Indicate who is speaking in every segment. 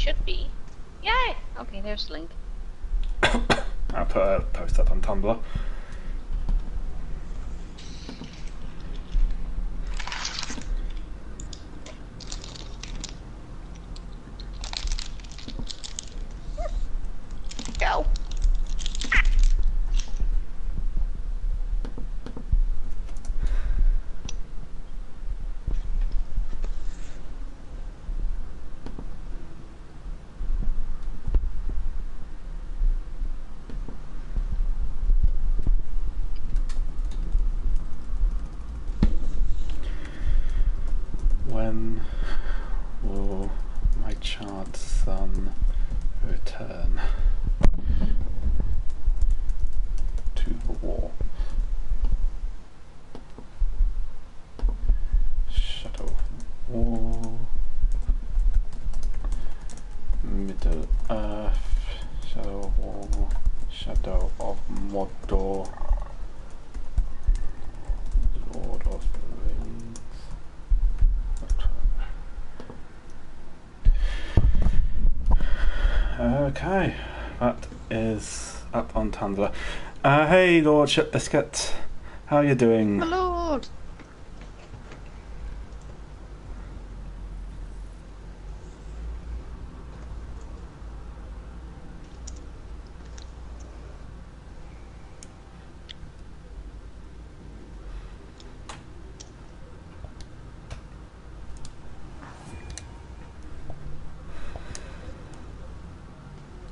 Speaker 1: should be. Yay! Okay, there's the link.
Speaker 2: I'll put a post up on Tumblr.
Speaker 1: Go.
Speaker 2: When will my charred son return to the war? Shadow of War, Middle Earth, Shadow of War, Shadow of Mordor, Lord of the Rings. Okay, that is up on Tumblr. Hey, Lordship Biscuit, how are you doing?
Speaker 1: My lord!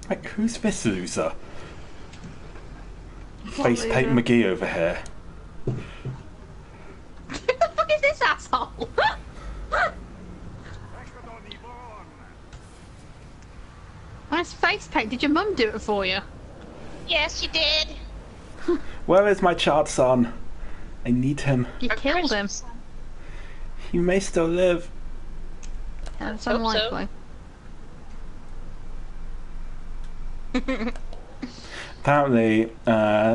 Speaker 2: Like, who's this loser?
Speaker 1: What
Speaker 2: Facepaint
Speaker 1: loser?
Speaker 2: McGee over here.
Speaker 1: Who the fuck is this asshole? Nice face paint. Did your mum do it for you? Yes, she did.
Speaker 2: Where is my charred son? I need him.
Speaker 1: You killed him.
Speaker 2: He may still live.
Speaker 1: That's
Speaker 3: Hope so.
Speaker 1: unlikely.
Speaker 2: Apparently,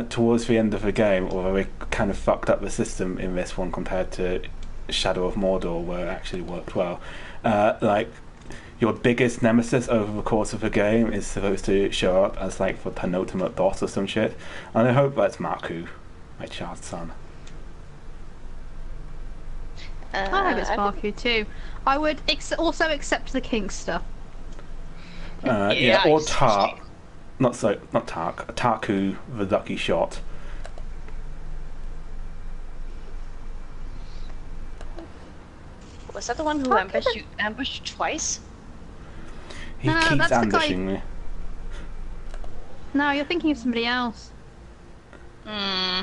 Speaker 2: towards the end of the game, although they kind of fucked up the system in this one compared to Shadow of Mordor, where it actually worked well, like, your biggest nemesis over the course of the game is supposed to show up as like the penultimate boss or some shit. And I hope that's Marku, my child's son.
Speaker 1: I hope it's Marku too. I would also accept the king stuff.
Speaker 2: Yeah, or Tark. Not Tark. Tarku, the lucky shot.
Speaker 3: Was that the one who ambushed you twice?
Speaker 2: He
Speaker 1: No,
Speaker 2: keeps
Speaker 1: that's the guy-
Speaker 2: ambushing me.
Speaker 1: No, you're thinking of somebody else.
Speaker 3: Hmm.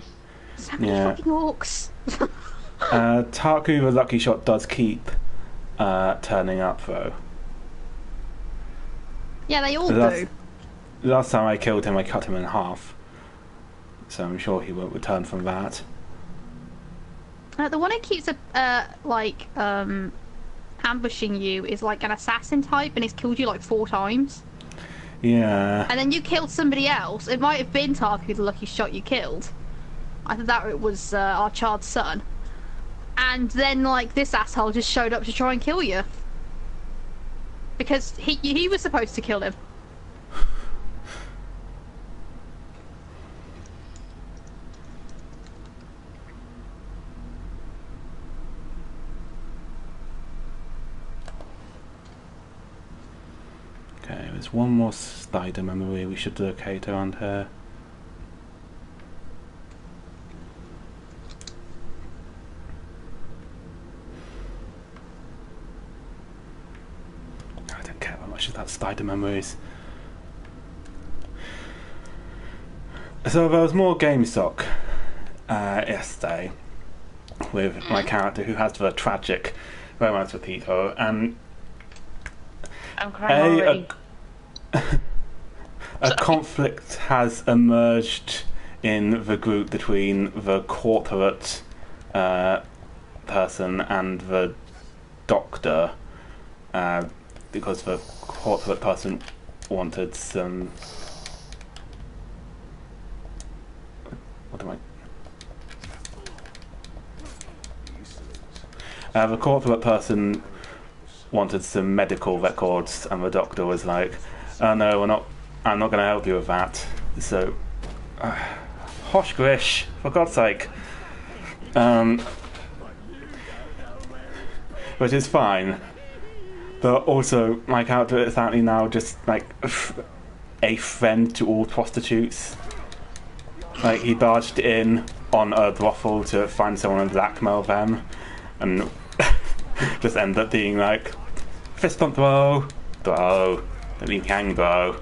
Speaker 1: So many
Speaker 2: Yeah.
Speaker 1: fucking orcs.
Speaker 2: Tarku, the lucky shot, does keep turning up though.
Speaker 1: Yeah, they all
Speaker 2: Last-
Speaker 1: do.
Speaker 2: Last time I killed him, I cut him in half. So I'm sure he won't return from that.
Speaker 1: The one who keeps ambushing you is like an assassin type, and he's killed you like 4 times.
Speaker 2: Yeah.
Speaker 1: And then you killed somebody else. It might have been Tarku, the lucky shot you killed. I thought that it was our charred son. And then like this asshole just showed up to try and kill you because he was supposed to kill him.
Speaker 2: Okay, there's one more spider memory we should locate around here. I don't care that much about spider memories. So there was more game stock yesterday with my character who has the tragic romance with Tito, and
Speaker 3: I'm crying already.
Speaker 2: a conflict has emerged in the group between the corporate person and the doctor, because the corporate person wanted some... What am I... the corporate person wanted some medical records, and the doctor was like, "Oh no, I'm not going to help you with that." So, Hosh Grish, for God's sake. Which is fine, but also my character is apparently now just like a friend to all prostitutes. Like, he barged in on a brothel to find someone and blackmail them, and just ended up being like, fist bump bro, don't be gang bro.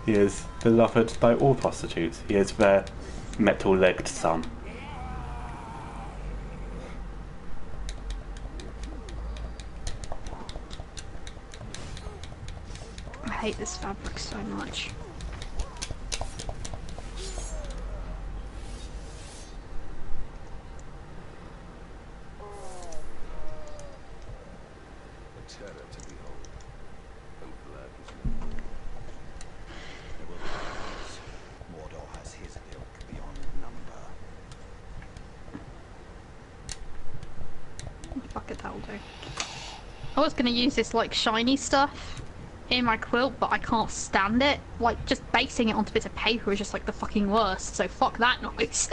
Speaker 2: He is beloved by all prostitutes. He is their metal-legged son.
Speaker 1: I hate this fabric so much. Fuck it, that'll do. I was gonna use this like shiny stuff in my quilt, but I can't stand it. Like, just basting it onto bits of paper is just like the fucking worst, so fuck that noise.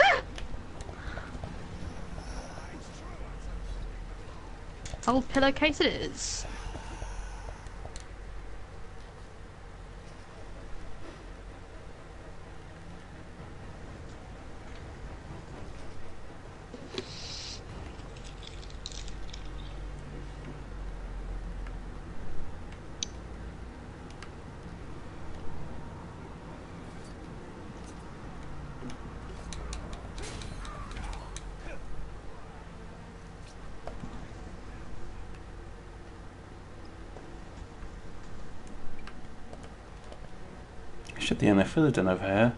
Speaker 1: Old pillowcase it is.
Speaker 2: Should be an affiliate over here.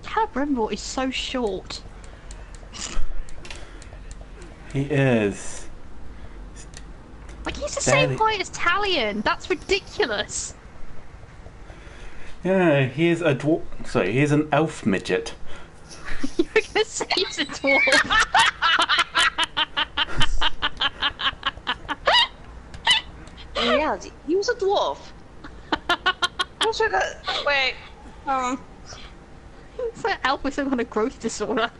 Speaker 1: Celebrimbor is so short.
Speaker 2: He is.
Speaker 1: Like, he's the same height as Talion. That's ridiculous.
Speaker 2: Yeah, he is a dwarf. Sorry, he is an elf midget.
Speaker 1: You were gonna say he's a dwarf.
Speaker 3: In reality, he was a dwarf. Wait.
Speaker 1: It's like elf with some kind of growth disorder.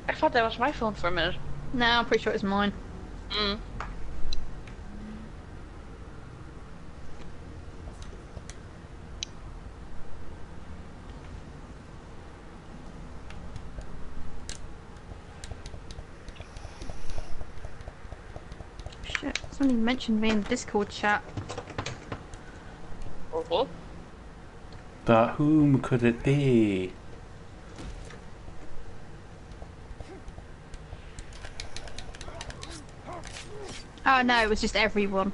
Speaker 3: I thought that was my phone for a minute.
Speaker 1: No, I'm pretty sure it's mine.
Speaker 3: Mm.
Speaker 1: Shit, somebody mentioned me in the Discord chat.
Speaker 3: Oh.
Speaker 2: But whom could it be?
Speaker 1: Oh no, it was just everyone.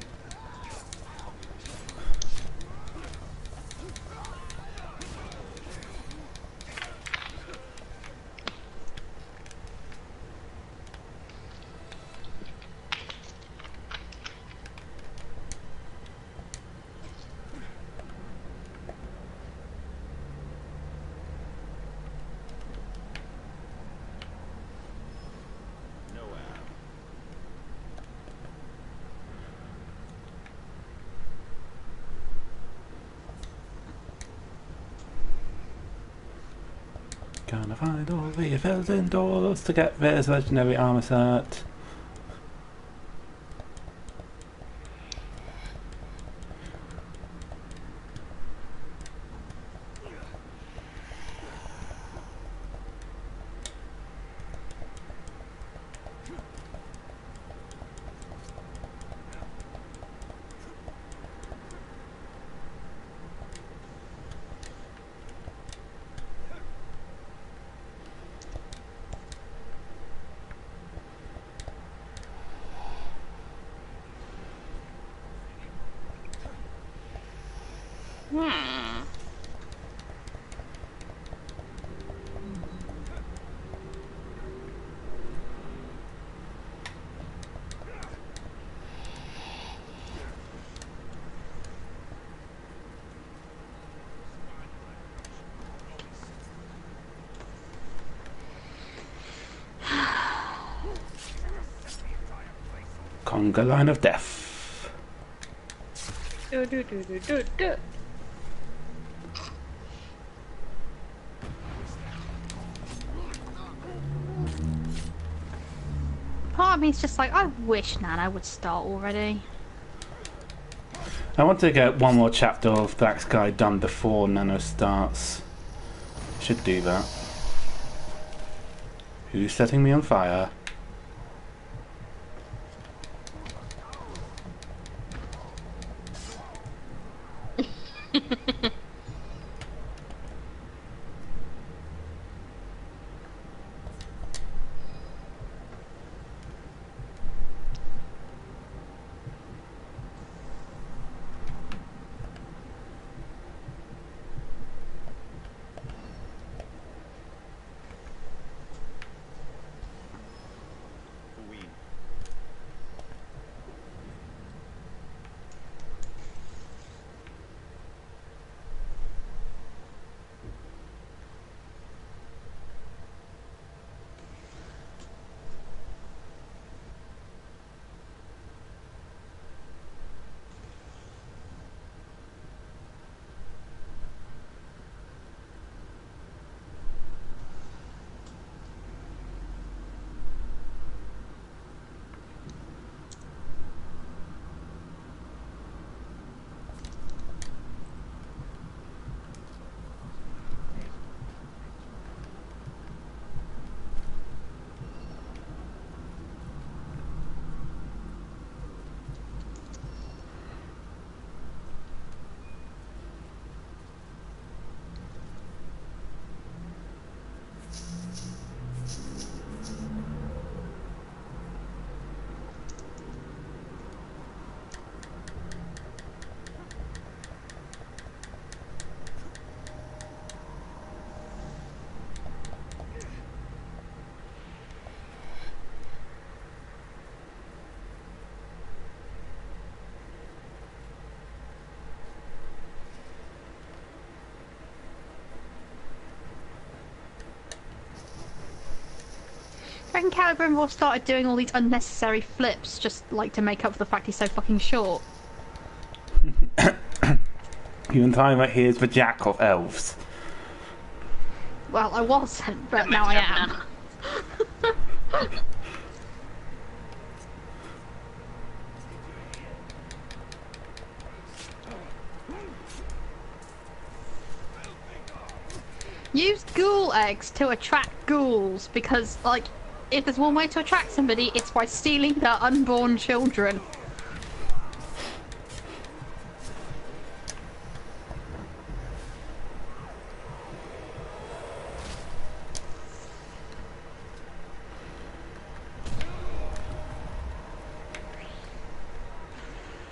Speaker 2: Gonna find all the affiliates indoors to get this legendary armor set. Conga line of death.
Speaker 3: Do, do, do, do, do, do.
Speaker 1: Part of me is just like, I wish Nana would start already.
Speaker 2: I want to get one more chapter of Black Sky done before Nano starts. Should do that. Who's setting me on fire?
Speaker 1: I reckon Caliban started doing all these unnecessary flips just like to make up for the fact he's so fucking short.
Speaker 2: Even time that he is the Jack of Elves.
Speaker 1: Well, I wasn't, but now I am. Use ghoul eggs to attract ghouls because, like, if there's one way to attract somebody, it's by stealing their unborn children.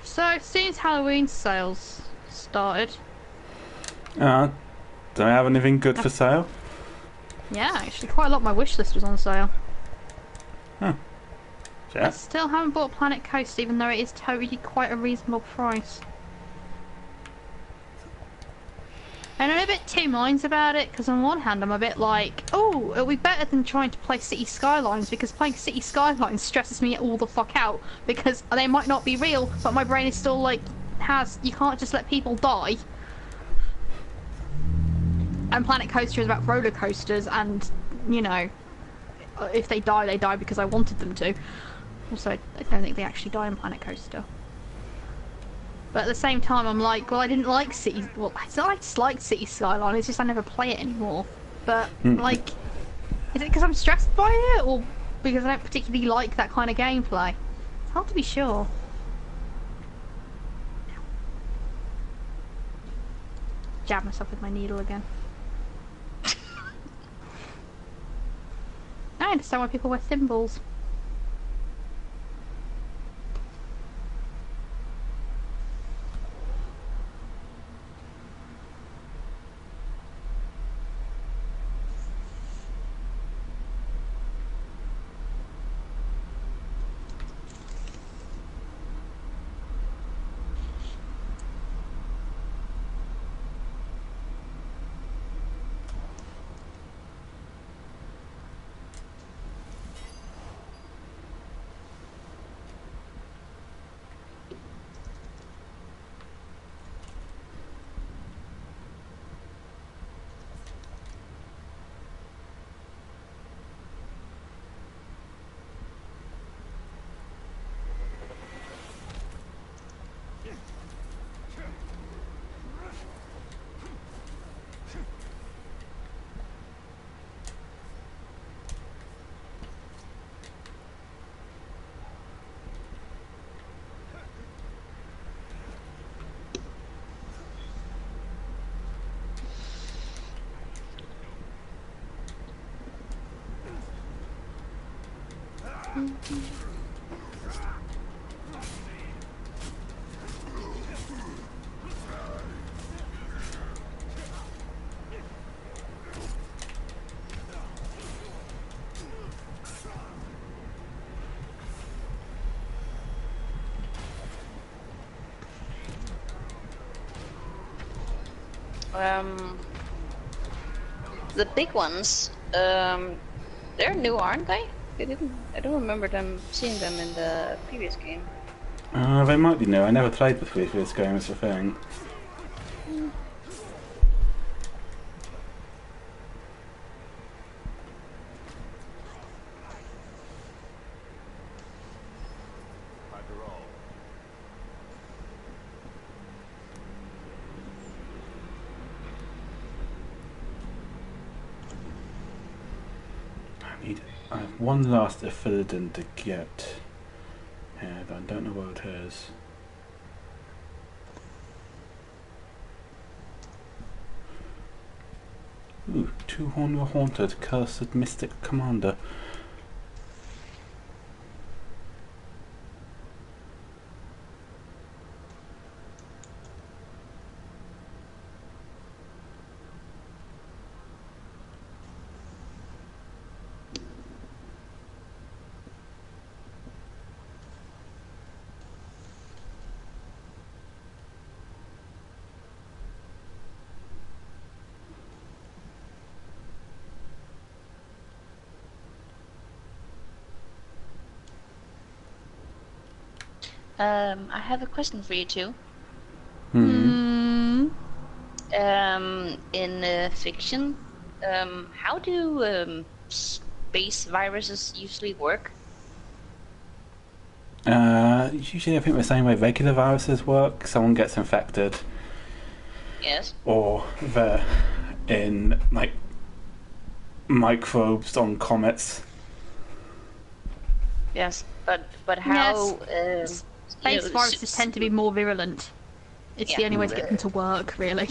Speaker 1: So, since Halloween sales started...
Speaker 2: Do I have anything good for sale?
Speaker 1: Yeah, actually, quite a lot of my wish list was on sale.
Speaker 2: Huh.
Speaker 1: I
Speaker 2: Yeah.
Speaker 1: still haven't bought Planet Coast, even though it is totally quite a reasonable price. And I'm a bit two minds about it, because on one hand I'm a bit like, oh, it'll be better than trying to play City Skylines, because playing City Skylines stresses me all the fuck out, because they might not be real, but my brain is still like, you can't just let people die. And Planet Coaster is about roller coasters, and, you know, if they die, they die because I wanted them to. Also, I don't think they actually die in Planet Coaster. But at the same time, I'm like, well, I didn't like City... Well, I just liked City Skyline, it's just I never play it anymore. But, like, is it because I'm stressed by it, or because I don't particularly like that kind of gameplay? It's hard to be sure. Jab myself with my needle again. I understand why people wear thimbles.
Speaker 3: The big ones, they're new, aren't they? I don't remember them seeing them in the previous game.
Speaker 2: They might be new. I never played the previous game as a thing. I have one last Affilidan to get. Yeah, but I don't know where it is. Ooh, Two-Horn Haunted, Cursed Mystic Commander.
Speaker 3: I have a question for you two.
Speaker 1: Hmm.
Speaker 3: In fiction, how do space viruses usually work?
Speaker 2: Usually I think the same way regular viruses work. Someone gets infected,
Speaker 3: Yes.
Speaker 2: or they're in, like, microbes on comets.
Speaker 3: Yes, but how?
Speaker 1: Space viruses tend to be more virulent. It's the only way to get them to work, really.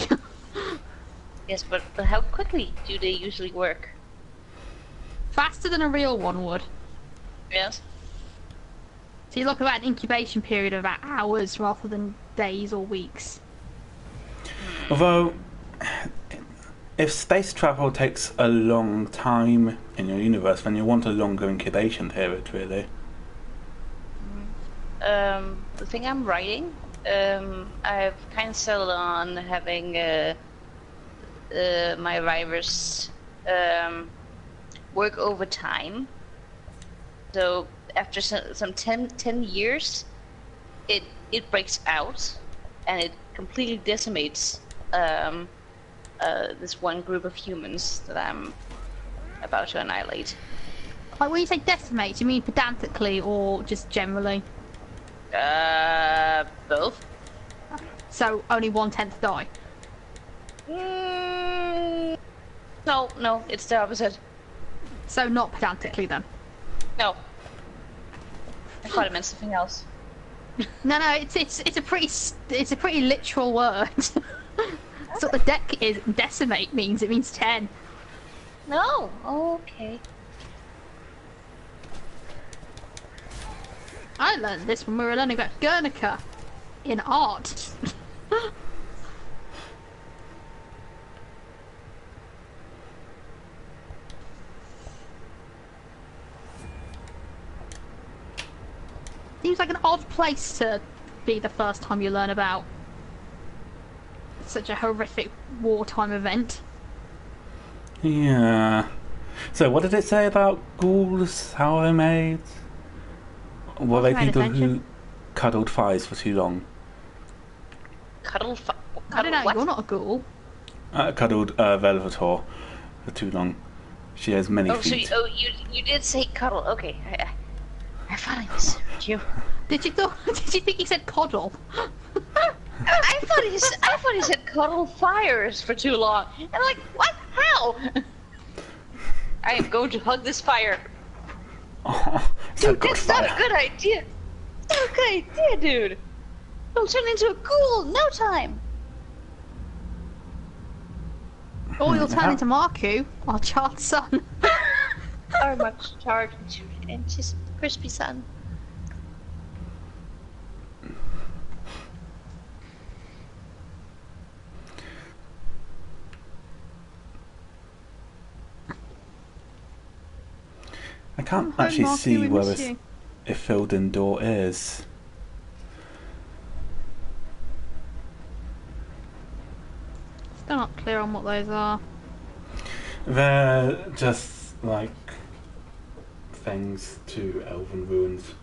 Speaker 3: Yes, but how quickly do they usually work?
Speaker 1: Faster than a real one would.
Speaker 3: Yes.
Speaker 1: So you look at an incubation period of about hours rather than days or weeks.
Speaker 2: Although, if space travel takes a long time in your universe, then you want a longer incubation period, really.
Speaker 3: The thing I'm writing, I've kind of settled on having my virus work over time. So after some 10 years, it breaks out, and it completely decimates this one group of humans that I'm about to annihilate.
Speaker 1: Like when you say decimate, do you mean pedantically or just generally?
Speaker 3: Both.
Speaker 1: So only 1/10 die.
Speaker 3: No, it's the opposite.
Speaker 1: So not pedantically then.
Speaker 3: No. I thought it meant something else.
Speaker 1: No, it's a pretty literal word. That's what the deck is. Decimate means. It means 10.
Speaker 3: No. Okay.
Speaker 1: I learned this when we were learning about Guernica in art. Seems like an odd place to be the first time you learn about such a horrific wartime event.
Speaker 2: Yeah. So what did it say about ghouls? How are they made? Were they people who cuddled fires for too long?
Speaker 1: I don't know,
Speaker 3: what?
Speaker 1: you're not a ghoul.
Speaker 2: Cuddled Velvetor for too long. She has many feet.
Speaker 3: So you did say cuddle. Okay. I finally misheard you.
Speaker 1: Did you think he said coddle?
Speaker 3: I thought he said cuddle fires for too long. And I'm like, what? How? I am going to hug this fire.
Speaker 2: Oh,
Speaker 3: Dude, that's not a good idea. That's not a good idea, dude. I'll turn into a ghoul in no time.
Speaker 1: Or you'll turn into Marku, our child's son.
Speaker 3: Are much charged to anticipate. Crispy sun.
Speaker 2: I can't
Speaker 1: Hi,
Speaker 2: actually
Speaker 1: Marky,
Speaker 2: see
Speaker 1: we
Speaker 2: where
Speaker 1: miss
Speaker 2: this
Speaker 1: you.
Speaker 2: a filled-in door is.
Speaker 1: Still not clear on what those are.
Speaker 2: They're just like things to elven ruins.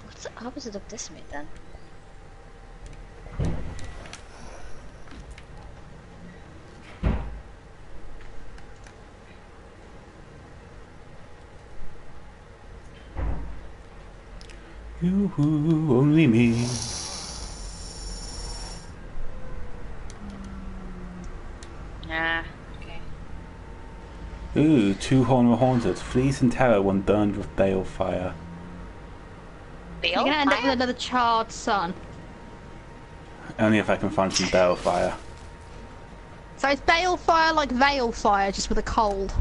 Speaker 3: What's the opposite of decimate then?
Speaker 2: Yoo-hoo, only me.
Speaker 3: Ah, okay.
Speaker 2: Ooh, two horn were haunted. Flees in terror when burned with balefire.
Speaker 3: Bale?
Speaker 1: You're gonna end up
Speaker 3: Fire?
Speaker 1: with another charred sun.
Speaker 2: Only if I can find some balefire.
Speaker 1: So it's balefire like veil fire, just with a cold.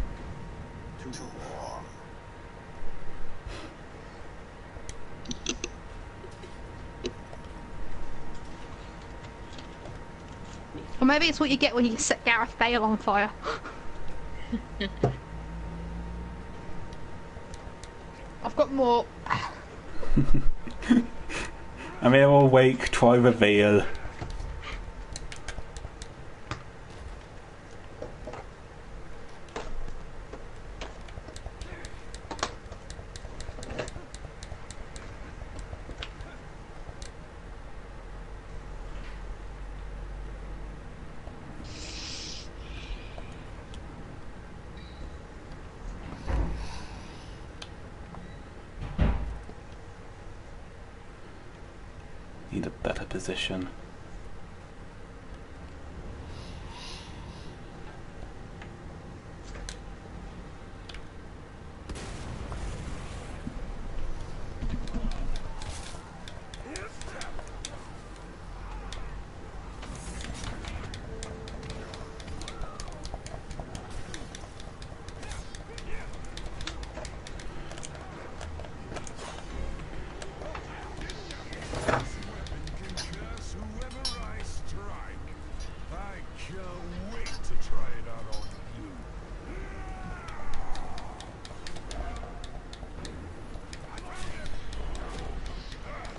Speaker 1: Or maybe it's what you get when you set Gareth Bale on fire. I've got more.
Speaker 2: I'm here awake, try reveal. Need a better position.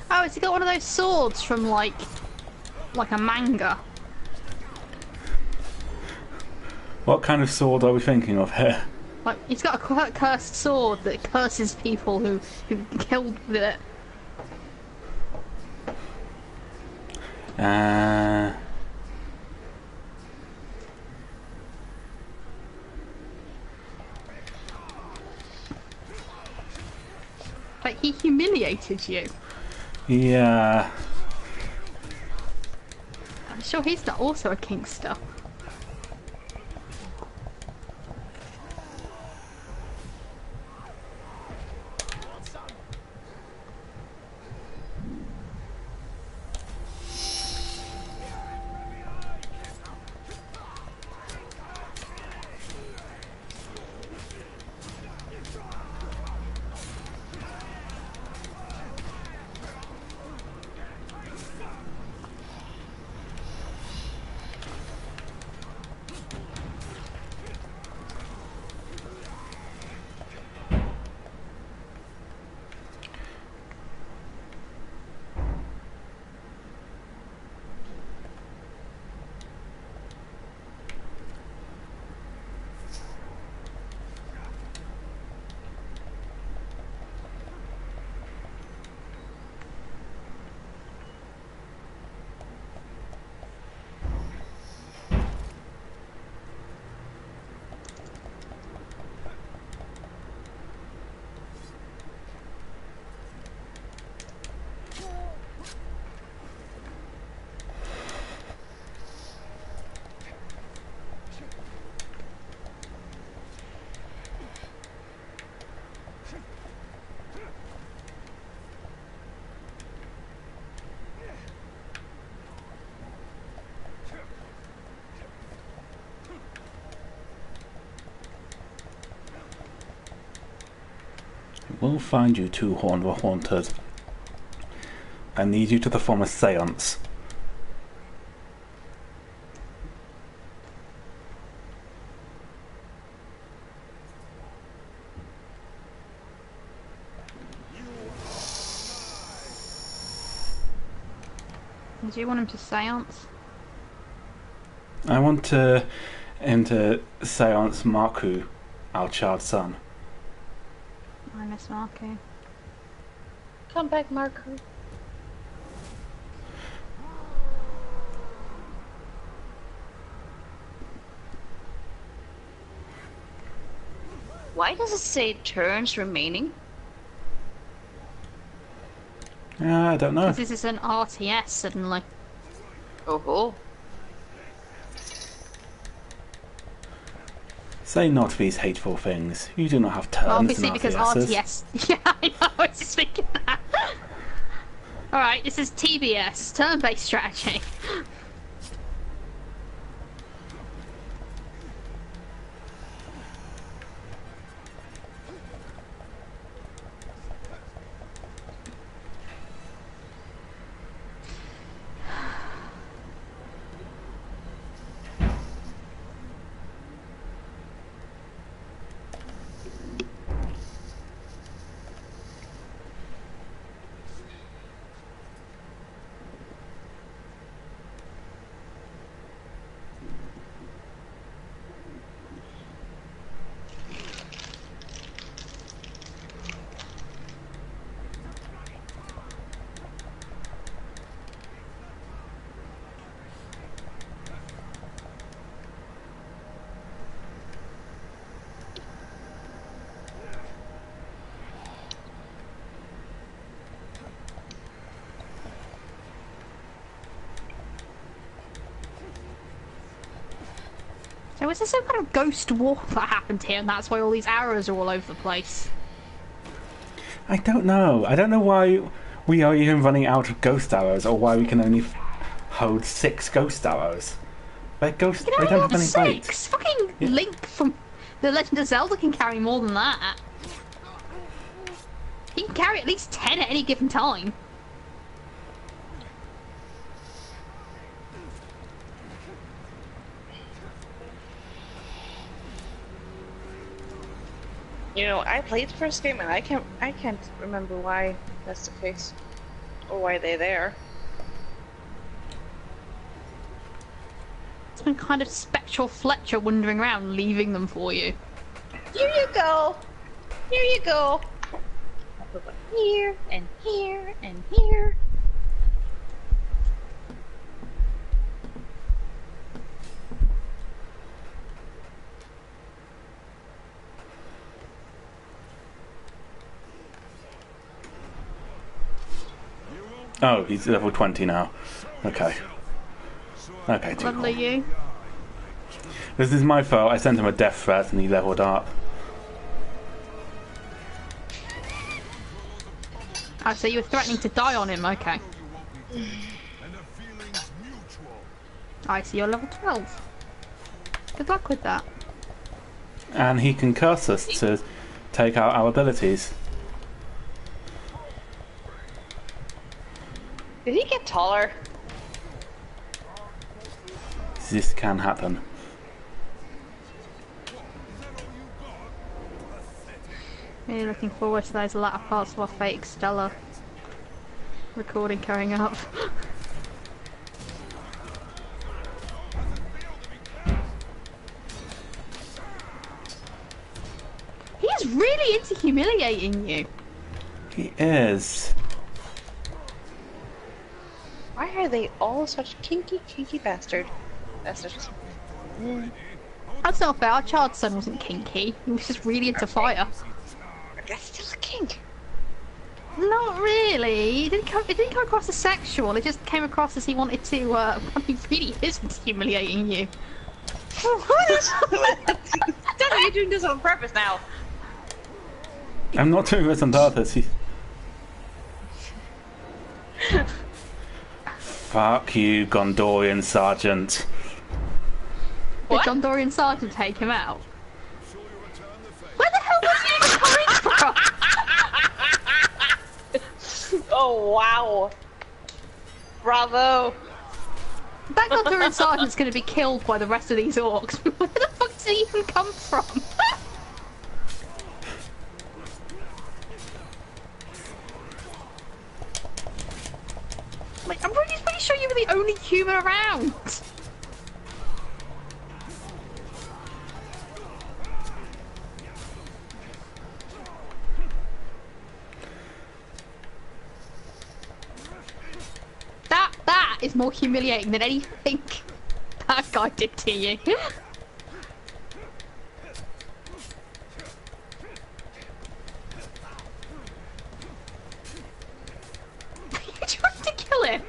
Speaker 1: Oh, has he got one of those swords from like a manga?
Speaker 2: What kind of sword are we thinking of here?
Speaker 1: Like he's got a cursed sword that curses people who killed with it. Like he humiliated you.
Speaker 2: Yeah.
Speaker 1: I'm sure he's not also a Kingster.
Speaker 2: We'll find you two horned or haunted. I need you to perform a seance.
Speaker 1: Do you want him to seance?
Speaker 2: I want him to seance Marku, our child's son.
Speaker 1: I miss Marku.
Speaker 3: Come back, Marco. Why does it say turns remaining?
Speaker 2: I don't know.
Speaker 1: Because this is an RTS suddenly.
Speaker 3: Oh.
Speaker 2: Say not these hateful things. You do not have turns
Speaker 1: Obviously,
Speaker 2: in
Speaker 1: because
Speaker 2: RTSs.
Speaker 1: RTS. Yeah, I know. I was just thinking that. Alright, this is TBS, turn-based strategy. So is there some kind of ghost war that happened here, and that's why all these arrows are all over the place?
Speaker 2: I don't know. I don't know why we are even running out of ghost arrows, or why we can only hold 6 ghost arrows. They're ghost.
Speaker 1: You know,
Speaker 2: They don't have any
Speaker 1: 6!
Speaker 2: weight.
Speaker 1: Fucking
Speaker 2: Yeah.
Speaker 1: Link from The Legend of Zelda can carry more than that. He can carry at least 10 at any given time.
Speaker 3: You know, I played the first game and I can't remember why that's the case. Or why they're there.
Speaker 1: It's been kind of spectral Fletcher wandering around, leaving them for you.
Speaker 3: Here you go! Here you go! I'll put one here, and here, and here.
Speaker 2: Oh, he's level 20 now. Okay. Okay, too
Speaker 1: Lovely
Speaker 2: cool.
Speaker 1: you.
Speaker 2: This is my fault. I sent him a death threat and he leveled up.
Speaker 1: Oh, so you were threatening to die on him, okay. I see you're level 12. Good luck with that.
Speaker 2: And he can curse us to take out our abilities.
Speaker 3: Did he get taller?
Speaker 2: This can happen.
Speaker 1: Really looking forward to those latter parts of our fake Stella recording going up. He is really into humiliating you.
Speaker 2: He is.
Speaker 3: Why are they all such kinky bastards?
Speaker 1: That's not fair. Our child's son wasn't kinky. He was just really into fire.
Speaker 3: That's still a kink.
Speaker 1: Not really. It didn't come across as sexual. It just came across as he wanted to. He really is into humiliating you.
Speaker 3: Dad, you're doing this on purpose now.
Speaker 2: I'm not doing this on purpose. Fuck you, Gondorian Sergeant.
Speaker 1: Did Gondorian Sergeant take him out? Where the hell was he even coming from?
Speaker 3: Oh wow! Bravo!
Speaker 1: That Gondorian sergeant's going to be killed by the rest of these orcs. Where the fuck did he even come from? Like, I'm pretty sure you were the only human around. That is more humiliating than anything that guy did to you. You tried to kill him.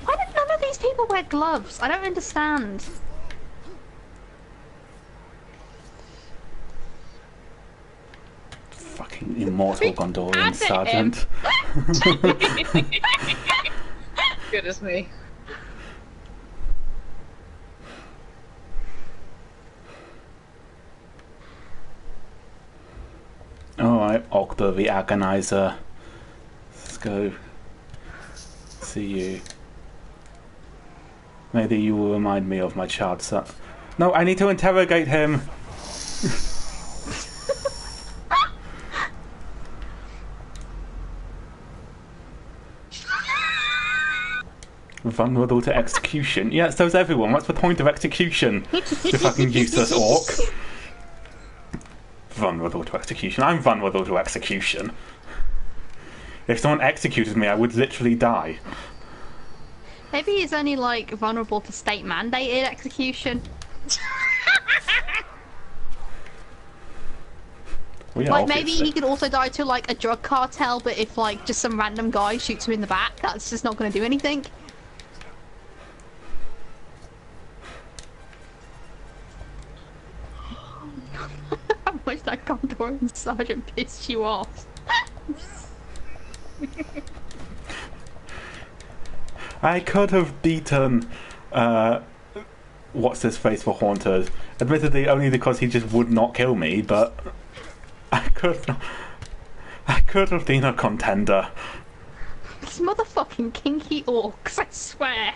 Speaker 1: Why did none of these people wear gloves? I don't understand.
Speaker 2: Fucking immortal Gondorian sergeant.
Speaker 3: Goodness me.
Speaker 2: Alright, Ogda the Agonizer. Let's go. See you. Maybe you will remind me of my child son. No, I need to interrogate him! Vulnerable to execution. Yeah, so's everyone. What's the point of execution? You fucking useless orc. Vulnerable to execution. I'm vulnerable to execution. If someone executed me, I would literally die.
Speaker 1: Maybe he's only like vulnerable to state mandated execution.
Speaker 2: Well, yeah,
Speaker 1: Like maybe
Speaker 2: obviously.
Speaker 1: he could also die to like a drug cartel, but if like just some random guy shoots him in the back, that's just not going to do anything. How much that Gondorian sergeant pissed you off.
Speaker 2: I could have beaten what's his face for Haunted. Admittedly, only because he just would not kill me, but I could have been a contender.
Speaker 1: These motherfucking kinky orcs, I swear.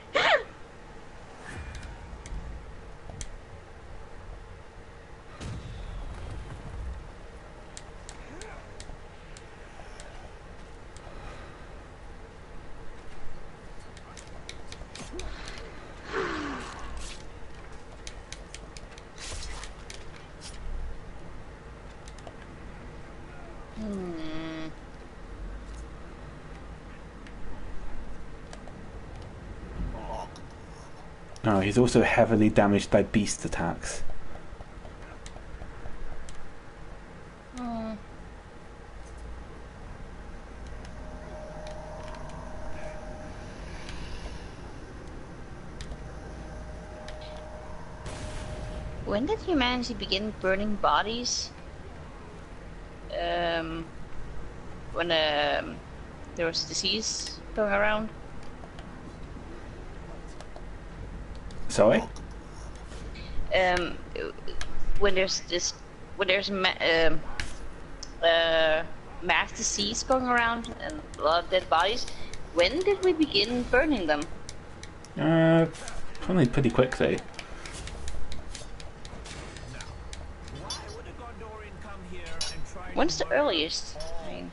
Speaker 2: Oh, he's also heavily damaged by beast attacks.
Speaker 3: When did humanity begin burning bodies? When there was disease going around?
Speaker 2: Sorry?
Speaker 3: When there's mass disease going around and a lot of dead bodies, when did we begin burning them?
Speaker 2: Probably pretty quickly.
Speaker 3: When's the earliest? I mean,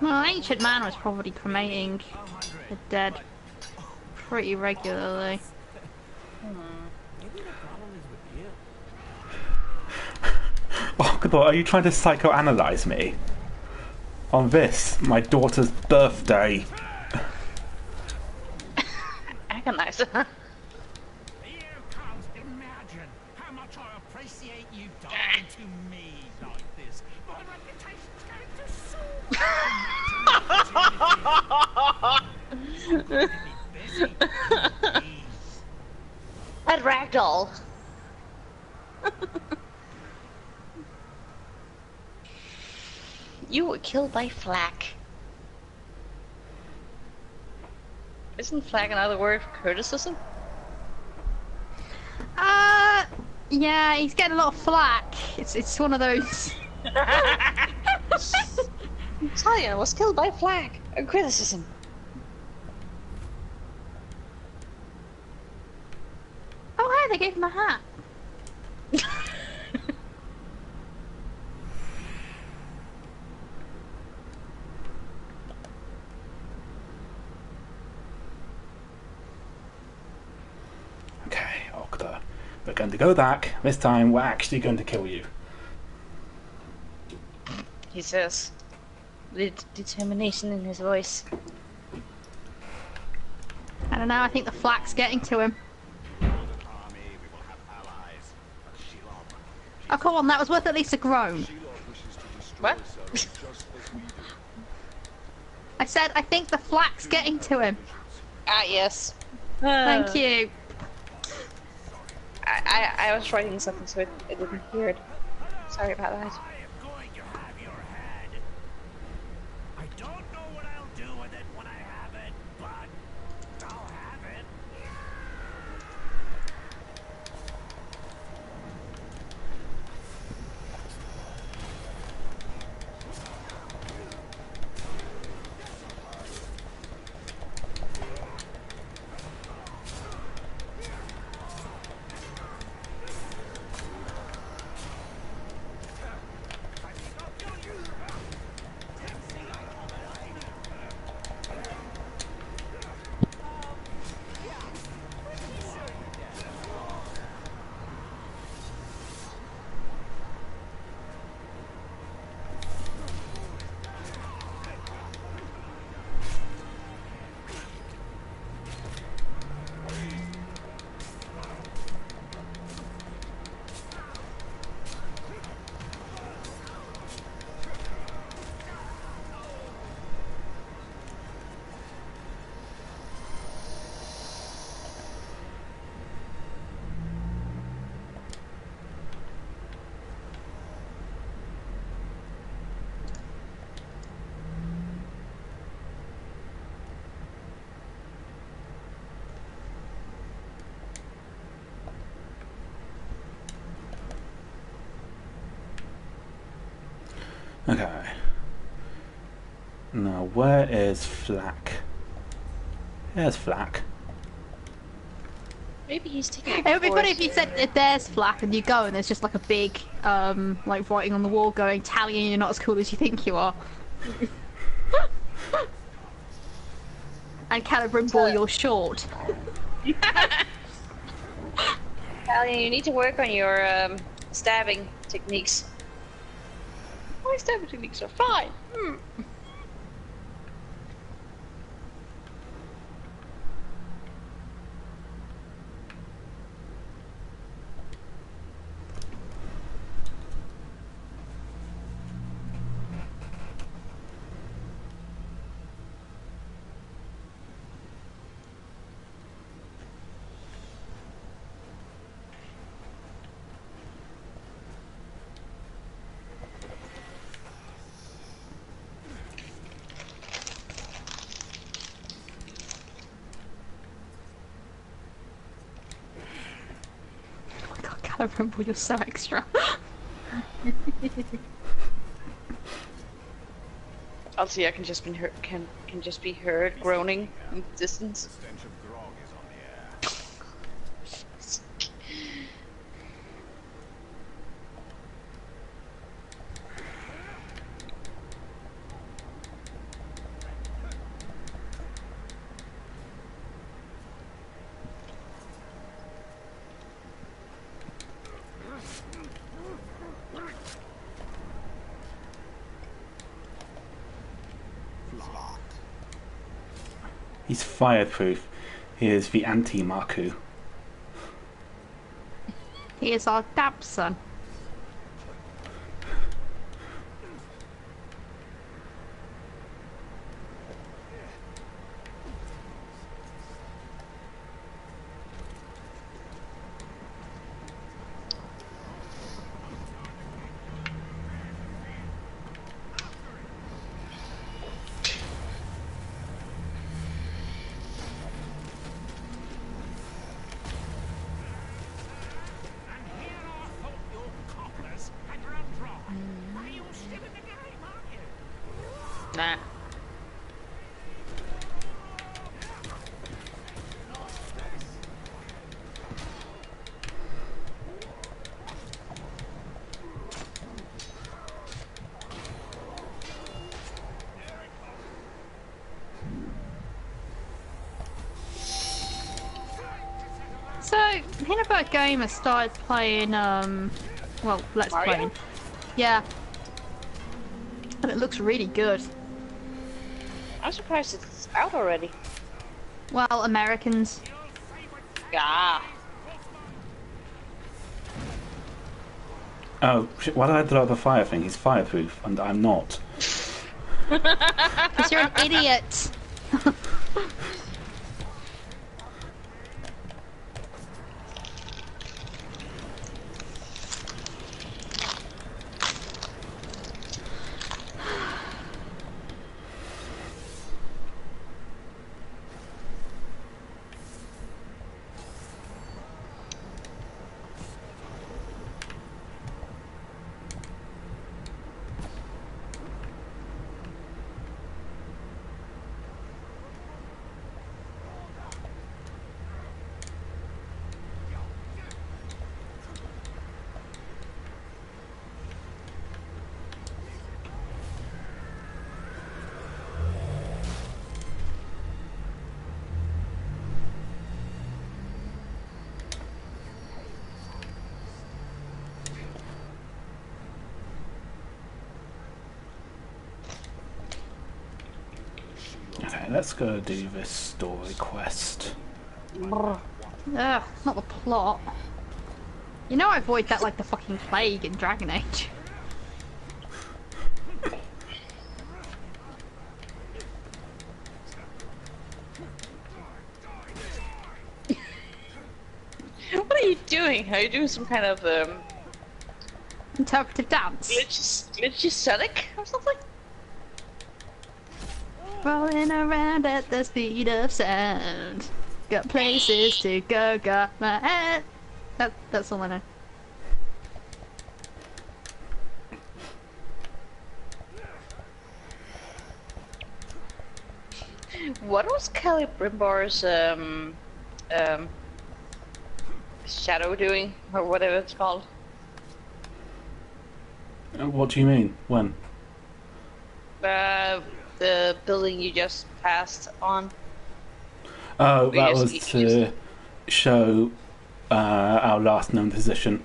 Speaker 1: Well, ancient man was probably cremating the dead pretty regularly.
Speaker 2: Oh, God, are you trying to psychoanalyze me? On this, my daughter's birthday.
Speaker 3: agonizer.
Speaker 4: You can't imagine how much I appreciate you dying to me like this. My reputation's going to soar.
Speaker 3: That ragdoll. You were killed by flak. Isn't flak another word for criticism?
Speaker 1: Yeah, he's getting a lot of flack. It's one of those.
Speaker 3: Talia was killed by flag. A criticism.
Speaker 1: Oh, hey, they gave him a hat.
Speaker 2: Okay, Octa. We're going to go back. This time we're actually going to kill you.
Speaker 3: He says, with determination in his voice.
Speaker 1: I don't know, I think the flack's getting to him. Oh, come on, that was worth at least a groan.
Speaker 3: What?
Speaker 1: I said, I think the flack's getting to him.
Speaker 3: Ah, yes.
Speaker 1: Thank you.
Speaker 3: I was writing something so it didn't hear it. Sorry about that.
Speaker 4: I am going to have your head. I don't know what I'll do with it when I have it, but I'll have it.
Speaker 2: Okay. Now, where is Flack? There's Flack.
Speaker 3: Maybe he's taking.
Speaker 1: It would be funny if
Speaker 3: course.
Speaker 1: you said if there's flack and you go and there's just like a big, like writing on the wall going, Talion, you're not as cool as you think you are. And Calibrimbor, you're short.
Speaker 3: Talia, you need to work on your stabbing techniques. My stabbing techniques are fine.
Speaker 1: Oh my god, Calibrimbor, you're so extra.
Speaker 3: Althea can just be heard, can just be heard groaning in the distance.
Speaker 4: Stench of grog is on the air.
Speaker 2: He's fireproof. He is the anti-Marku.
Speaker 1: He is our damp son.
Speaker 4: And here
Speaker 3: Nah.
Speaker 1: So, Hindenburg Gamer started playing, well, Let's
Speaker 3: Mario?
Speaker 1: Playing. Yeah. And it looks really good.
Speaker 3: I'm surprised it's out already.
Speaker 1: Well, Americans.
Speaker 3: Yeah.
Speaker 2: Oh, shit, why did I blow up the fire thing? He's fireproof, and I'm not.
Speaker 1: Because you're an idiot.
Speaker 2: Okay, let's go do this story quest.
Speaker 1: Ugh, not the plot. You know I avoid that like the fucking plague in Dragon Age.
Speaker 3: What are you doing? Are you doing some kind of
Speaker 1: Interpretive dance.
Speaker 3: glitchy Sonic or something?
Speaker 1: Rolling around at the speed of sound. Got places to go, got my head. That's all I know.
Speaker 3: What was Kelly Brimbar's shadow doing, or whatever it's called?
Speaker 2: What do you mean? When?
Speaker 3: The building you just passed on.
Speaker 2: Oh,
Speaker 3: We
Speaker 2: that
Speaker 3: just-
Speaker 2: was
Speaker 3: you
Speaker 2: to show our last known position.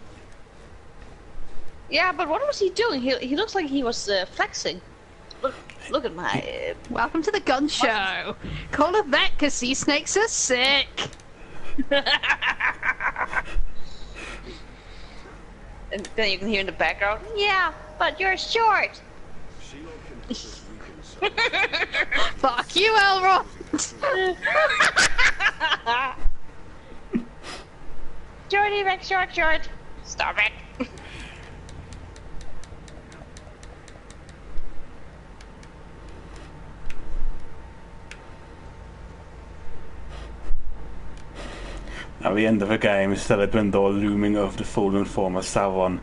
Speaker 3: Yeah, but what was he doing? He looks like he was flexing. Look at my.
Speaker 1: Welcome to the gun show. Call it that because sea snakes are sick.
Speaker 3: And then you can hear in the background. Yeah, but you're short.
Speaker 1: Fuck you, Elrond.
Speaker 3: Shorty, back short. Stop it.
Speaker 2: At the end of the game, Celebrimbor looming over the fallen form of Sauron.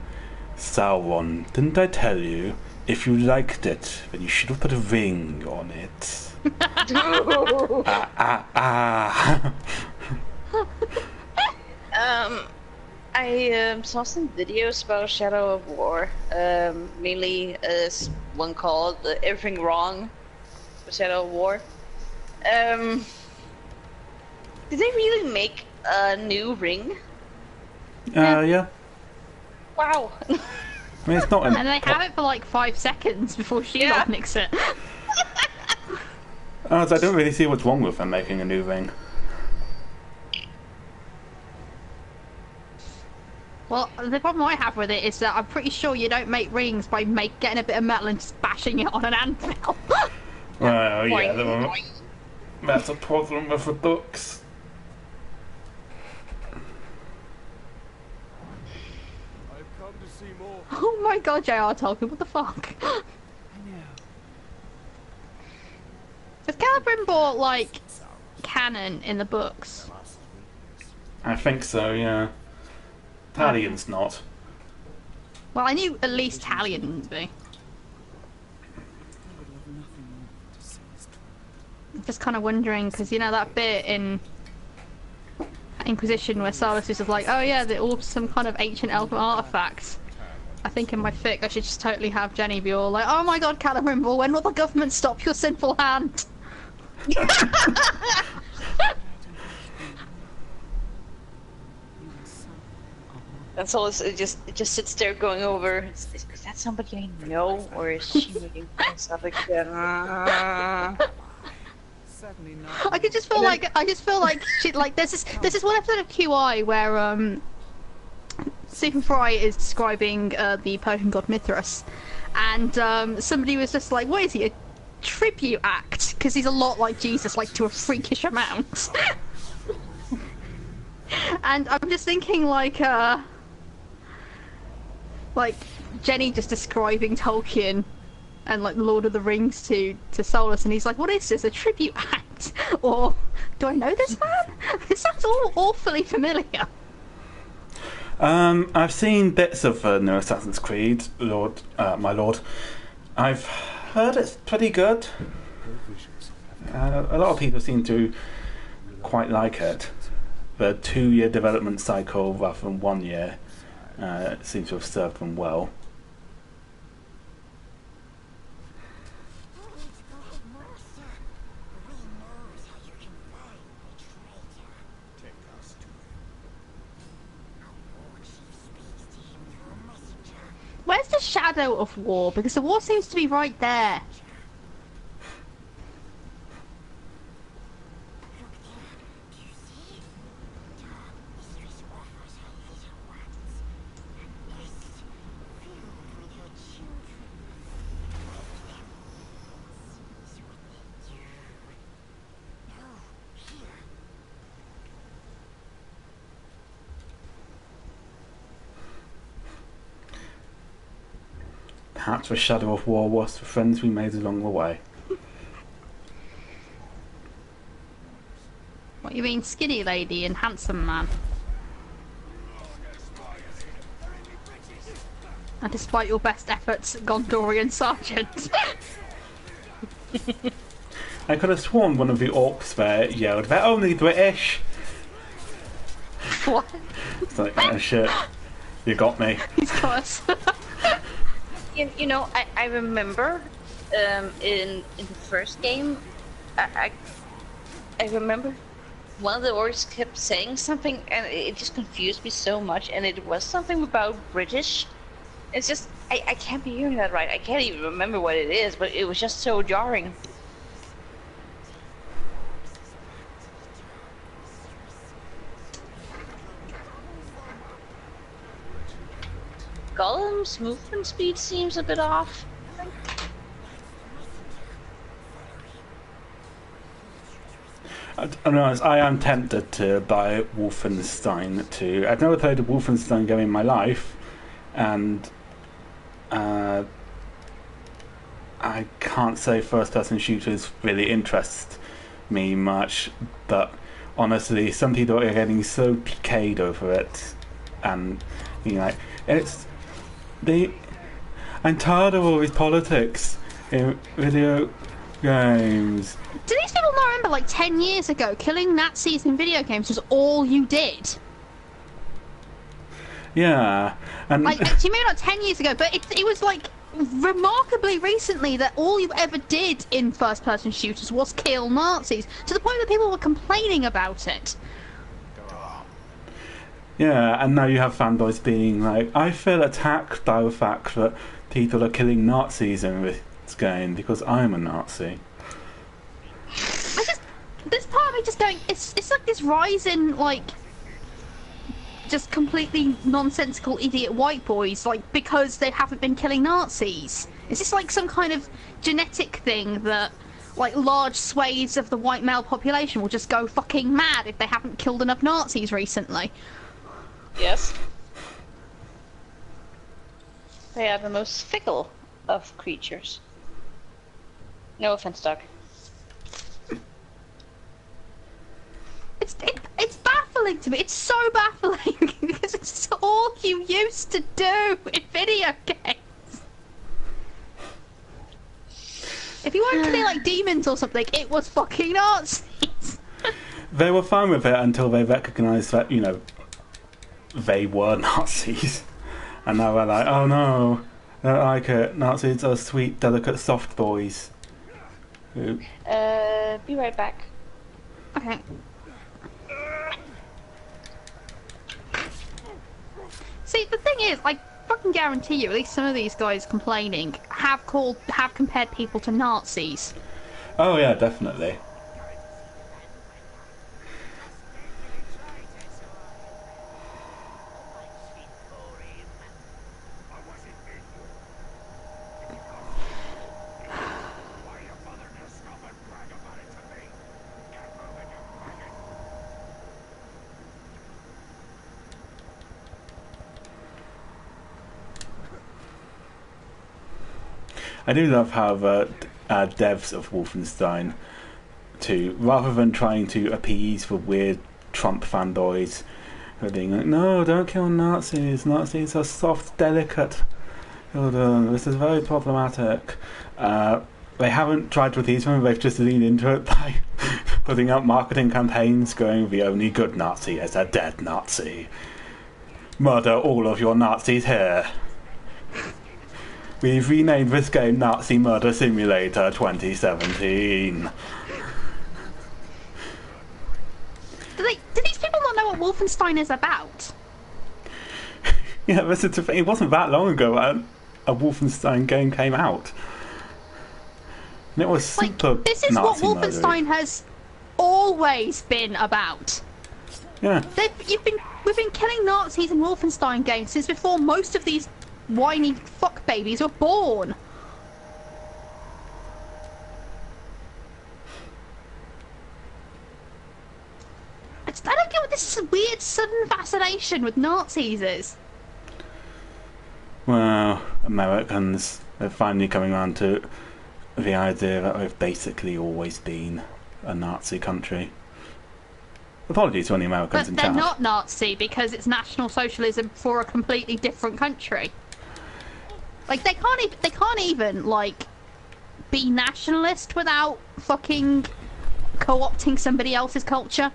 Speaker 2: Sauron, didn't I tell you? If you liked it, then you should have put a ring on it. Ah.
Speaker 3: I saw some videos about Shadow of War. Mainly one called "Everything Wrong" with Shadow of War. Did they really make a new ring?
Speaker 2: Yeah.
Speaker 3: Wow.
Speaker 2: I mean, it's not an.
Speaker 1: And they have it for like 5 seconds before Shelob
Speaker 3: Yeah.
Speaker 1: nicks it.
Speaker 2: I don't really see what's wrong with them making a new ring.
Speaker 1: Well, the problem I have with it is that I'm pretty sure you don't make rings by getting a bit of metal and just bashing it on an anvil.
Speaker 2: Well, yeah,
Speaker 3: Boing.
Speaker 2: that's a problem with the books.
Speaker 5: I've come to see more.
Speaker 1: Oh my god, J.R. Tolkien, what the fuck? Is Celebrimbor like canon in the books?
Speaker 2: I think so, yeah. Talion's not.
Speaker 1: Well, I knew at least Talion would be. just kind of wondering, because you know that bit in Inquisition where Salus is like, oh yeah, they're all some kind of ancient elven artifacts. I think in my fic I should just totally have Jenny be all like, oh my god, Calibrimble, when will the government stop your sinful hand?
Speaker 3: And so it just sits there going over. Is that somebody I know, or is she making stuff again?
Speaker 5: Certainly not.
Speaker 1: I just feel like shit. Like there's this one episode of QI where Super Fry is describing the Persian god Mithras, and somebody was just like, "What is he? A tribute act?" Because he's a lot like Jesus, like to a freakish amount. And I'm just thinking like Jenny just describing Tolkien and like the Lord of the Rings to Solus, and he's like, "What is this? A tribute act? Or do I know this man? This sounds all awfully familiar."
Speaker 2: I've seen bits of New Assassin's Creed, my lord. I've heard it's pretty good. A lot of people seem to quite like it. The 2-year development cycle rather than 1 year seems to have served them well.
Speaker 1: Where's the shadow of war? Because the war seems to be right there.
Speaker 2: Perhaps the shadow of war was the friends we made along the way.
Speaker 1: What, you mean skinny lady and handsome man? And despite your best efforts, Gondorian sergeant.
Speaker 2: I could have sworn one of the orcs there yelled, "They're only British!"
Speaker 1: What?
Speaker 2: It's like, oh shit, you got me.
Speaker 1: He's got us.
Speaker 3: You know, I remember in the first game, I remember one of the orcs kept saying something, and it just confused me so much. And it was something about British. It's just I can't be hearing that right. I can't even remember what it is, but it was just so jarring. Gollum's movement speed seems a bit off.
Speaker 2: I know, I am tempted to buy Wolfenstein 2. I've never played a Wolfenstein game in my life, and I can't say first-person shooters really interest me much, but honestly, some people are getting so PK'd over it, and being like, I'm tired of all these politics in video games.
Speaker 1: Do these people not remember, like 10 years ago, killing Nazis in video games was all you did?
Speaker 2: Yeah, and
Speaker 1: Like, actually, maybe not 10 years ago, but it was like remarkably recently that all you ever did in first-person shooters was kill Nazis, to the point that people were complaining about it.
Speaker 2: yeah, and now you have fanboys being like, I feel attacked by the fact that people are killing Nazis in this game because I'm a Nazi.
Speaker 1: This part of me just going, it's like this rise in, like, just completely nonsensical idiot white boys, like, because they haven't been killing Nazis. Is this like some kind of genetic thing that, like, large swathes of the white male population will just go fucking mad if they haven't killed enough Nazis recently?
Speaker 3: Yes. They are the most fickle of creatures. No offense, Doc.
Speaker 1: It's baffling to me. It's so baffling because it's all you used to do in video games. If you weren't killing like demons or something, it was fucking Nazis.
Speaker 2: They were fine with it until they recognised that, you know, they were Nazis. And now they're like, oh no, I don't like it. Nazis are sweet, delicate, soft boys. Ooh.
Speaker 3: Be right back.
Speaker 1: Okay. See, the thing is, I fucking guarantee you, at least some of these guys complaining have compared people to Nazis.
Speaker 2: Oh yeah, definitely. I do love how the devs of Wolfenstein 2, rather than trying to appease the weird Trump fanboys, who are being like, no, don't kill Nazis. Nazis are soft, delicate. Children. This is very problematic. They haven't tried to appease them, they've just leaned into it by putting out marketing campaigns going, the only good Nazi is a dead Nazi. Murder all of your Nazis here. We've renamed this game Nazi Murder Simulator 2017.
Speaker 1: Do these people not know what Wolfenstein is about?
Speaker 2: Yeah, this is the thing. It wasn't that long ago a Wolfenstein game came out. And it was super
Speaker 1: this is
Speaker 2: Nazi
Speaker 1: what Wolfenstein
Speaker 2: murdery.
Speaker 1: has always been about.
Speaker 2: Yeah.
Speaker 1: We've been killing Nazis in Wolfenstein games since before most of these whiny fuck babies were born. I don't get what this weird sudden fascination with Nazis is.
Speaker 2: Well, Americans are finally coming around to the idea that we've basically always been a Nazi country. Apologies to any Americans
Speaker 1: But
Speaker 2: in
Speaker 1: they're
Speaker 2: chat.
Speaker 1: not Nazi because it's National Socialism for a completely different country. Like they can't even like be nationalist without fucking co-opting somebody else's culture.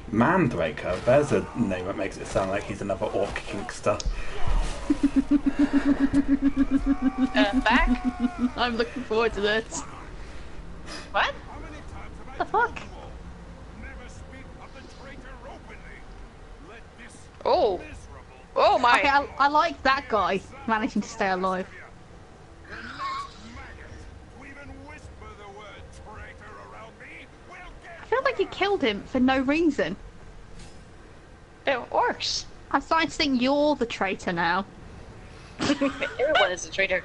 Speaker 2: Mandraker, there's a name that makes it sound like he's another orc kinkster.
Speaker 3: Back?
Speaker 1: I'm looking forward to this.
Speaker 3: What?
Speaker 1: The fuck?
Speaker 3: Oh. Oh my.
Speaker 1: Okay, I like that guy managing to stay alive. I feel like you killed him for no reason.
Speaker 3: It works.
Speaker 1: I'm starting to think you're the traitor now.
Speaker 3: Everyone is a traitor.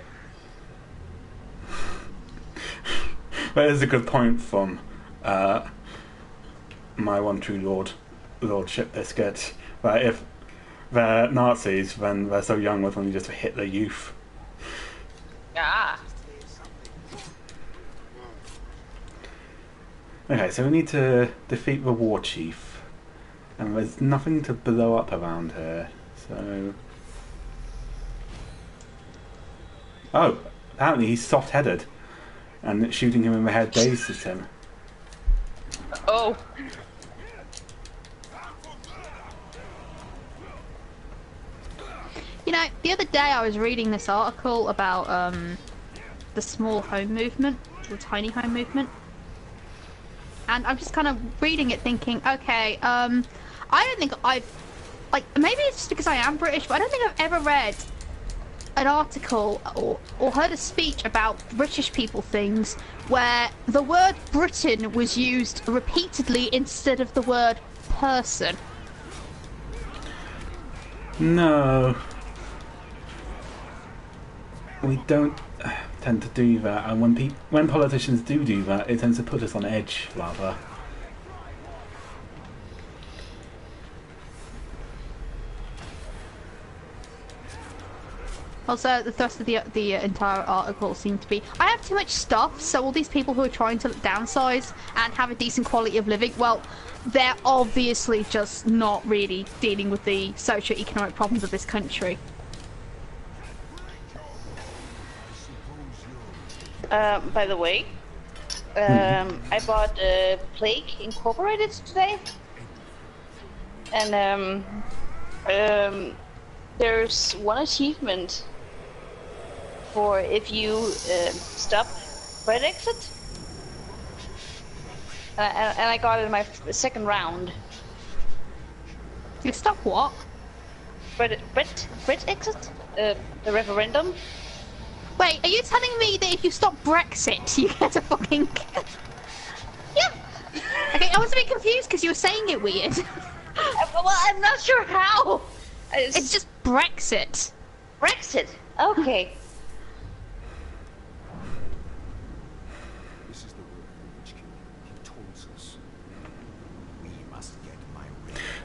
Speaker 2: That is a good point from my one true lordship biscuit. That if they're Nazis, then they're so young with only just a Hitler youth.
Speaker 3: Ah.
Speaker 2: Okay, so we need to defeat the war chief, and there's nothing to blow up around here. So, oh, apparently he's soft-headed, and shooting him in the head dazes him.
Speaker 3: Oh.
Speaker 1: You know, the other day I was reading this article about the small home movement, the tiny home movement. And I'm just kind of reading it thinking, okay, I don't think I've, like, maybe it's just because I am British, but I don't think I've ever read an article or heard a speech about British people things where the word Britain was used repeatedly instead of the word person.
Speaker 2: No. We don't tend to do that, and when politicians do that, it tends to put us on edge, rather.
Speaker 1: Also, the thrust of the entire article seemed to be, I have too much stuff, so all these people who are trying to downsize and have a decent quality of living, well, they're obviously just not really dealing with the socio-economic problems of this country.
Speaker 3: By the way, I bought Plague Incorporated today, and there's one achievement for if you stop Red Exit, and I got it in my second round.
Speaker 1: You stop what?
Speaker 3: Red Exit, the referendum.
Speaker 1: Wait, are you telling me that if you stop Brexit, you get a fucking...
Speaker 3: Yep.
Speaker 1: Okay, I was a bit confused because you were saying it weird.
Speaker 3: Well, I'm not sure how.
Speaker 1: It's just Brexit.
Speaker 3: Brexit. Okay.
Speaker 5: This is the word for Witch King. He taunts us. We must get my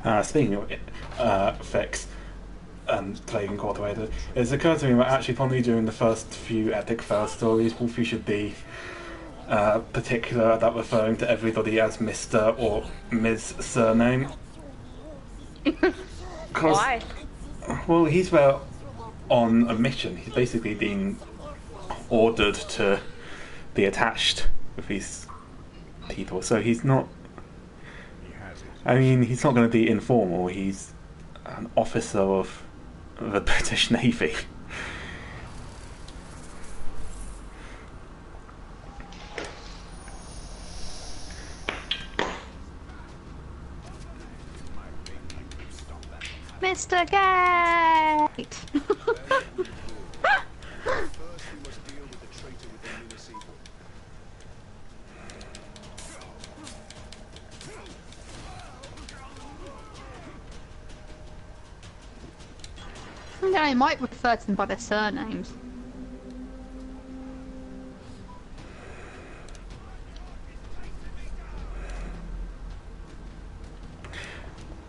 Speaker 5: ring.
Speaker 2: Speaking of effects and Plague Incorporated, it's occurred to me that actually probably during the first few epic fail stories, Wolfie should be particular about referring to everybody as Mr. or Ms. surname.
Speaker 3: Why?
Speaker 2: Well, he's there on a mission. He's basically being ordered to be attached with these people, so he's not... I mean, he's not going to be informal. He's an officer of the British Navy.
Speaker 1: Mr. Gate!
Speaker 5: First, we must deal with the traitor within Nemeses.
Speaker 1: Yeah, I might refer to them by their surnames.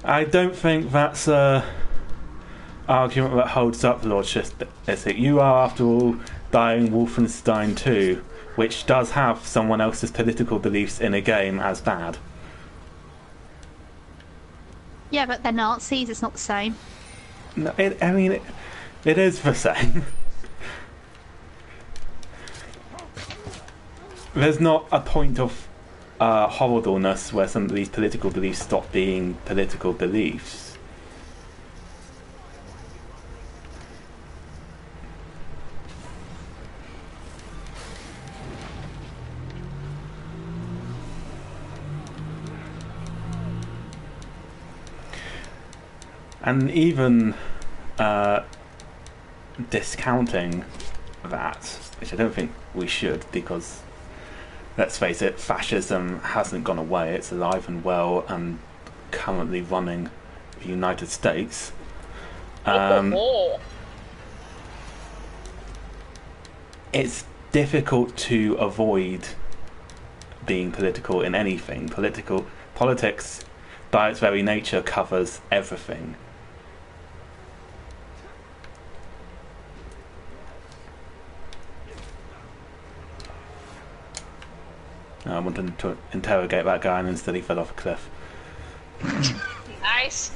Speaker 2: I don't think that's a argument that holds up, Lord Shisick. You are, after all, dying Wolfenstein 2, which does have someone else's political beliefs in a game as bad.
Speaker 1: Yeah, but they're Nazis, it's not the same.
Speaker 2: No, I mean, it is the same. There's not a point of horribleness where some of these political beliefs stop being political beliefs. And even discounting that, which I don't think we should, because let's face it, fascism hasn't gone away. It's alive and well and currently running the United States. It's difficult to avoid being political in anything. Politics, by its very nature, covers everything. I wanted to interrogate that guy and instead he fell off a cliff.
Speaker 3: Nice.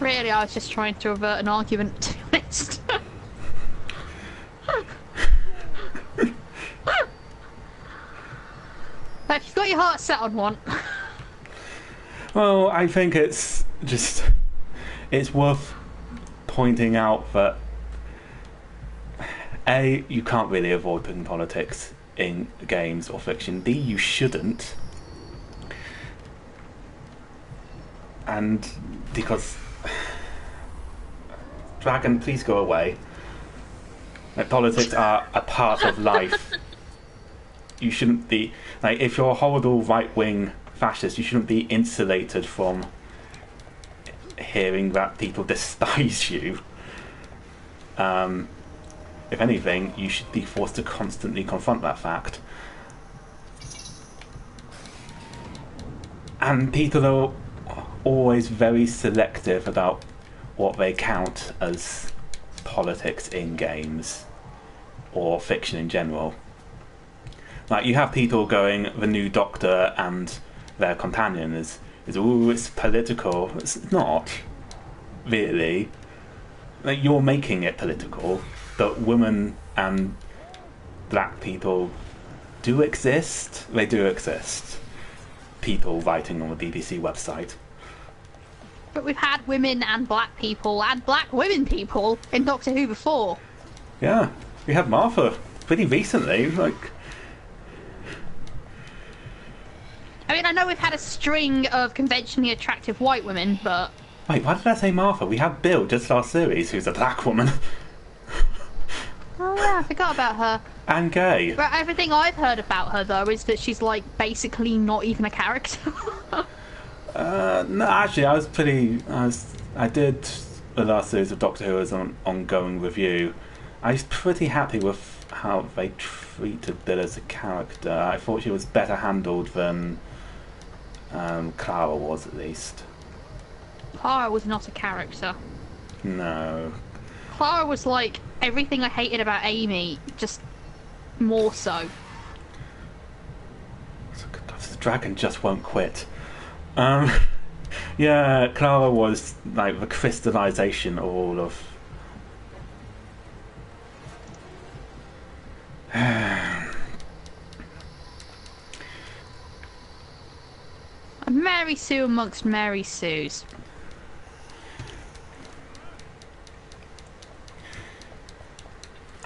Speaker 1: Really, I was just trying to avert an argument, to be honest. If you've got your heart set on one.
Speaker 2: Well, I think it's worth pointing out that A, you can't really avoid putting politics in games or fiction. B, you shouldn't. And because Dragon, please go away. Like, politics are a part of life. You shouldn't be, like, if you're a horrible right-wing fascist, you shouldn't be insulated from hearing that people despise you. If anything, you should be forced to constantly confront that fact. And people are always very selective about what they count as politics in games or fiction in general. Like, you have people going, the new Doctor and their companion is ooh, it's political. It's not, really. Like, you're making it political, but women and black people do exist. They do exist. People writing on the BBC website.
Speaker 1: But we've had women and black people and black women people in Doctor Who before.
Speaker 2: Yeah, we had Martha pretty recently. Like,
Speaker 1: I mean, I know we've had a string of conventionally attractive white women, but...
Speaker 2: wait, why did I say Martha? We had Bill just last series, who's a black woman.
Speaker 1: Oh yeah, I forgot about her.
Speaker 2: And gay.
Speaker 1: But everything I've heard about her, though, is that she's, like, basically not even a character.
Speaker 2: No, actually, I did the last series of Doctor Who as an ongoing review. I was pretty happy with how they treated Bill as a character. I thought she was better handled than Clara was, at least.
Speaker 1: Clara was not a character.
Speaker 2: No.
Speaker 1: Clara was like everything I hated about Amy, just more so.
Speaker 2: The dragon just won't quit. Yeah, Clara was like the crystallization of all of...
Speaker 1: A Mary Sue amongst Mary Sues.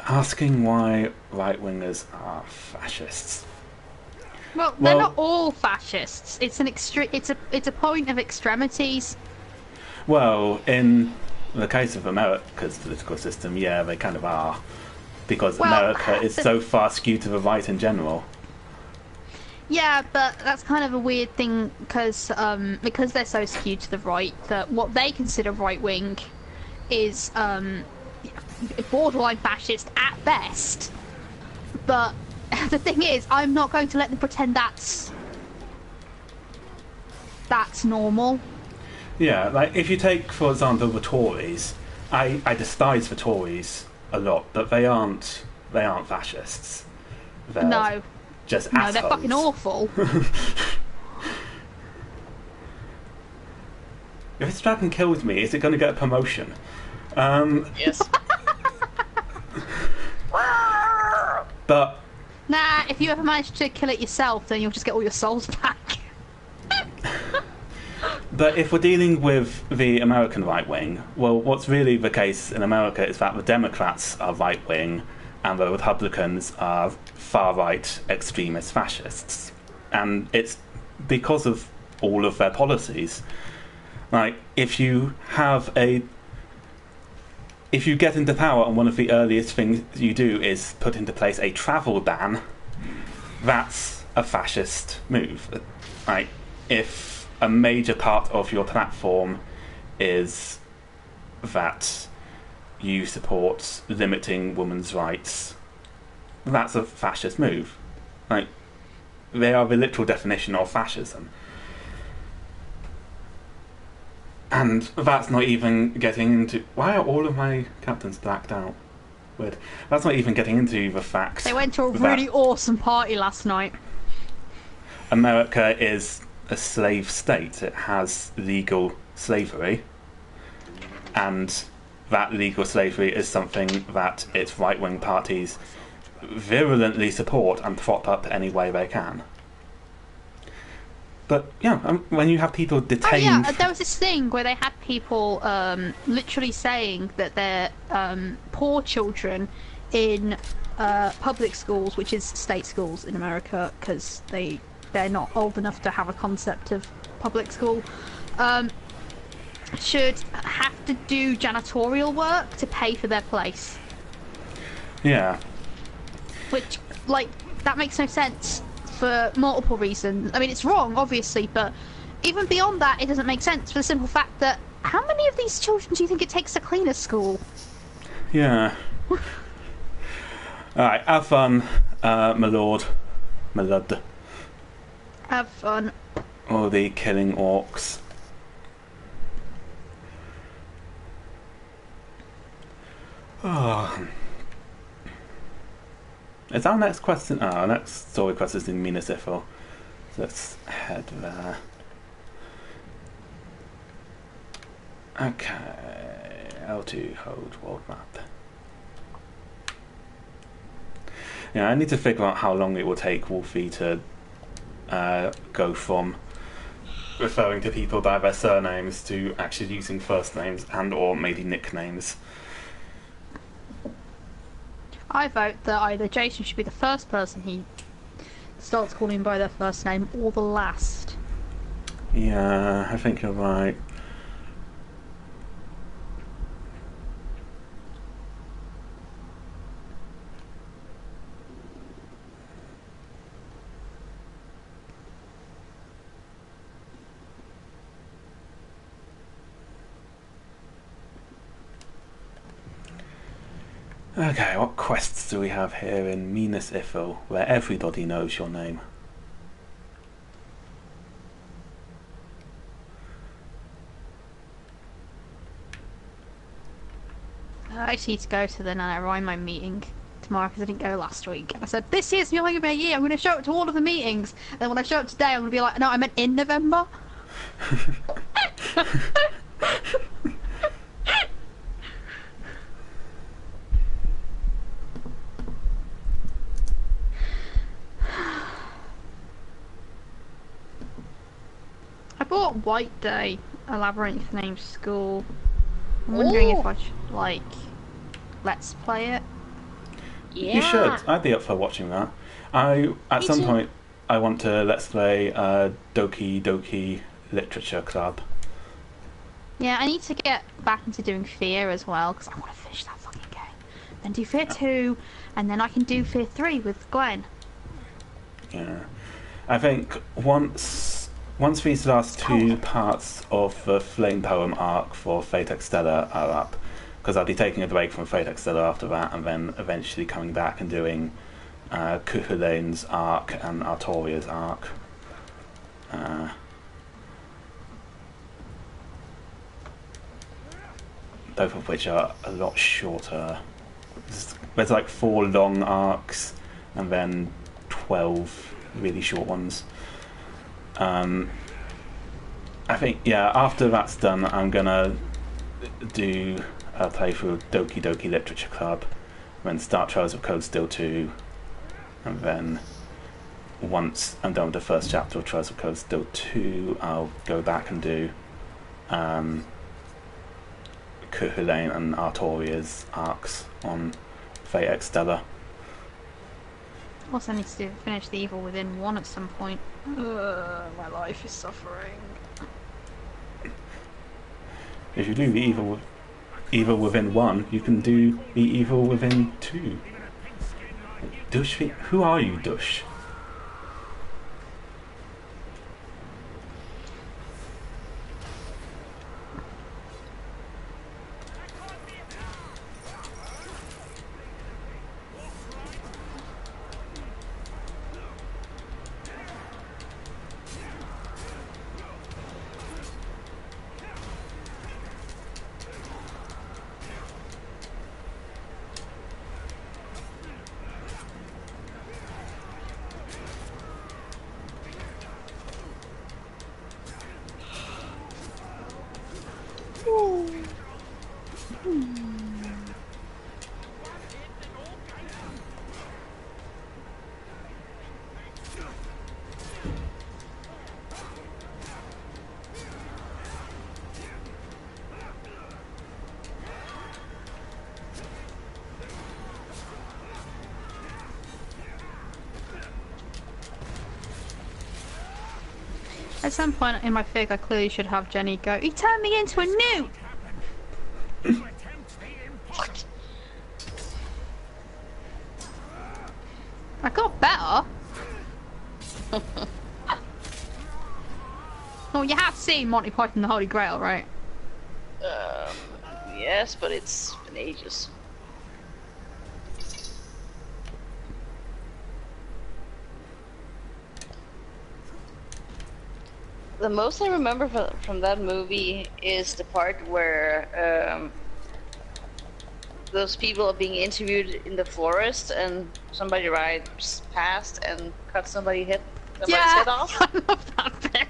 Speaker 2: Asking why right-wingers are fascists.
Speaker 1: Well, they're not all fascists. It's an it's a point of extremities.
Speaker 2: Well, in the case of America's political system, yeah, they kind of are. Because America is so far skewed to the right in general.
Speaker 1: Yeah, but that's kind of a weird thing because they're so skewed to the right that what they consider right wing is borderline fascist at best. But the thing is, I'm not going to let them pretend that's normal.
Speaker 2: Yeah, like if you take, for example, the Tories, I despise the Tories a lot, but they aren't fascists. They're
Speaker 1: No.
Speaker 2: just
Speaker 1: No,
Speaker 2: assholes.
Speaker 1: they're fucking awful.
Speaker 2: If this dragon kills me, is it going to get a promotion?
Speaker 3: Yes.
Speaker 2: But
Speaker 1: Nah, if you ever manage to kill it yourself, then you'll just get all your souls back.
Speaker 2: But if we're dealing with the American right wing, well, what's really the case in America is that the Democrats are right wing and the Republicans are far right extremist fascists. And it's because of all of their policies. Like, if you get into power and one of the earliest things you do is put into place a travel ban, that's a fascist move. Like, if a major part of your platform is that you support limiting women's rights, that's a fascist move. Like, they are the literal definition of fascism. And that's not even getting into... Why are all of my captains blacked out? Weird. That's not even getting into the fact...
Speaker 1: They went to a
Speaker 2: that
Speaker 1: really awesome party last night.
Speaker 2: America is a slave state. It has legal slavery. And that legal slavery is something that its right-wing parties virulently support and prop up any way they can. But yeah, when you have people detained...
Speaker 1: Oh yeah, there was this thing where they had people literally saying that they're poor children in public schools, which is state schools in America, because they're not old enough to have a concept of public school, should have to do janitorial work to pay for their place.
Speaker 2: Yeah.
Speaker 1: Which, like, that makes no sense for multiple reasons. I mean, it's wrong, obviously, but even beyond that, it doesn't make sense for the simple fact that How many of these children do you think it takes to clean a school?
Speaker 2: Yeah. Alright, have fun, my lord. My lord.
Speaker 1: Have fun.
Speaker 2: All the killing orcs. Oh. Is our next question? Our next story quest is in Nemeses. So let's head there. Okay, L2 hold world map. Yeah, I need to figure out how long it will take Wolfie to go from referring to people by their surnames to actually using first names and or maybe nicknames.
Speaker 1: I vote that either Jason should be the first person he starts calling by their first name, or the last.
Speaker 2: Yeah, I think you're right. Okay, what quests do we have here in Minas Ithil, where everybody knows your name?
Speaker 1: I actually need to go to the NaNoWriMo meeting tomorrow because I didn't go last week. I said, this year's the only year I'm going to show up to all of the meetings. And then when I show up today, I'm going to be like, no, I meant in November. I bought White Day, a Labyrinth named School. I'm wondering if I should, like, let's play it.
Speaker 3: Yeah.
Speaker 2: You should. I'd be up for watching that. At some point, I want to let's play Doki Doki Literature Club.
Speaker 1: Yeah, I need to get back into doing Fear as well, because I want to finish that fucking game. Then do Fear 2, and then I can do Fear 3 with Glenn.
Speaker 2: Yeah. I think once these last two parts of the Flame Poem arc for Fate Extella are up, because I'll be taking a break from Fate Extella after that, and then eventually coming back and doing Cuchulaine's arc and Artoria's arc. Both of which are a lot shorter. There's like 4 long arcs and then 12 really short ones. I think, yeah, after that's done, I'm gonna do a playthrough of Doki Doki Literature Club, then start Trials of Code Steel 2, and then once I'm done with the first chapter of Trials of Code Steel 2, I'll go back and do Cuchulainn and Artoria's arcs on Fate Extella.
Speaker 1: Also need to finish the Evil Within 1 at some point. My life is suffering.
Speaker 2: If you do the Evil Within 1, you can do the Evil Within 2. Dush, who are you, Dush?
Speaker 1: At some point in my fig, I clearly should have Jenny go, he turned me into a newt! What? I got better. Oh, you have seen Monty Python and the Holy Grail, right?
Speaker 3: Yes, but it's been ages. The most I remember from that movie is the part where those people are being interviewed in the forest and somebody rides past and cuts somebody's head off.
Speaker 1: I love that bit.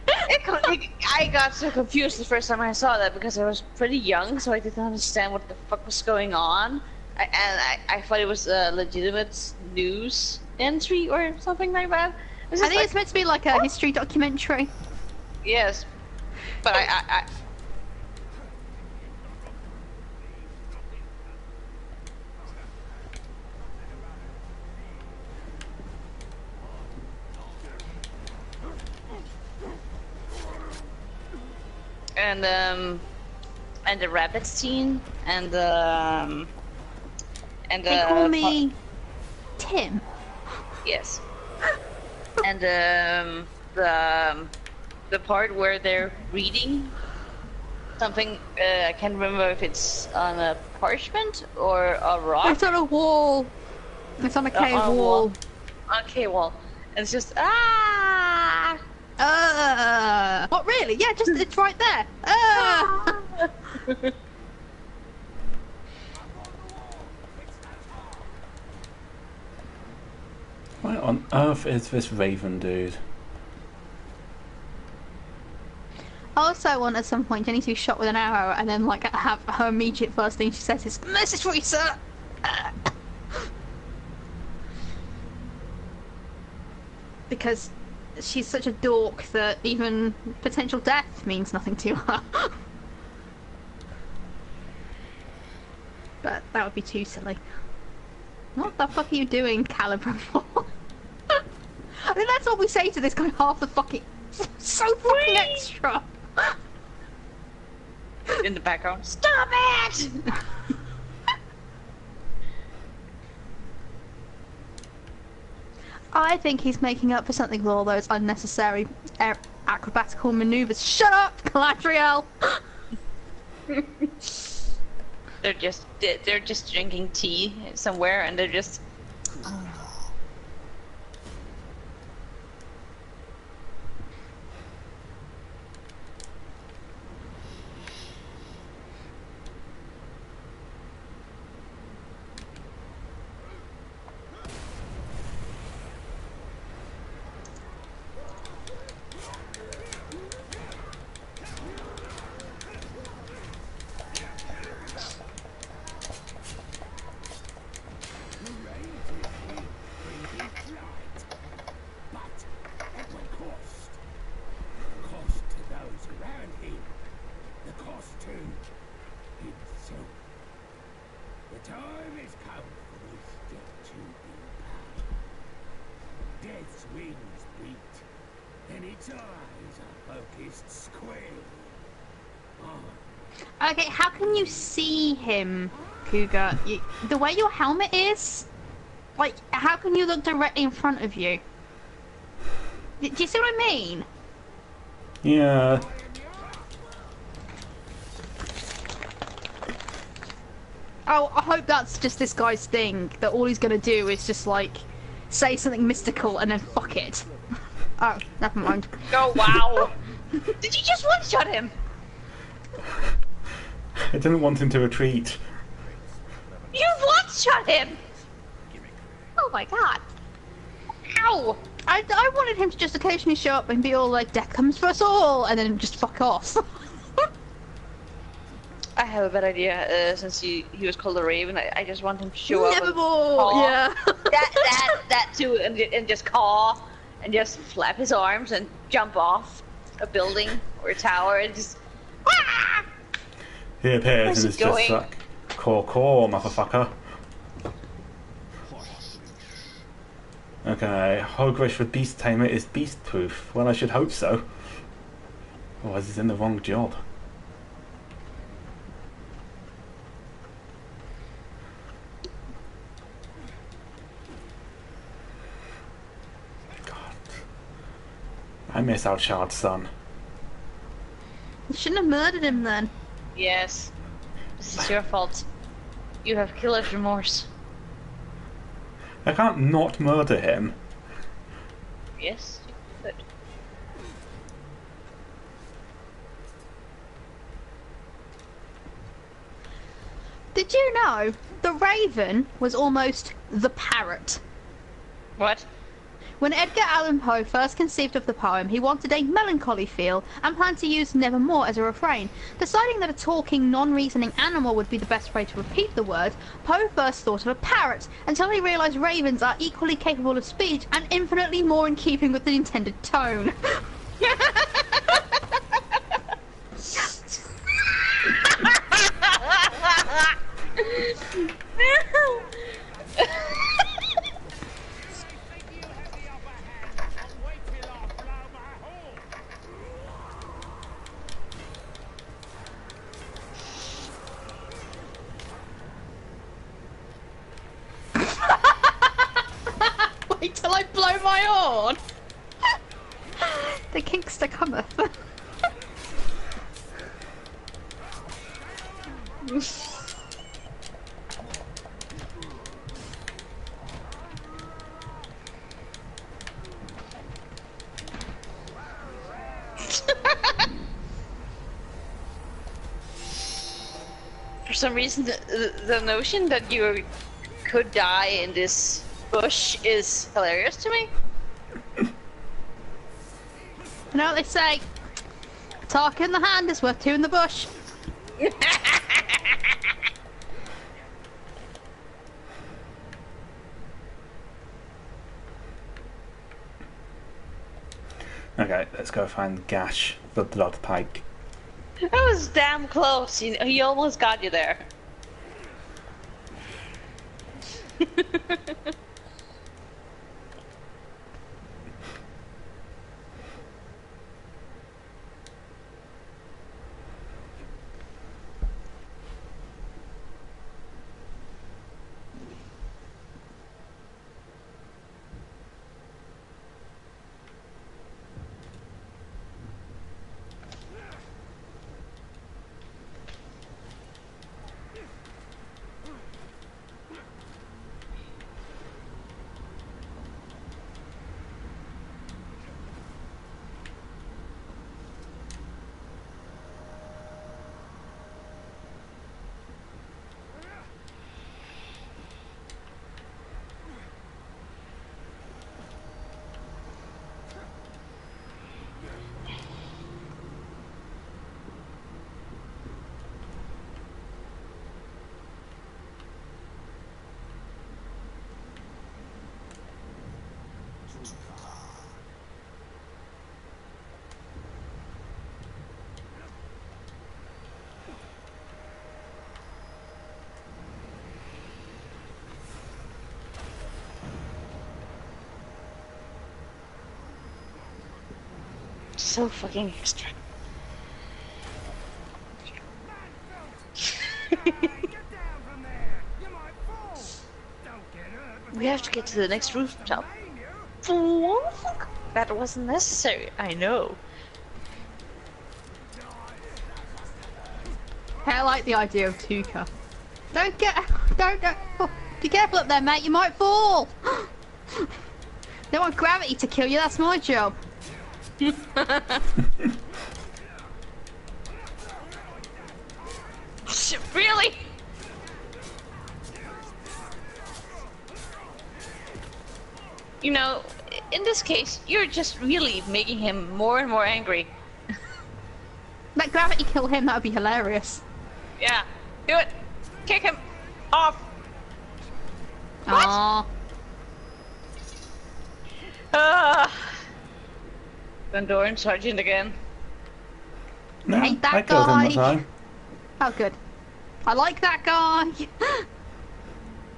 Speaker 3: I got so confused the first time I saw that because I was pretty young, so I didn't understand what the fuck was going on. I thought it was a legitimate news entry or something like that.
Speaker 1: I think it's meant to be like a history documentary.
Speaker 3: Yes, but I and the rabbit scene and
Speaker 1: They call me Tim.
Speaker 3: yes, and the part where they're reading something. I can't remember if it's on a parchment or a rock.
Speaker 1: It's on a wall. It's on a cave wall.
Speaker 3: On a cave wall. And it's just
Speaker 1: What really? Yeah, just it's right there.
Speaker 2: Where on earth is this Raven dude?
Speaker 1: I also want at some point Jenny to be shot with an arrow and then like have her immediate first thing she says is "Message for you, sir." Because she's such a dork that even potential death means nothing to her. But that would be too silly. What the fuck are you doing, Caliber? I think that's what we say to this guy half the fucking... So fucking extra!
Speaker 3: in the background. Stop it!
Speaker 1: I think he's making up for something with all those unnecessary acrobatical maneuvers. Shut up, Galadriel!
Speaker 3: They're just drinking tea somewhere, and they're just.
Speaker 1: Okay, how can you see him, Cougar? The way your helmet is, like, how can you look directly in front of you? Do you see what I mean?
Speaker 2: Yeah.
Speaker 1: Oh, I hope that's just this guy's thing, that all he's gonna do is just, like, say something mystical and then fuck it. Oh, never mind.
Speaker 3: Oh, wow! Did you just one-shot him?
Speaker 2: I didn't want him to retreat.
Speaker 3: You one-shot him! Oh my god. Ow!
Speaker 1: I wanted him to just occasionally show up and be all like, "Death comes for us all," and then just fuck off.
Speaker 3: I have a bad idea. Since he was called a Raven, I just want him to show up.
Speaker 1: Nevermore,
Speaker 3: And
Speaker 1: yeah.
Speaker 3: that too, and just caw, and just flap his arms and jump off a building or a tower and just. Ah!
Speaker 2: He appears
Speaker 3: Where's
Speaker 2: and
Speaker 3: he
Speaker 2: is
Speaker 3: going?
Speaker 2: just like, core, motherfucker. Okay, Hogrish with Beast Tamer is beast proof. Well, I should hope so. Otherwise he's in the wrong job. God. I miss our Shard's son.
Speaker 1: You shouldn't have murdered him then.
Speaker 3: Yes. This is your fault. You have killer's remorse.
Speaker 2: I can't not murder him.
Speaker 3: Yes, you could.
Speaker 1: Did you know the raven was almost the parrot?
Speaker 3: What?
Speaker 1: When Edgar Allan Poe first conceived of the poem, he wanted a melancholy feel and planned to use nevermore as a refrain. Deciding that a talking, non-reasoning animal would be the best way to repeat the word, Poe first thought of a parrot, until he realised ravens are equally capable of speech and infinitely more in keeping with the intended tone. Wait till I blow my horn! The kinkster cometh.
Speaker 3: For some reason, the notion that you could die in this bush is hilarious to me.
Speaker 1: You know what they say? Talk in the hand is worth two in the bush.
Speaker 2: Okay, let's go find Gash, the blood pike.
Speaker 3: That was damn close. He almost got you there. So fucking extra. We have to get to the next rooftop. Fuck. That wasn't necessary, I know.
Speaker 1: I like the idea of Tuka. Don't, oh, be careful up there, mate, you might fall! Don't want gravity to kill you, that's my job.
Speaker 3: Really? You know, in this case, you're just really making him more and more angry.
Speaker 1: Let gravity kill him, that would be hilarious.
Speaker 3: Yeah, do it. Kick him off. What?
Speaker 1: Aww.
Speaker 3: Van Sergeant again.
Speaker 2: No,
Speaker 1: hate that
Speaker 2: I killed him
Speaker 1: guy.
Speaker 2: that time.
Speaker 1: Oh, good. I like that guy.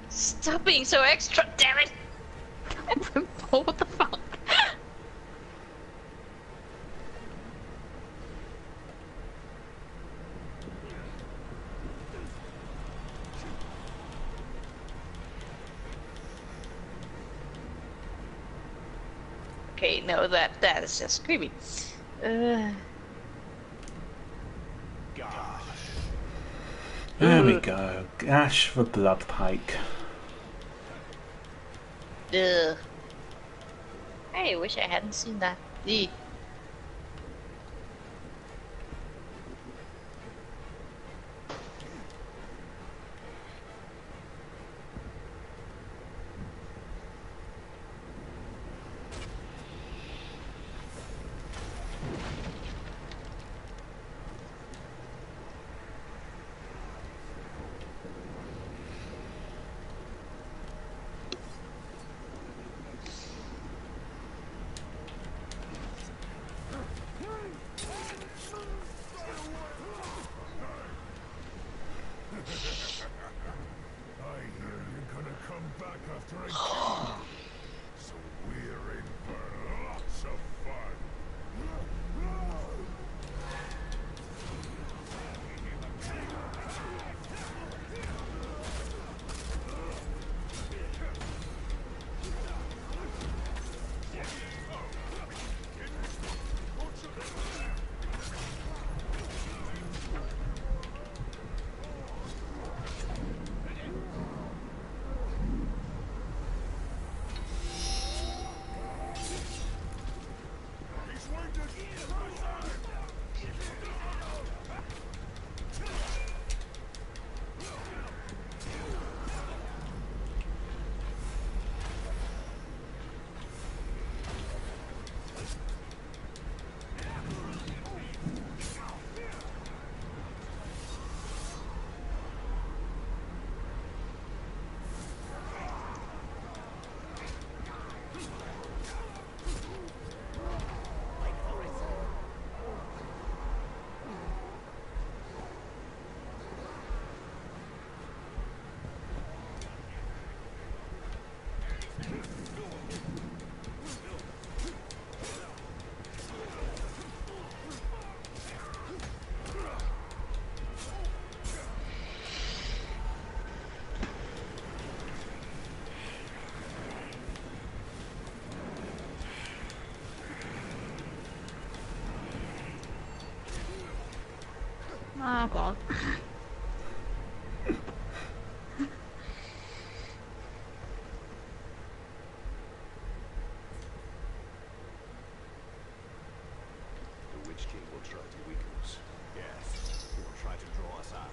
Speaker 3: Stop being so extra, damn it!
Speaker 1: What the fuck?
Speaker 3: Okay, no, that is just creepy.
Speaker 2: There we
Speaker 3: Ugh.
Speaker 2: go. Ash the Blood Pike.
Speaker 3: Ugh. I wish I hadn't seen that. Eeh.
Speaker 4: I hear you're gonna come back after I kill you. So we're in for lots of fun. He's wounded.
Speaker 1: Oh god.
Speaker 5: The Witch King will try to weaken us. Yes, he will try to draw us out.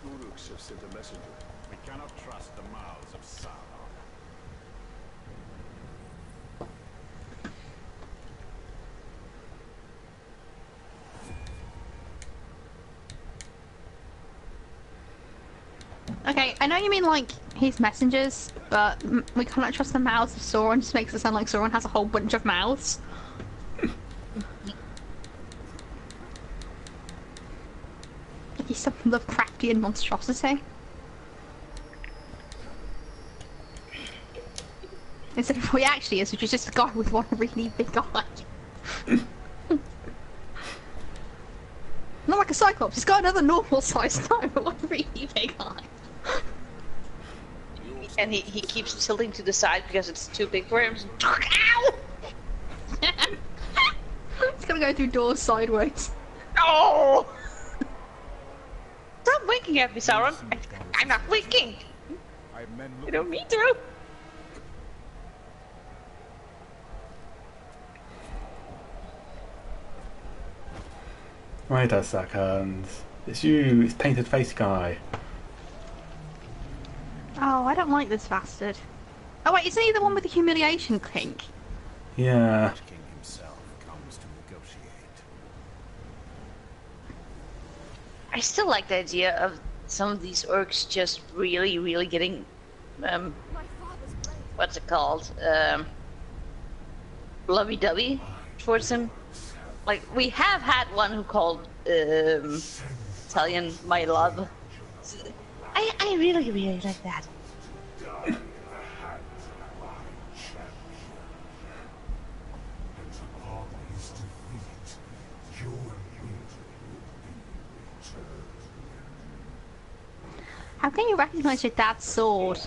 Speaker 5: The Uruks have sent a messenger.
Speaker 4: We cannot trust the mouths of Sauron.
Speaker 1: Okay, I know you mean like his messengers, but we cannot trust the mouths of Sauron. Just makes it sound like Sauron has a whole bunch of mouths. Like he's some Lovecraftian monstrosity. Instead of what he actually is, which is just a guy with one really big eye. Not like a Cyclops, he's got another normal sized eye, but one really big eye.
Speaker 3: And he keeps tilting to the side because it's too big for him. Ow!
Speaker 1: He's gonna go through doors sideways.
Speaker 3: Oh! Stop winking at me, Sauron. I'm not winking.
Speaker 4: I have men
Speaker 3: I
Speaker 4: looking.
Speaker 3: don't mean to.
Speaker 2: Wait a second. It's you, it's painted face guy.
Speaker 1: Oh, I don't like this bastard. Oh wait, isn't he the one with the humiliation clink?
Speaker 2: Yeah.
Speaker 5: The Witch King himself comes to negotiate.
Speaker 3: I still like the idea of some of these orcs just really, really getting, what's it called? Lovey-dovey towards him. Like, we have had one who called, Italian my love. I really, really like that.
Speaker 1: How can you recognize your dad's sword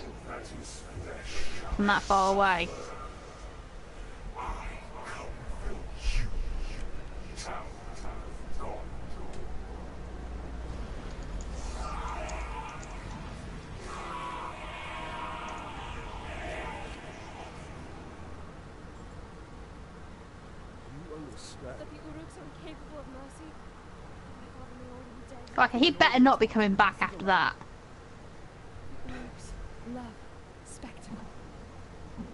Speaker 1: from that far away?
Speaker 6: That the Uruks are incapable of mercy. My father may already be dead.
Speaker 1: Okay, he better not be coming back after that.
Speaker 6: The Uruks love spectacle.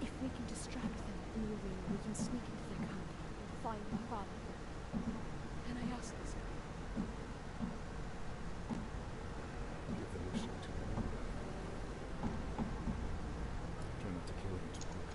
Speaker 6: If we can distract them in the arena, we can sneak into their camp and find my father. And I ask this.
Speaker 5: Give them a shot to them. Try not to kill them too quickly.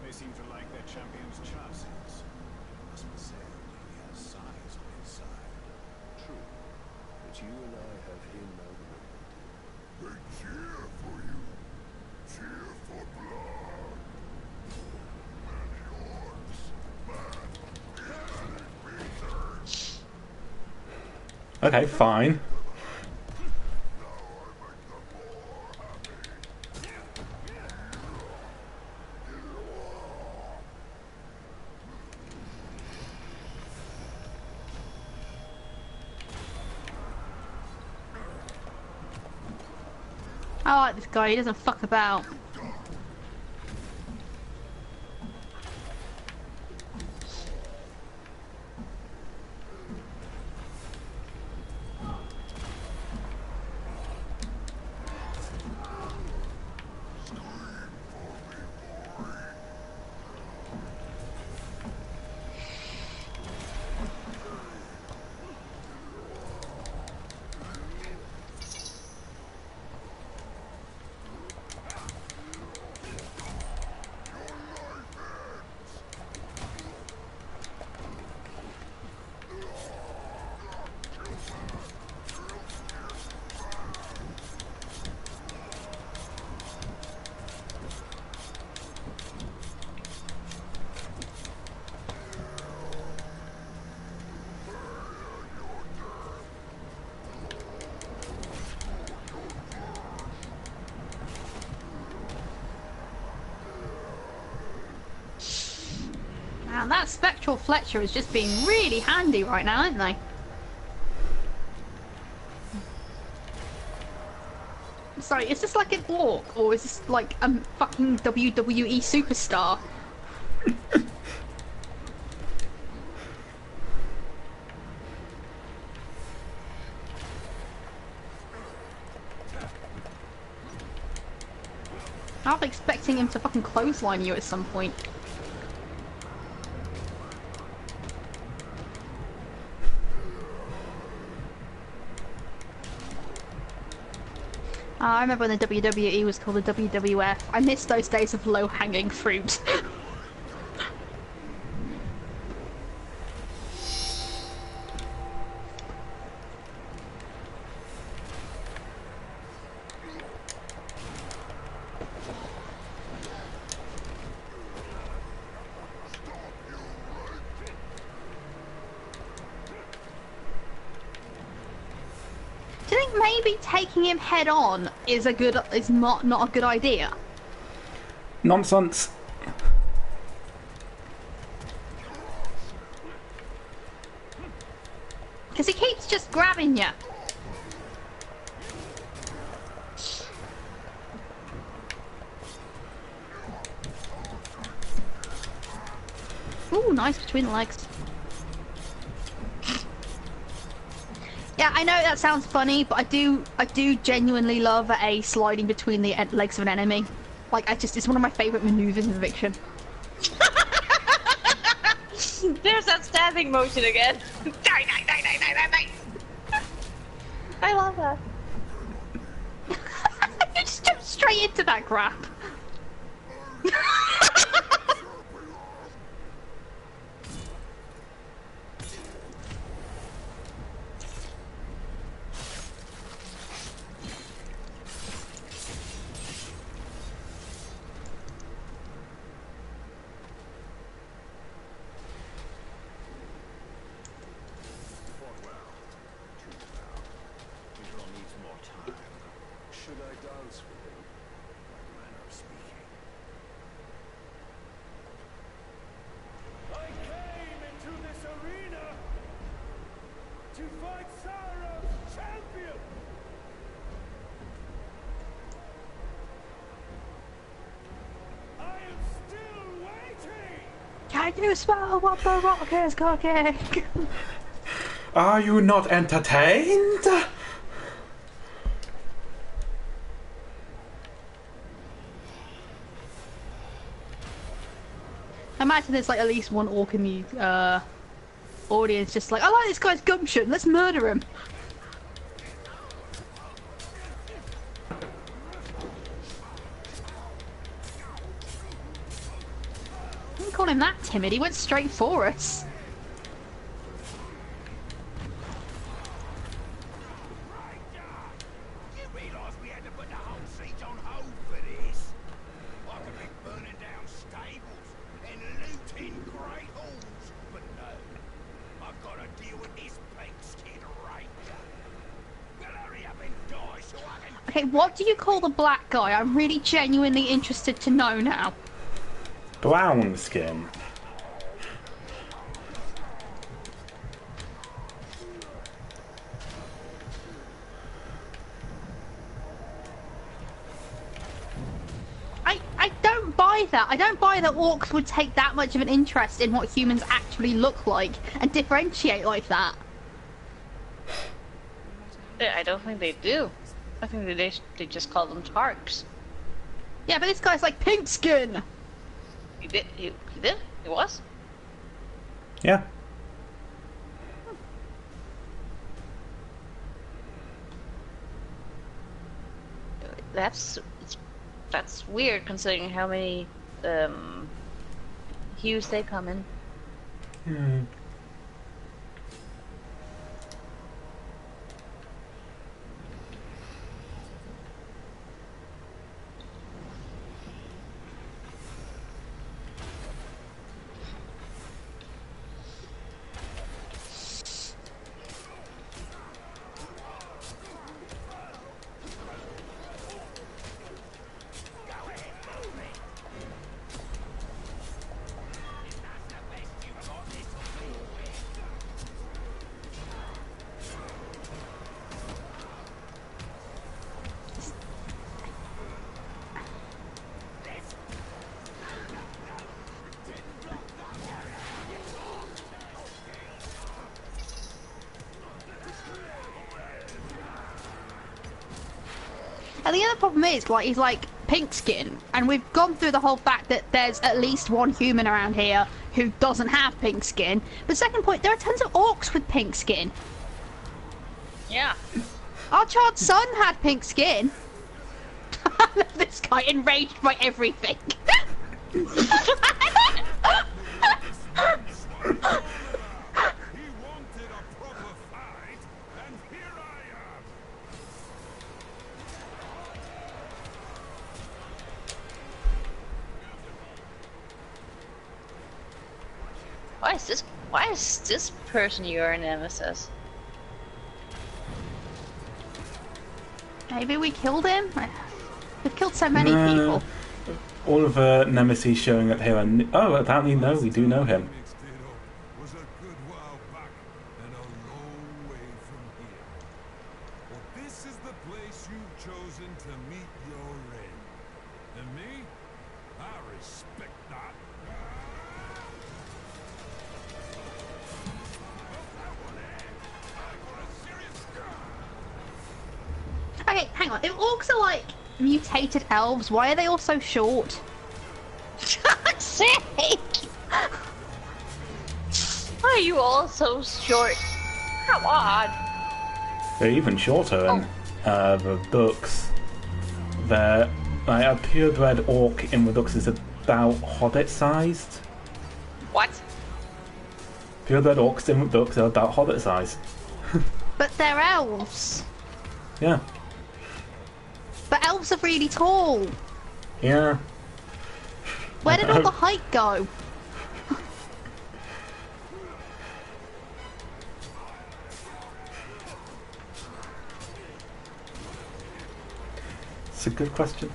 Speaker 5: They seem to like their champion's chances. It must be said, he has size on his side. True, but you and I have him outnumbered. They cheer for you. Cheer for blood. Many orcs,
Speaker 2: Okay, fine.
Speaker 1: I like this guy, he doesn't fuck about. Now that Spectral Fletcher is just being really handy right now, aren't they? Sorry, is this like an orc, or is this like a fucking WWE superstar? I'm expecting him to fucking clothesline you at some point. I remember when the WWE was called the WWF. I miss those days of low-hanging fruit. Do you think maybe taking him head on is not a good idea?
Speaker 2: Nonsense.
Speaker 1: Because he keeps just grabbing you. Ooh, nice between the legs. Yeah, I know that sounds funny, but I do genuinely love a sliding between the legs of an enemy. Like, it's one of my favourite manoeuvres in Eviction.
Speaker 3: there's that stabbing motion again. Die, die, die, die, die, die, die. I love that.
Speaker 1: You just jumped straight into that crap.
Speaker 5: Should I dance with him? Like manner of speaking. I came into this arena to fight Sauron's champion. I am still waiting.
Speaker 1: Can you smell what the rock is cooking?
Speaker 2: Are you not entertained?
Speaker 1: I imagine there's like at least one orc in the audience just like, I like this guy's gumption, let's murder him. I wouldn't call him that timid, he went straight for us.
Speaker 4: You realise we had to put the whole siege on hold for this? I could be burning down stables and looting great halls, but no. I've got to deal with this pig-skin ranger. Well, hurry up and die so I can...
Speaker 1: Okay, what do you call the black guy? I'm really genuinely interested to know now.
Speaker 2: Brown skin.
Speaker 1: I don't buy that. I don't buy that orcs would take that much of an interest in what humans actually look like and differentiate like that.
Speaker 3: Yeah, I don't think they do. I think they just call them Tarks.
Speaker 1: Yeah, but this guy's like pink skin.
Speaker 3: He did? He did? He was?
Speaker 2: Yeah.
Speaker 3: That's weird considering how many hues they come in.
Speaker 2: Hmm.
Speaker 1: And the other problem is, like, he's like pink skin, and we've gone through the whole fact that there's at least one human around here who doesn't have pink skin. But second point, there are tons of orcs with pink skin.
Speaker 3: Yeah.
Speaker 1: Our charred son had pink skin. This guy enraged by everything.
Speaker 5: He wanted a proper fight, and here I am.
Speaker 3: Why is this person your nemesis?
Speaker 1: Maybe we killed him? We've killed so many
Speaker 2: No.
Speaker 1: people.
Speaker 2: All of Nemeses showing up here and... Oh, apparently no, we do know him.
Speaker 5: Mixed it up was a good while back and a long way from here. But this is the place you've chosen to meet your end. And me? I respect that.
Speaker 1: Okay, hang on. If orcs are like mutated elves, why are they all so short?
Speaker 3: God's sake! are you all so short? Come on.
Speaker 2: They're even shorter in the books. They're like a purebred orc in the books is about hobbit-sized.
Speaker 3: What?
Speaker 2: Purebred orcs in the books are about hobbit-sized.
Speaker 1: But they're elves.
Speaker 2: Yeah.
Speaker 1: But elves are really tall.
Speaker 2: Yeah.
Speaker 1: Where did all the height go?
Speaker 2: It's a good question.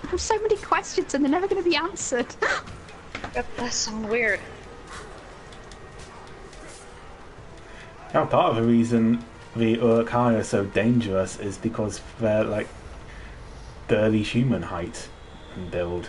Speaker 1: I have so many questions and they're never going to be answered.
Speaker 3: That sounds weird.
Speaker 2: Now, part of the reason the Uruk-hai are so dangerous is because they're like barely human height and build.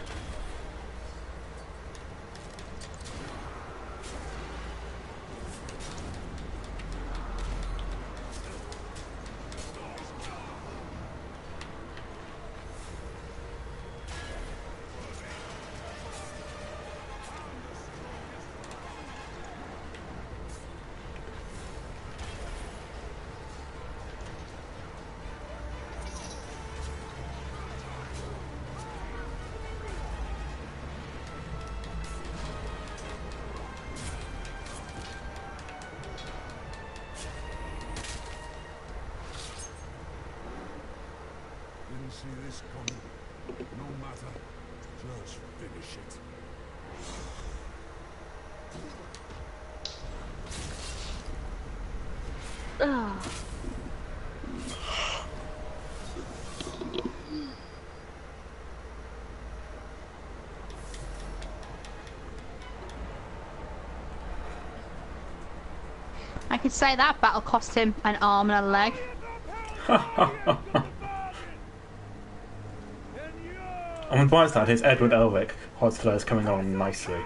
Speaker 4: Didn't see this coming. No matter. Just finish it.
Speaker 3: Ugh.
Speaker 1: I could say that battle cost him an arm and a leg.
Speaker 2: I'm advised that his Edward Elric Hosler is coming on nicely.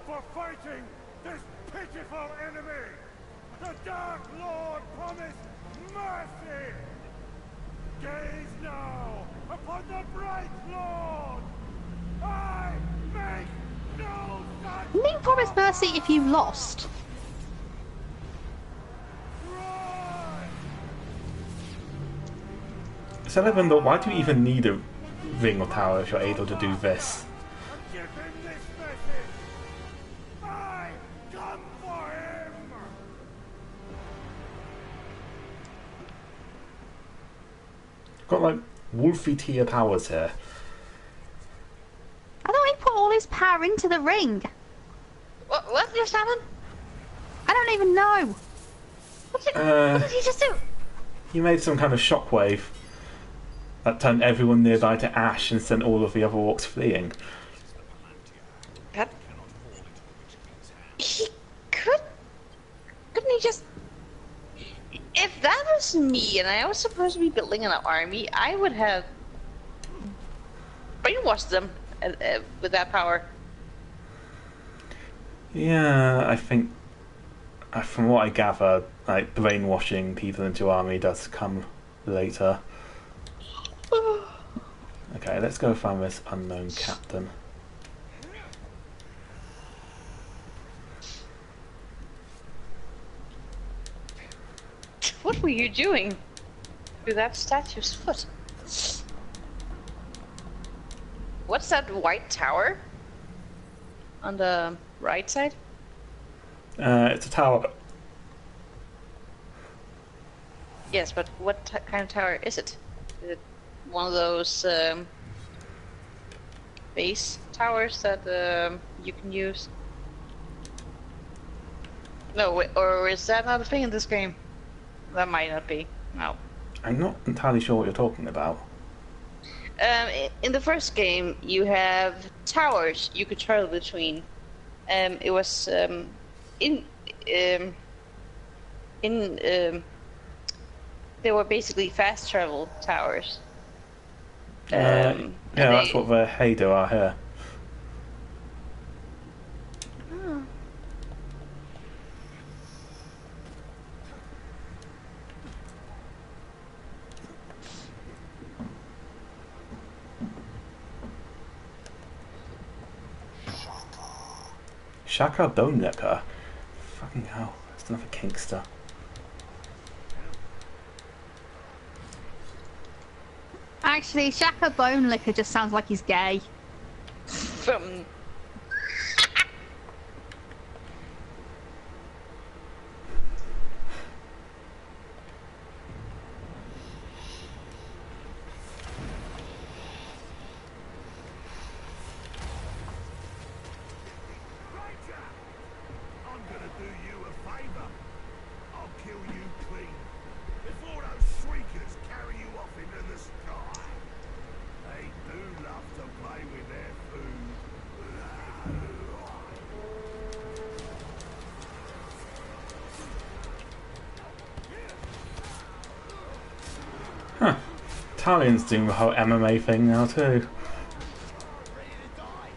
Speaker 4: For fighting this pitiful enemy, the Dark Lord promised mercy. Gaze now upon the Bright Lord. I make no such
Speaker 1: You mean promise mercy if you lost?
Speaker 4: cry.
Speaker 2: So I wonder, why do you even need a ring or tower if you're able to do this?
Speaker 4: Give him this message. I come for him.
Speaker 2: Got like wolfy tier powers here.
Speaker 1: I thought he put all his power into the ring.
Speaker 3: What just happened?
Speaker 1: I don't even know.
Speaker 3: What did he just do?
Speaker 2: He made some kind of shockwave that turned everyone nearby to ash and sent all of the other orcs fleeing.
Speaker 3: That... He couldn't he just... If that was me and I was supposed to be building an army, I would have brainwashed them with that power.
Speaker 2: Yeah, I think, from what I gather, like brainwashing people into your army does come later. Okay, let's go find this unknown captain.
Speaker 3: What were you doing to that statue's foot? What's that white tower on the right side?
Speaker 2: It's a tower.
Speaker 3: Yes, but what kind of tower is it? Is it one of those base towers that you can use? No, or is that not a thing in this game? That might not be. No.
Speaker 2: I'm not entirely sure what you're talking about.
Speaker 3: In the first game, you have towers you could travel between. It was they were basically fast travel towers.
Speaker 2: Yeah, that's what the Hader are here. Shaka Bone Liquor. Fucking hell, that's another kinkster.
Speaker 1: Actually, Shaka Bone Liquor just sounds like he's gay.
Speaker 3: From
Speaker 4: Ranger! I'm gonna do you a favor. I'll kill you clean. Before those shriekers carry you off into the sky. They do love to play with their food.
Speaker 2: Huh. Italian's doing the whole MMA thing now too.
Speaker 4: Ready to die?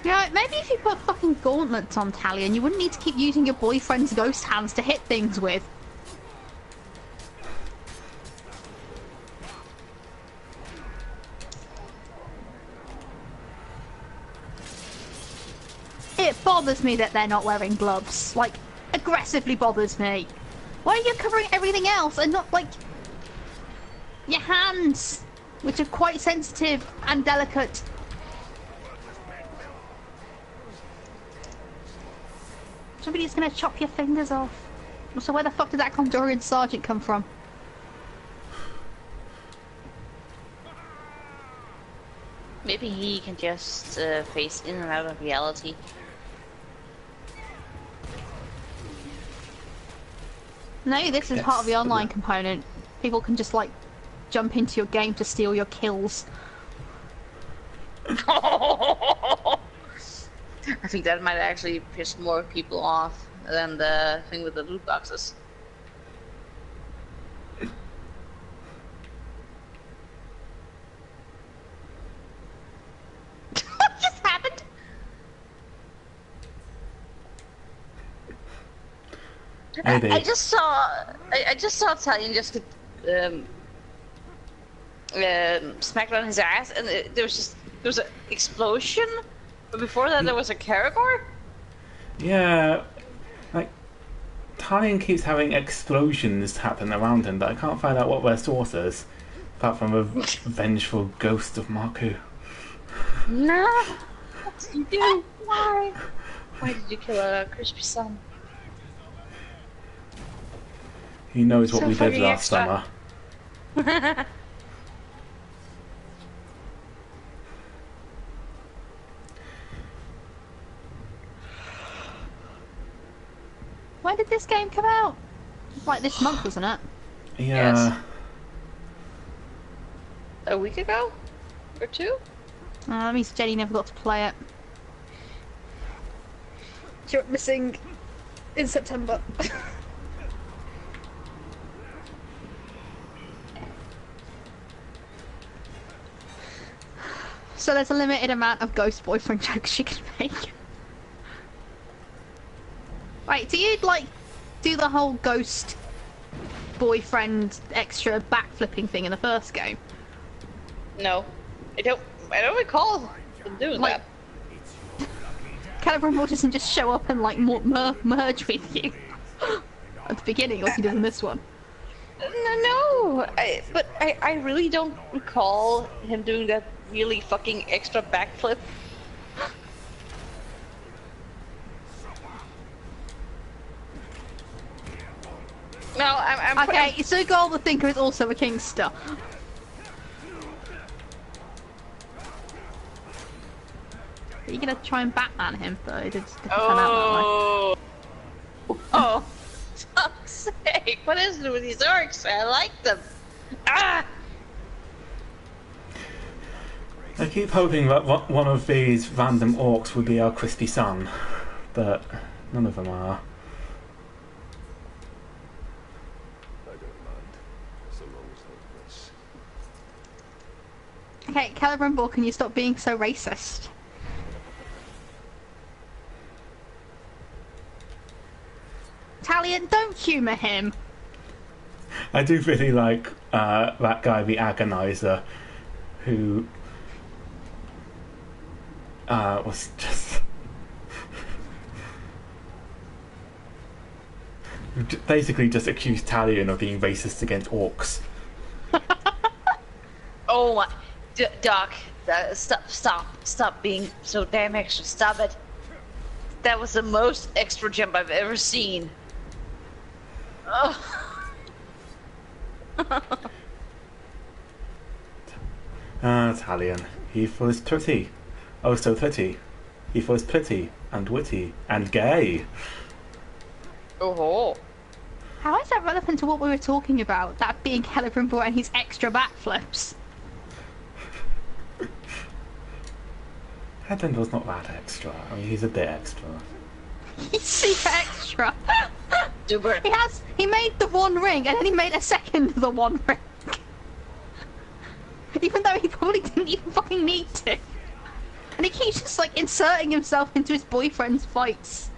Speaker 1: Yeah, maybe if you put fucking gauntlets on Talion, you wouldn't need to keep using your boyfriend's ghost hands to hit things with. It bothers me that they're not wearing gloves. Like, aggressively bothers me. Why are you covering everything else and not, like, your hands, which are quite sensitive and delicate? Somebody's gonna chop your fingers off. So where the fuck did that Condorian sergeant come from?
Speaker 3: maybe he can just phase in and out of reality.
Speaker 1: No, this is part of the online component. People can just, like, jump into your game to steal your kills.
Speaker 3: I think that might actually piss more people off than the thing with the loot boxes.
Speaker 1: What just happened?
Speaker 3: I just saw Italian just smacked on his ass, and there was an explosion. But before that, there was a Caragor.
Speaker 2: Yeah, like Italian keeps having explosions happen around him, but I can't find out what their source is, apart from a vengeful ghost of Marku.
Speaker 3: No, what did you do? Why? Why did you kill a crispy son?
Speaker 2: He knows what
Speaker 3: So
Speaker 2: we did
Speaker 3: fucking
Speaker 2: last
Speaker 3: extra.
Speaker 2: summer.
Speaker 1: When did this game come out? Like this month, wasn't it?
Speaker 2: Yeah.
Speaker 3: Yes. A week ago? Or two?
Speaker 1: That means Jenny never got to play it. She went missing in September. So there's a limited amount of ghost boyfriend jokes she can make. Wait, do you, like, do the whole ghost boyfriend extra backflipping thing in the first game?
Speaker 3: No, I don't recall them doing
Speaker 1: Like, Calibre doesn't just show up and, like, merge with you at the beginning like he does in this one.
Speaker 3: No, but I really don't recall him doing that really fucking extra backflip. No, I'm
Speaker 1: Okay, so Gold the Thinker is also a Kingster. Are you gonna try and Batman him though? It didn't turn out
Speaker 3: Oh, oh, fuck's sake! What is it with these orcs? I like them. Ah!
Speaker 2: I keep hoping that one of these random orcs would be our crispy son, but none of them are.
Speaker 5: I don't mind, so long as they're less.
Speaker 1: that way. Okay, Calibre, can you stop being so racist? Talion, don't humour him.
Speaker 2: I do really like that guy, the agonizer, who was just basically just accused Talion of being racist against orcs.
Speaker 3: Oh my, Doc, stop being so damn extra. Stop it. That was the most extra jump I've ever seen. Ugh.
Speaker 2: Talion. He was pretty. Oh, so pretty. He was pretty and witty and gay.
Speaker 3: Oh.
Speaker 1: How is that relevant to what we were talking about? That being Celebrimbor and his extra backflips.
Speaker 2: Headbandor's not that extra. I mean, he's a bit extra.
Speaker 1: He's super extra.
Speaker 3: Super.
Speaker 1: He made the one ring and then he made a second of the one ring. Even though he probably didn't even fucking need to. And he keeps just like inserting himself into his boyfriend's fights.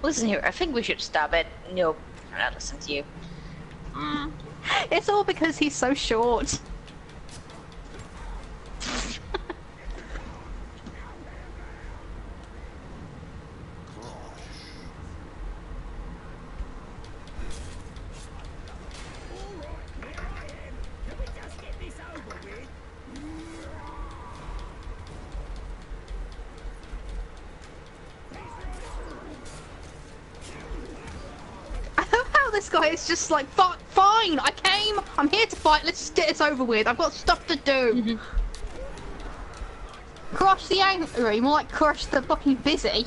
Speaker 3: Listen here, I think we should stop it. Nope, I'm not listening to you.
Speaker 1: It's all because he's so short. This guy is just like, fine, I'm here to fight, let's just get this over with, I've got stuff to do. Crush the angry, more like crush the fucking busy.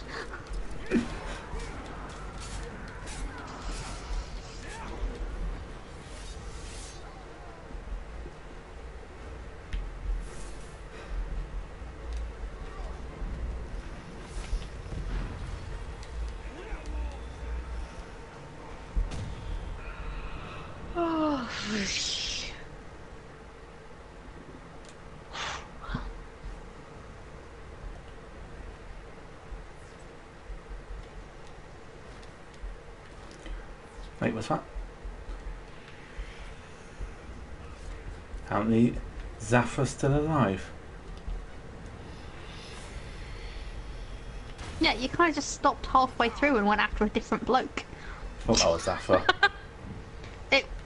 Speaker 2: Wait, what's that? Apparently, Zaphra's still alive.
Speaker 1: Yeah, you kind of just stopped halfway through and went after a different bloke.
Speaker 2: Oh, that was Zaphra.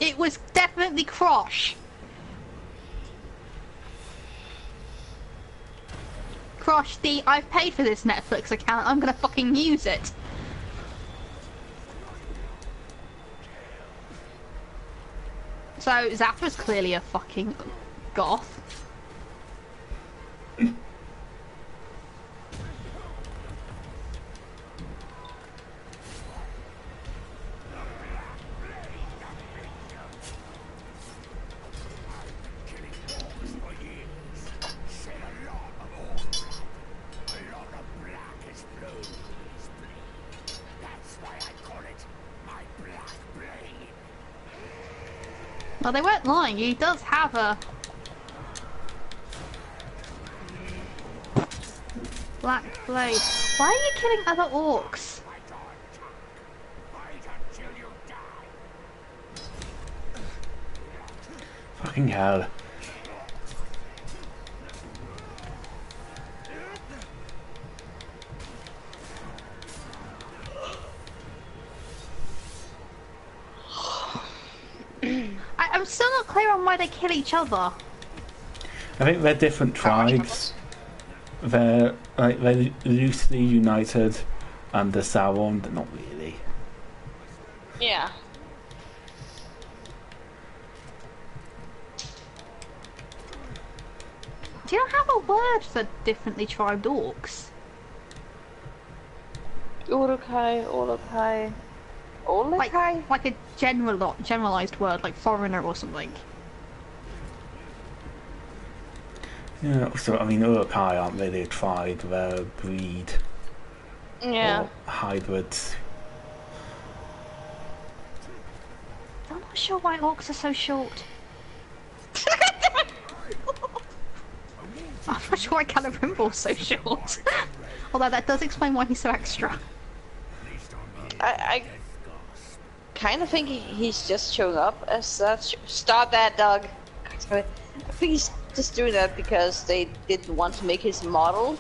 Speaker 1: It was definitely Krosh. Krosh, I've paid for this Netflix account, I'm gonna fucking use it. So, Zaphra's clearly a fucking goth. Well, they weren't lying, he does have a black blade. Why are you killing other orcs?
Speaker 2: Fucking hell.
Speaker 1: I'm still not clear on why they kill each other.
Speaker 2: I think they're different tribes. They're loosely united under Sauron, but not really.
Speaker 3: Yeah.
Speaker 1: Do you not have a word for differently tribed orcs?
Speaker 3: Urukai.
Speaker 1: Like a generalized word, like foreigner or something.
Speaker 2: Yeah, so I mean, Urukai aren't really a tribe, they're a breed.
Speaker 3: Yeah.
Speaker 2: Or hybrids.
Speaker 1: I'm not sure why orcs are so short. I'm not sure why Celebrimbor's so short. Although that does explain why he's so extra.
Speaker 3: kind of think he's just showing up as such. Stop that, Doug. I think he's just doing that because they didn't want to make his model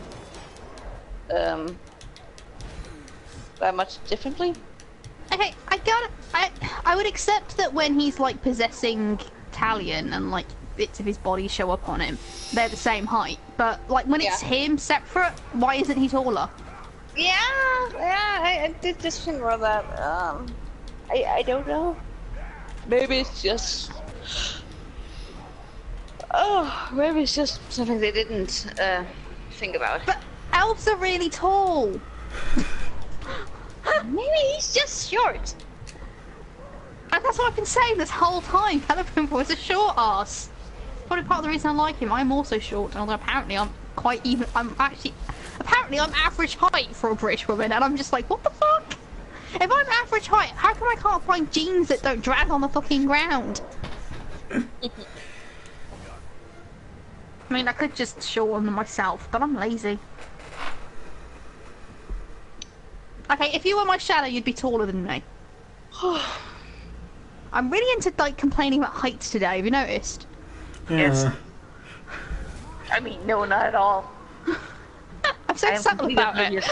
Speaker 3: that much differently.
Speaker 1: Okay, I would accept that when he's like possessing Talion and like bits of his body show up on him, they're the same height. But like when it's him separate, why isn't he taller?
Speaker 3: Yeah, I did just think about that. I don't know. Maybe it's just. Oh, maybe it's just something they didn't think about.
Speaker 1: But elves are really tall.
Speaker 3: Maybe he's just short.
Speaker 1: And that's what I've been saying this whole time. Caliban was a short ass. Probably part of the reason I like him. I'm also short, although apparently I'm quite even. Apparently I'm average height for a British woman, and I'm just like, what the fuck? If I'm average height, how come I can't find jeans that don't drag on the fucking ground? I mean, I could just shorten them myself, but I'm lazy. Okay, if you were my shadow, you'd be taller than me. I'm really into like complaining about heights today. Have you noticed?
Speaker 3: Yes. I mean, no, not at all.
Speaker 1: I'm so subtle about it.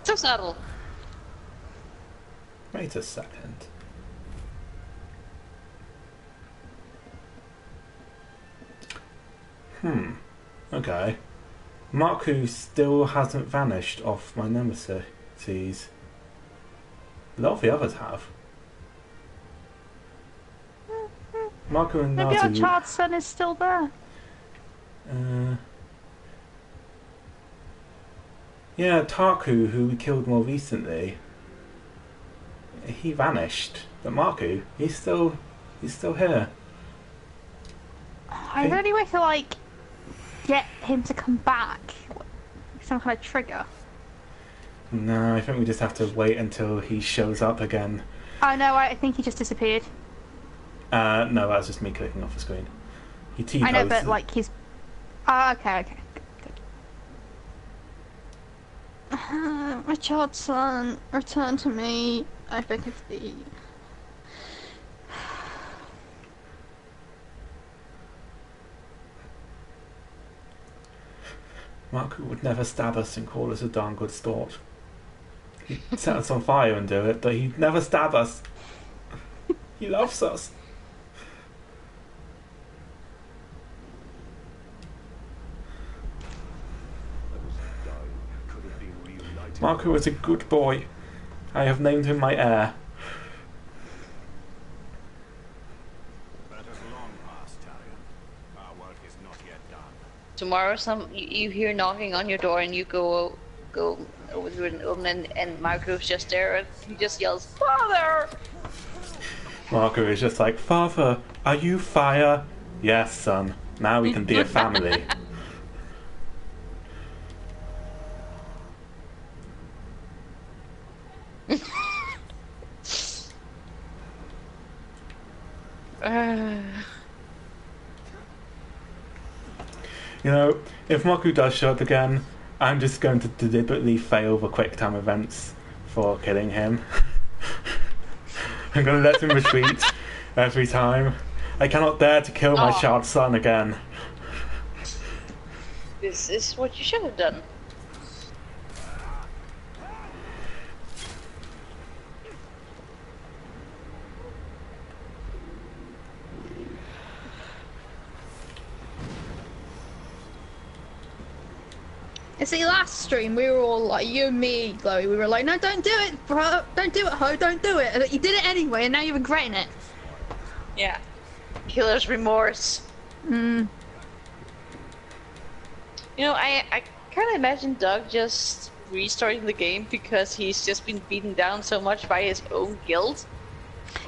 Speaker 3: So subtle.
Speaker 2: Wait a second. Okay. Marku still hasn't vanished off my Nemeses. A lot of the others have. Marku and
Speaker 1: Maybe our
Speaker 2: Nazu.
Speaker 1: child's son is still there.
Speaker 2: Yeah, Tarku, who we killed more recently, he vanished. But Marku, he's still here.
Speaker 1: I really wish to like get him to come back. Some kind of trigger.
Speaker 2: No, I think we just have to wait until he shows up again.
Speaker 1: Oh no, I think he just disappeared.
Speaker 2: No, that's just me clicking off the screen. He T-posed.
Speaker 1: I know, but like he's. Oh, okay, good. My child's son, return to me. I beg of thee.
Speaker 2: Marku would never stab us and call us a darn good sport. He'd set us on fire and do it, but he'd never stab us. He loves us. Marku is a good boy. I have named him my heir.
Speaker 4: That is long past, Talion. Our work is not yet done.
Speaker 3: Tomorrow, you hear knocking on your door, and you go over to an open, and Marco's just there, and he just yells, "Father!"
Speaker 2: Marku is just like, Father, are you fire? Yes, son. Now we can be a family. You know, if Marku does show up again, I'm just going to deliberately fail the quick time events for killing him. I'm going to let him retreat every time. I cannot dare to kill my child's son again.
Speaker 3: This is what you should have done.
Speaker 1: You see, last stream we were all like, you and me, Chloe, we were like, no, don't do it, bro, don't do it, ho, don't do it. And you did it anyway, and now you're regretting it.
Speaker 3: Yeah. Killer's remorse.
Speaker 1: Mm.
Speaker 3: You know, I kind of imagine Doug just restarting the game because he's just been beaten down so much by his own guild.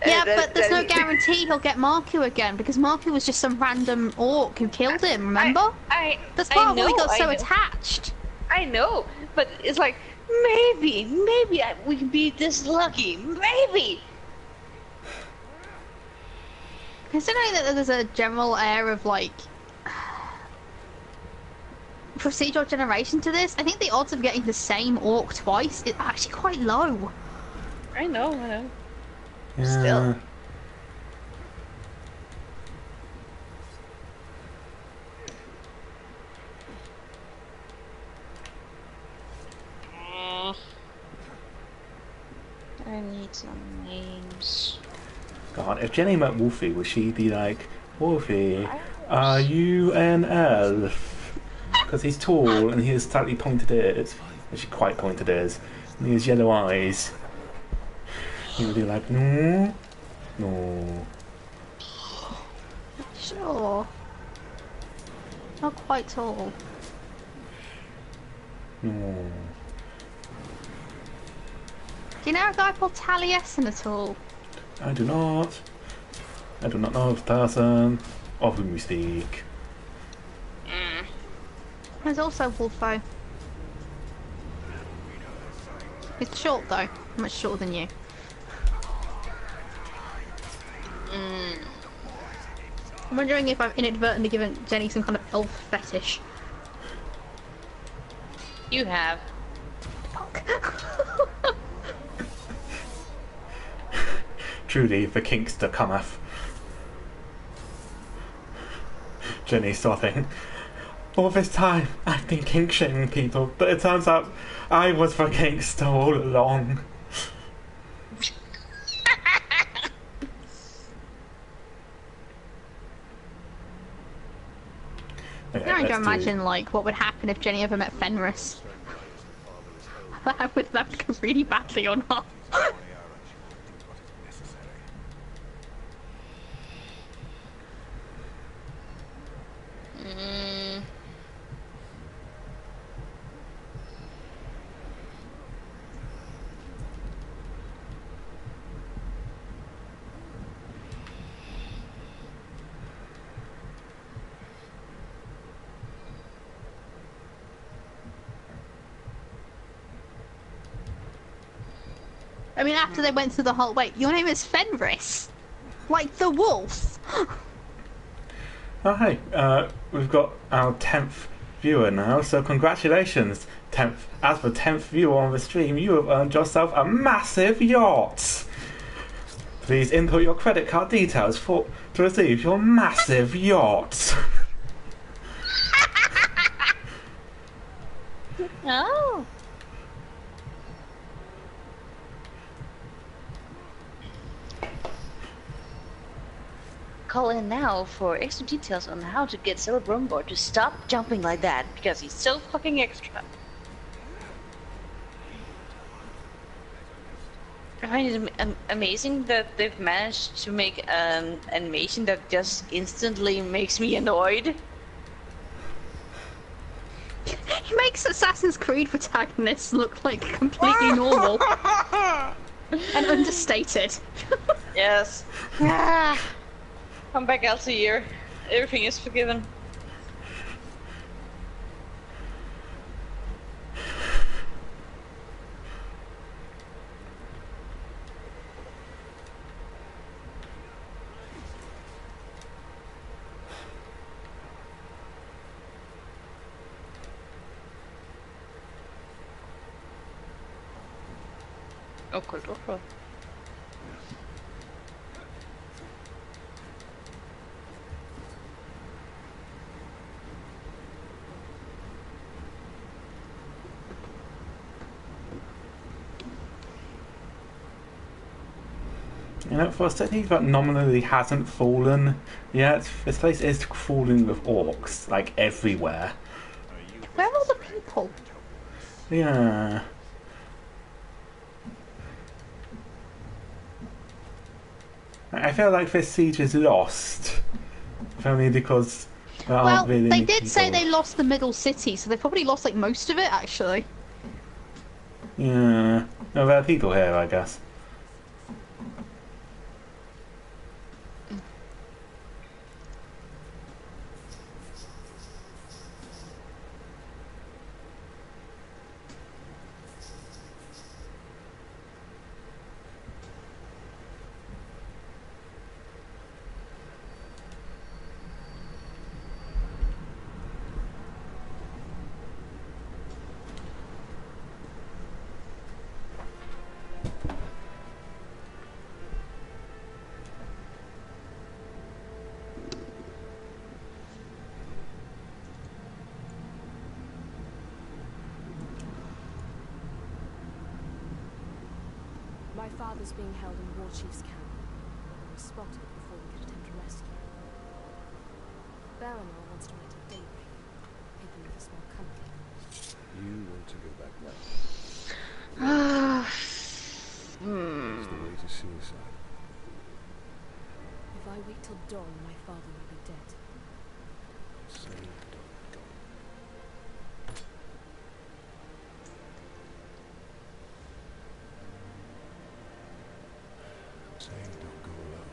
Speaker 1: Yeah, but there's no guarantee he'll get Marku again, because Marku was just some random orc who killed him, remember? That's part of why we got so attached.
Speaker 3: I know, but it's like, maybe we can be this lucky, maybe!
Speaker 1: Considering that there's a general air of, like, procedural generation to this, I think the odds of getting the same orc twice is actually quite low.
Speaker 3: I know.
Speaker 2: Yeah.
Speaker 3: Still. I need some names.
Speaker 2: God, if Jenny met Wolfie, would she be like, Wolfie, are you an elf? Because he's tall and he has slightly pointed ears. Actually, quite pointed ears. And he has yellow eyes. He would be like, no, no.
Speaker 1: Sure. Not quite tall.
Speaker 2: No.
Speaker 1: Do you know a guy called Taliesin at all?
Speaker 2: I do not. I do not know this person of whom you speak.
Speaker 1: There's also Wolfo. He's short though, much shorter than you. I'm wondering if I've inadvertently given Jenny some kind of elf fetish.
Speaker 3: You have.
Speaker 1: Fuck.
Speaker 2: Truly, the kinkster cometh. Jenny sobbing. All this time, I've been kink shaming people, but it turns out I was the kinkster all along. Okay,
Speaker 1: Now I
Speaker 2: let's
Speaker 1: can
Speaker 2: do-
Speaker 1: imagine like what would happen if Jenny ever met Fenris. That would go really badly on her. I mean, after they went through the whole... Wait, your name is Fenris? Like the wolf?
Speaker 2: Oh, hey, we've got our 10th viewer now, so congratulations, 10th. As the 10th viewer on the stream, you have earned yourself a massive yacht. Please input your credit card details to receive your massive yacht.
Speaker 3: Oh. Call in now for extra details on how to get Celebrumbo to stop jumping like that because he's so fucking extra. I find it amazing that they've managed to make an animation that just instantly makes me annoyed.
Speaker 1: He makes Assassin's Creed protagonists look like completely normal. And understated.
Speaker 3: Yes. Ah. Come back, Altair. Everything is forgiven. Oh, cool.
Speaker 2: You know, for a city that nominally hasn't fallen yet, this place is falling with orcs, like, everywhere.
Speaker 1: Where are all the people?
Speaker 2: Yeah. I feel like this siege is lost. If only because there
Speaker 1: Well,
Speaker 2: aren't really
Speaker 1: they
Speaker 2: any
Speaker 1: did say
Speaker 2: people.
Speaker 1: they lost the middle city, so they probably lost like most of it, actually.
Speaker 2: Yeah. No, there are people here, I guess.
Speaker 6: My father's being held in War Chief's camp. We were spotted before we could attempt a rescue. Barrymore wants to wait till daybreak, hidden with a small company.
Speaker 5: You want to go back now? It's the way to suicide.
Speaker 6: If I wait till dawn, my father will be dead.
Speaker 5: Say don't go. Say don't go alone.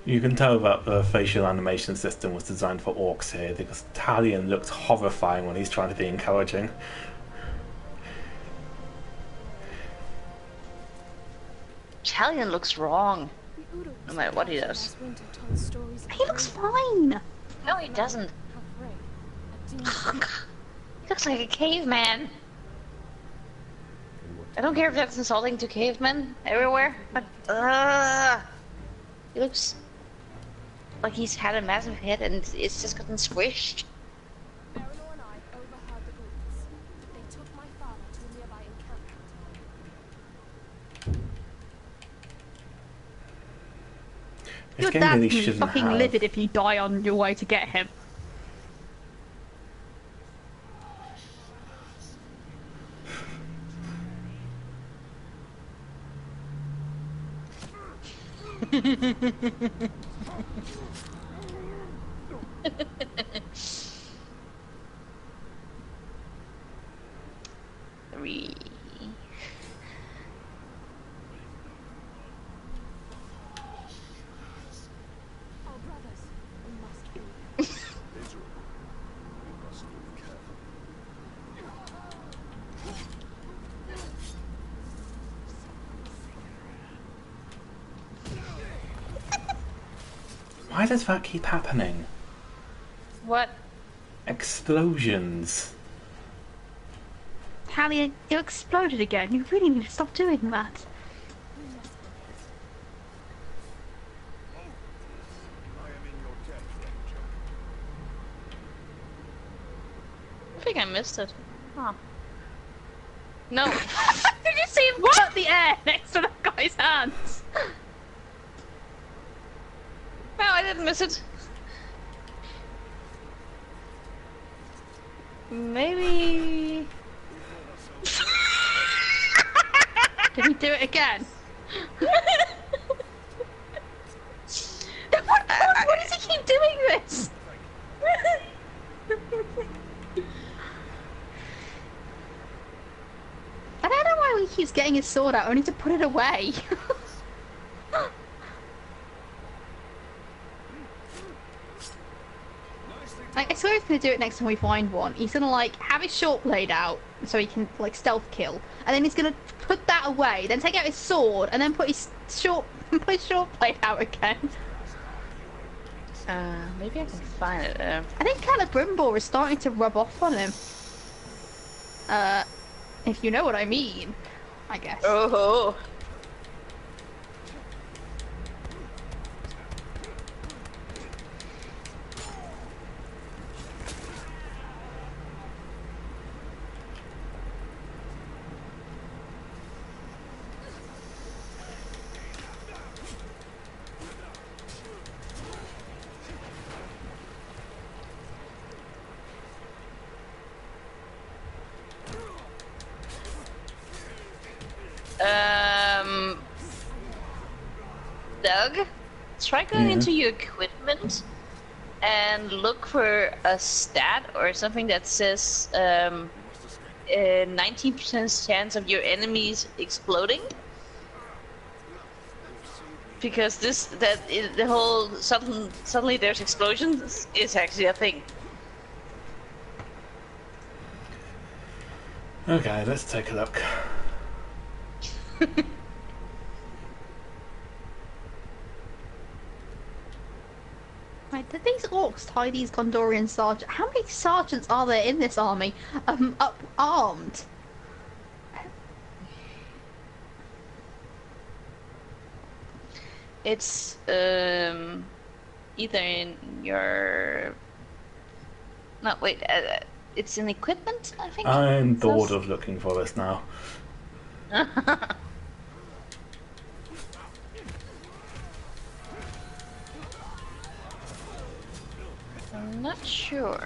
Speaker 2: You can tell that the facial animation system was designed for orcs here, because Talion looks horrifying when he's trying to be encouraging.
Speaker 3: Italian looks wrong. No matter what he does.
Speaker 1: He looks fine.
Speaker 3: No, he doesn't. He looks like a caveman.
Speaker 5: And what
Speaker 3: I don't care if that's insulting to cavemen everywhere, but he looks like he's had a massive hit and it's just gotten squished.
Speaker 6: Barrymore and I overheard the rumors. They took my father to a nearby encampment.
Speaker 2: This
Speaker 1: Your
Speaker 2: game
Speaker 1: dad's
Speaker 2: really
Speaker 1: gonna be
Speaker 2: shouldn't
Speaker 1: fucking
Speaker 2: have.
Speaker 1: livid if you die on your way to get him.
Speaker 3: Three.
Speaker 6: Our brothers. We must be.
Speaker 5: miserable. We must be careful.
Speaker 2: Why does that keep happening?
Speaker 3: What?
Speaker 2: Explosions.
Speaker 1: Hallie, you exploded again. You really need to stop doing that.
Speaker 5: I am in your debt, Ranger.
Speaker 3: I think I missed it. Huh. No.
Speaker 1: Did you see him cut the air next to the guy's hands?
Speaker 3: No, I didn't miss it. Maybe.
Speaker 1: Did he do it again? Why does he keep doing this? I don't know why he keeps getting his sword out only to put it away. Like, I swear he's gonna do it next time we find one. He's gonna like have his short blade out so he can like stealth kill, and then he's gonna put that away, then take out his sword, and then put his short blade out again.
Speaker 3: Maybe I can find it.
Speaker 1: I think Celebrimbor is starting to rub off on him. If you know what I mean, I guess.
Speaker 3: Oh. Doug, try going into your equipment and look for a stat or something that says 19% chance of your enemies exploding. Because the whole suddenly there's explosions is actually a thing.
Speaker 2: Okay, let's take a look.
Speaker 1: Right, did these orcs tie these Gondorian sergeants? How many sergeants are there in this army? Up armed.
Speaker 3: It's either in your... No, wait. It's an equipment, I think.
Speaker 2: I'm
Speaker 3: it
Speaker 2: bored
Speaker 3: says.
Speaker 2: of looking for this now.
Speaker 3: I'm not sure.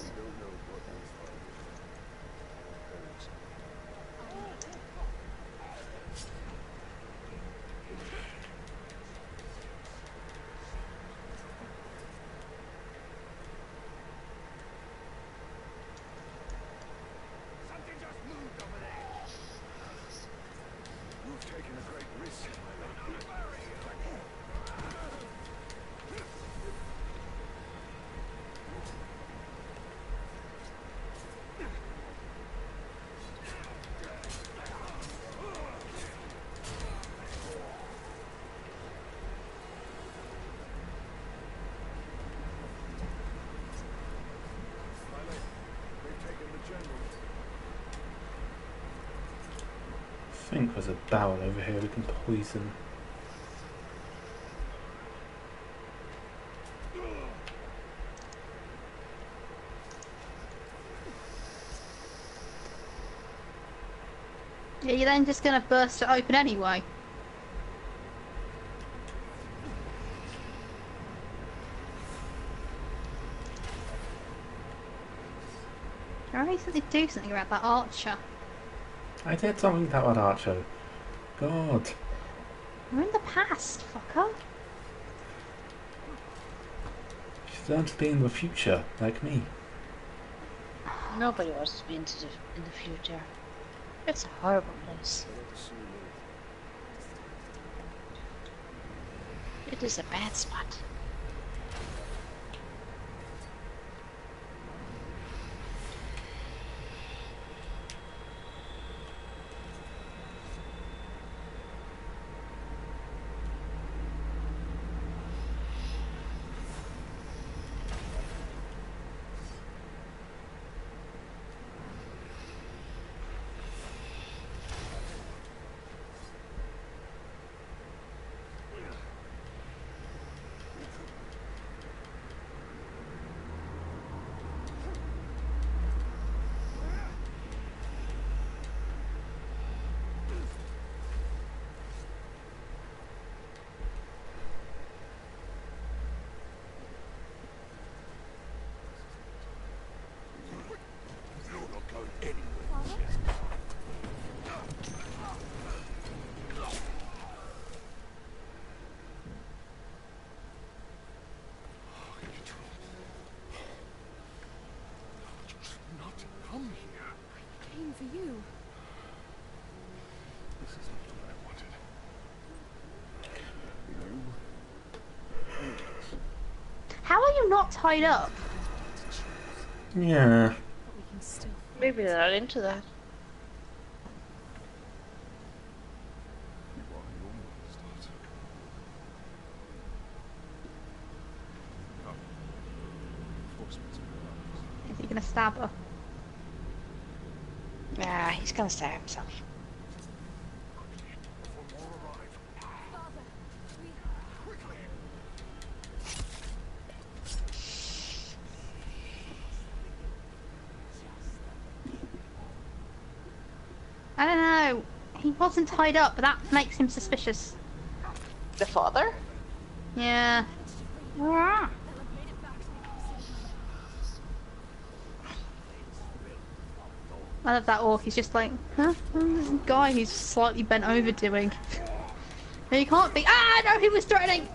Speaker 5: We don't know what we find. Parents.
Speaker 4: Something just moved over there.
Speaker 5: You've taken a great risk, my lord. My lord, they've taken the general.
Speaker 2: I think there's a barrel over here we can poison.
Speaker 1: Yeah, you're then just gonna burst it open anyway. I really think they do something about that archer.
Speaker 2: I did something about that archer. God.
Speaker 1: We're in the past, fucker.
Speaker 2: She's learned to be in the future, like me.
Speaker 3: Nobody wants to be in the future. It's a horrible place.
Speaker 5: I want to see you.
Speaker 3: It is a bad spot.
Speaker 4: You're not going anywhere.
Speaker 5: Not come here.
Speaker 6: Came for you.
Speaker 5: This isn't what I wanted.
Speaker 1: How are you not tied up?
Speaker 2: Yeah.
Speaker 6: But we can still.
Speaker 3: Maybe they're not into that.
Speaker 5: You are your mother's daughter. Come. Reinforcements are arrived.
Speaker 1: Is he gonna stab her?
Speaker 3: Yeah, he's gonna stab himself.
Speaker 5: Before more arrive.
Speaker 6: Father, we.
Speaker 5: Quickly!
Speaker 1: I don't know. He wasn't tied up, but that makes him suspicious.
Speaker 3: The father?
Speaker 1: Yeah. Ah. I love that orc. He's just like, huh? Guy who's slightly bent over doing. No, you can't be. Ah, no, he was threatening.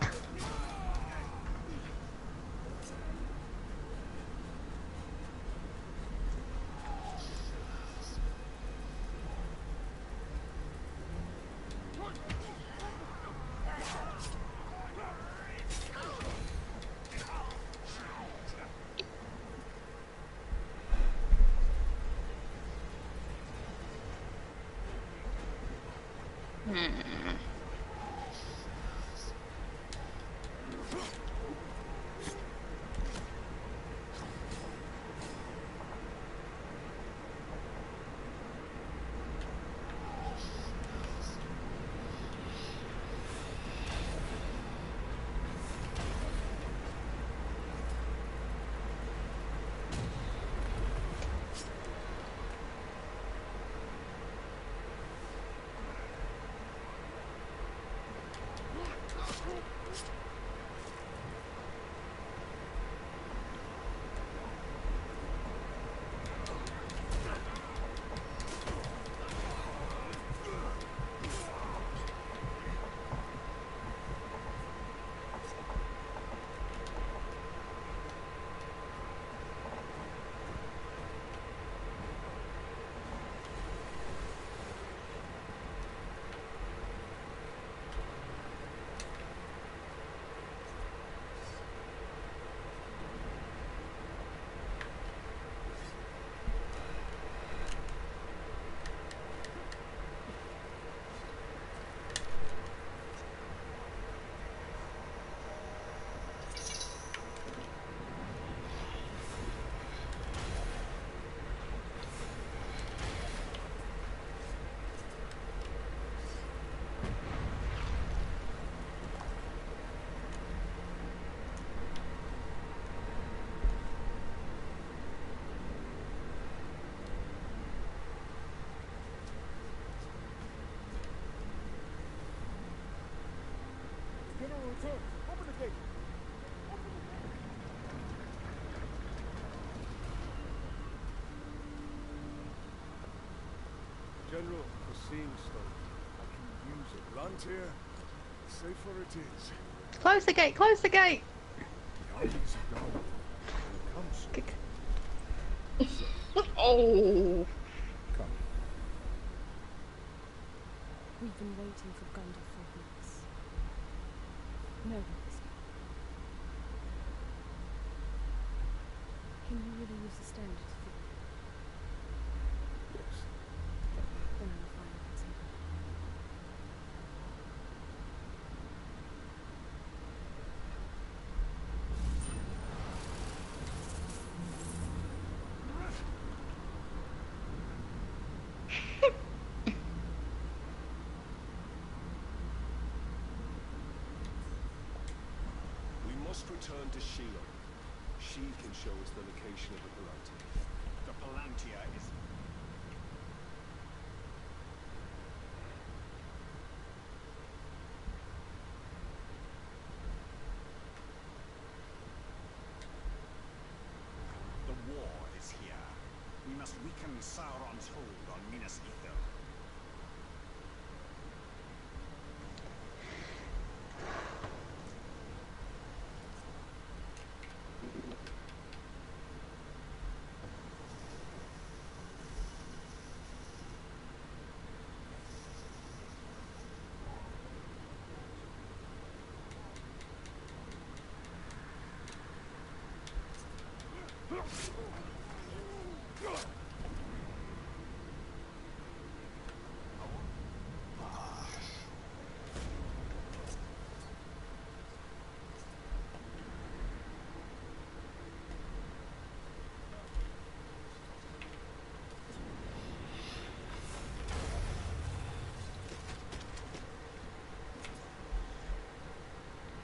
Speaker 5: seeing stone. I can use it. Land here. Safer it is.
Speaker 1: Close the gate, close the gate!
Speaker 5: The armies are gone. They'll come soon.
Speaker 3: Oh.
Speaker 5: Come.
Speaker 6: We've been waiting for Gundor for weeks. No one is here. Can you really use the standard to think?
Speaker 5: Yes.
Speaker 6: Then I'll find what's in it.
Speaker 5: We must return to Shiloh. She can show us the location of the Palantir.
Speaker 4: The Palantir is... The war is here. We must weaken Sauron's hold on Minas Ithil.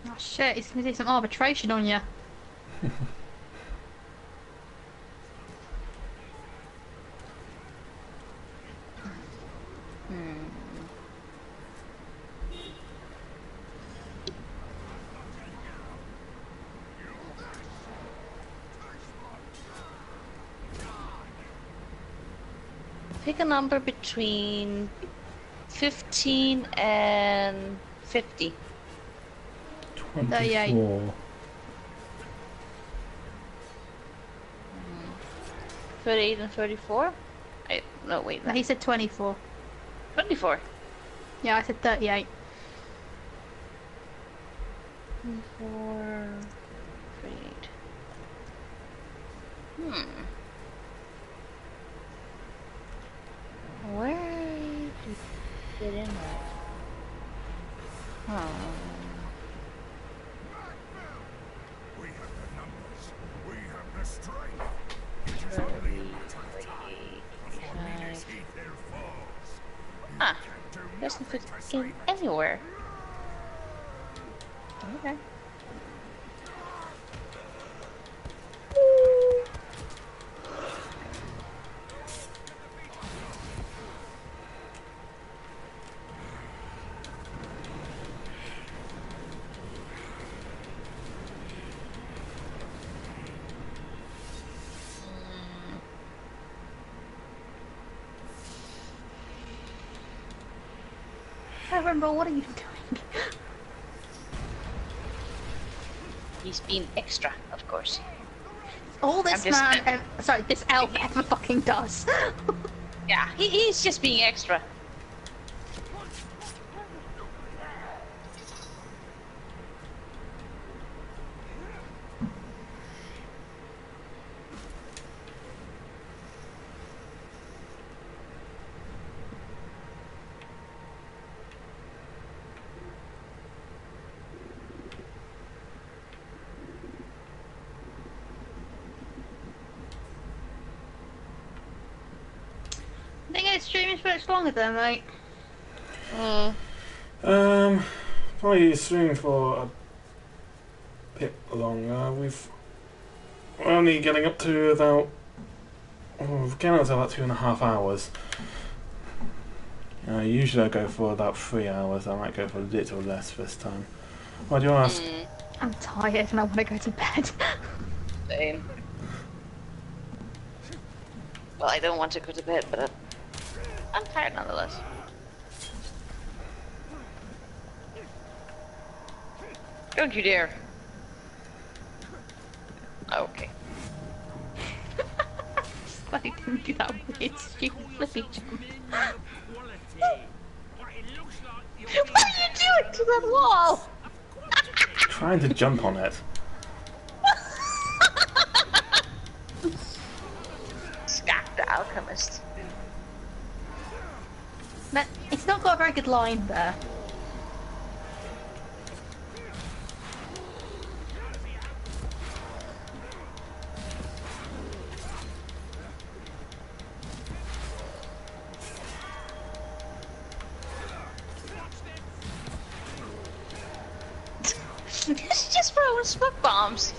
Speaker 1: Oh shit, he's gonna do some arbitration on you.
Speaker 3: Pick a number between 15 and 50.
Speaker 1: 38.
Speaker 2: 24.
Speaker 3: 38 and 34? No, wait.
Speaker 1: No, he said 24.
Speaker 3: 24.
Speaker 1: Yeah, I said 38.
Speaker 3: 24. 38. Where do you get in there?
Speaker 4: We have the numbers. We have the strength. It is only a matter of time before Minas Ithil falls.
Speaker 3: Ah,
Speaker 4: Do
Speaker 3: doesn't fit
Speaker 4: nothing to save
Speaker 3: in
Speaker 4: it.
Speaker 3: anywhere. Okay.
Speaker 1: I remember, what are you doing?
Speaker 3: He's being extra, of course.
Speaker 1: All this
Speaker 3: I'm just-
Speaker 1: man, sorry, this elf ever fucking does.
Speaker 3: Yeah, he's just being extra.
Speaker 1: I think it's streaming for much longer than, mate.
Speaker 2: Probably streaming for a bit longer. We're only getting up to about. We're getting up to about 2.5 hours. Usually I go for about 3 hours. I might go for a little less this time. Why do you ask?
Speaker 1: I'm tired and I want to go to bed.
Speaker 3: Same. Well, I don't want to go to bed, but I'm tired nonetheless. Don't you dare. Oh, okay.
Speaker 1: But he didn't do that weird, stupid flippy jump. What are you doing to that wall?
Speaker 2: Trying to jump on it.
Speaker 3: Scott the alchemist.
Speaker 1: But it's not got a very good line there.
Speaker 3: It's just throwing smoke bombs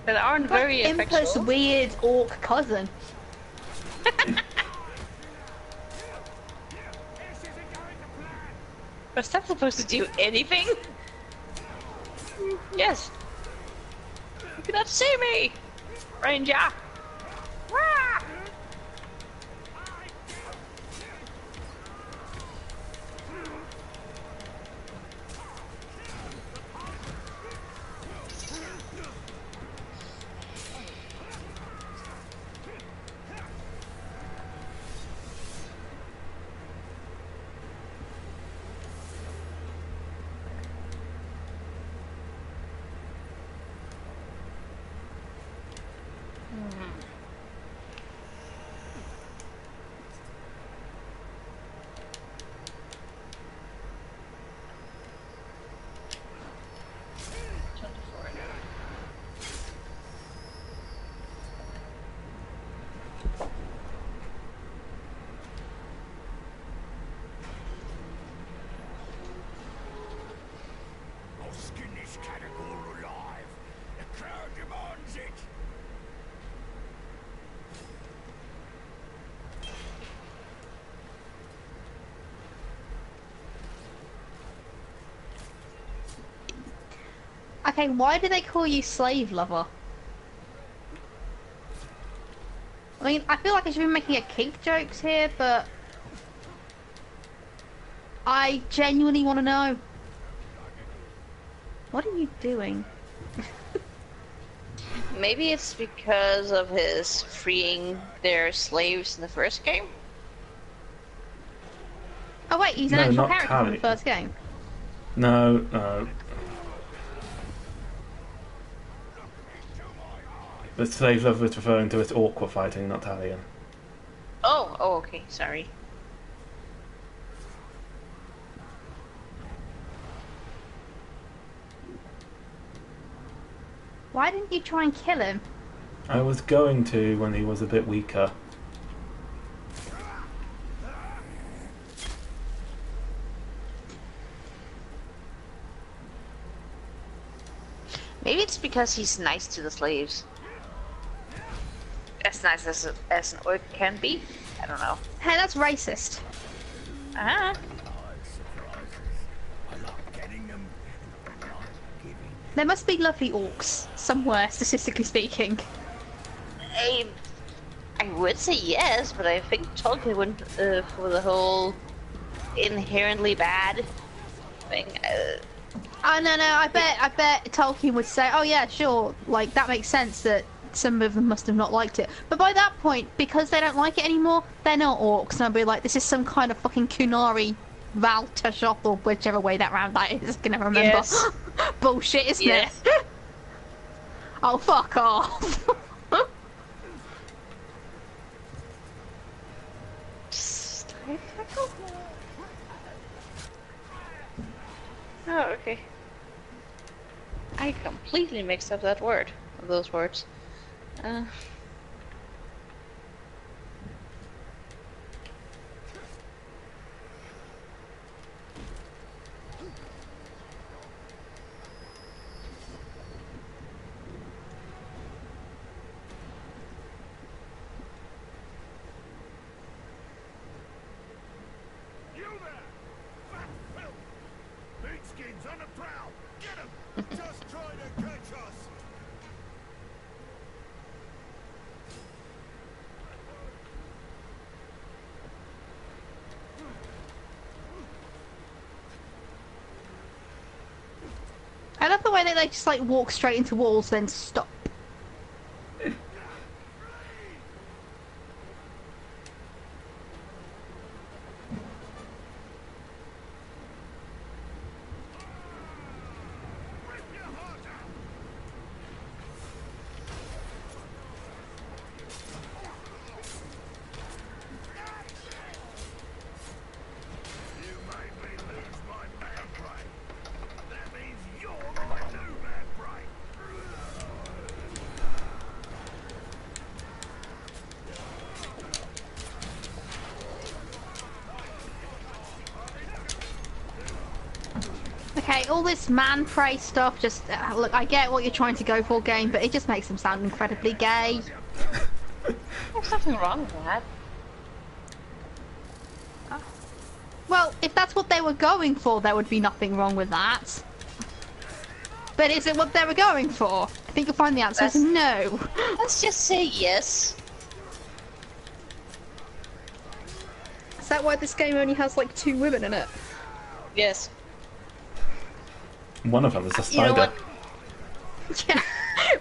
Speaker 3: that aren't very
Speaker 1: Impus
Speaker 3: effectual.
Speaker 1: weird orc cousin.
Speaker 3: Was that supposed to do anything? Yes. You cannot see me, Ranger. Wah!
Speaker 4: I'll skin this catacomb alive. The crowd demands it.
Speaker 1: Okay, why do they call you slave lover? I mean, I feel like I should be making a kink jokes here, but I genuinely want to know. What are you doing?
Speaker 3: Maybe it's because of his freeing their slaves in the first game.
Speaker 1: Oh wait, he's an
Speaker 2: No,
Speaker 1: actual
Speaker 2: not
Speaker 1: character from the
Speaker 2: Tally.
Speaker 1: first game.
Speaker 2: No, no. The slave love was referring to its orc fighting, not Talion.
Speaker 3: Oh, okay, sorry.
Speaker 1: Why didn't you try and kill him?
Speaker 2: I was going to when he was a bit weaker.
Speaker 3: Maybe it's because he's nice to the slaves. As nice as an orc can be. I don't know.
Speaker 1: Hey, that's racist.
Speaker 3: Ah,
Speaker 4: I like getting them, and I like giving.
Speaker 1: There must be lovely orcs somewhere, statistically speaking.
Speaker 3: I would say yes, but I think Tolkien went for the whole inherently bad thing.
Speaker 1: Oh no, I bet Tolkien would say, oh yeah, sure, like that makes sense that some of them must have not liked it. But by that point, because they don't like it anymore, they're not orcs, and I'll be like, this is some kind of fucking Kunari Valtashop, or whichever way that round that is, I can never remember.
Speaker 3: Yes.
Speaker 1: Bullshit, isn't
Speaker 3: Yes.
Speaker 1: it? Oh, fuck off.
Speaker 3: Oh, okay. I completely mixed up that word, those words.
Speaker 4: You there! Fat filth! Meatskins on the prowl! Get 'em! Just trying to catch us!
Speaker 1: way that they just like walk straight into walls, then stop.
Speaker 4: You made me lose my man brain. That means you're my new man brain.
Speaker 1: Okay, all this man prey stuff, just look, I get what you're trying to go for, game, but it just makes them sound incredibly gay.
Speaker 3: There's nothing wrong with that.
Speaker 1: Well, if that's what they were going for, there would be nothing wrong with that. But is it what they were going for? I think you'll find the answer is no.
Speaker 3: Let's just say yes.
Speaker 1: Is that why this game only has like 2 women in it?
Speaker 3: Yes.
Speaker 2: One of them is a
Speaker 3: You know
Speaker 2: spider.
Speaker 3: what?
Speaker 1: Yeah.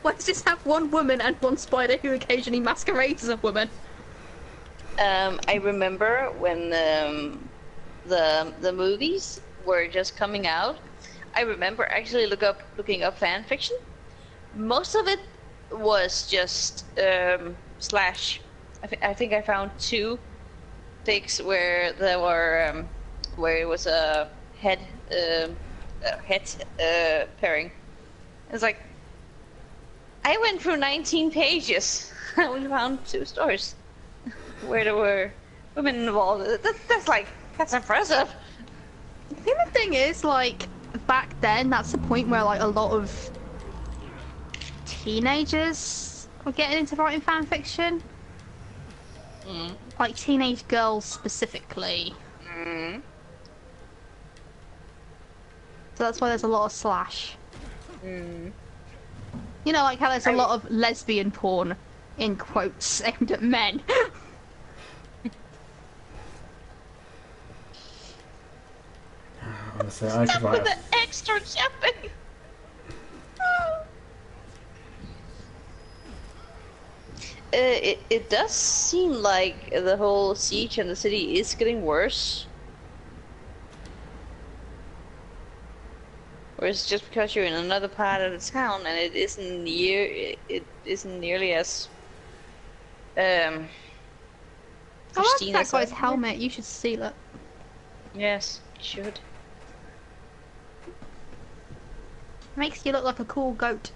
Speaker 1: Why does this have 1 woman and 1 spider who occasionally masquerades as a woman?
Speaker 3: I remember when the movies were just coming out. I remember actually looking up fan fiction. Most of it was just slash. I think I found 2 things where there were where it was a head pairing. It's like I went through 19 pages. I only found 2 stories where there were women involved. That's impressive.
Speaker 1: The other thing is, like, back then, that's the point where, like, a lot of teenagers were getting into writing fan fiction. Like, teenage girls specifically. So that's why there's a lot of slash. You know, like how there's a lot of lesbian porn, in quotes, aimed at men.
Speaker 2: Honestly, I could
Speaker 3: Stop
Speaker 2: write
Speaker 3: with
Speaker 2: a
Speaker 3: the extra jumping. It does seem like the whole siege in the city is getting worse. Or it's just because you're in another part of the town and it isn't nearly as
Speaker 1: I like
Speaker 3: pristine
Speaker 1: that
Speaker 3: as
Speaker 1: guy's
Speaker 3: over here.
Speaker 1: helmet, you should steal it.
Speaker 3: Yes, it should.
Speaker 1: Makes you look like a cool goat.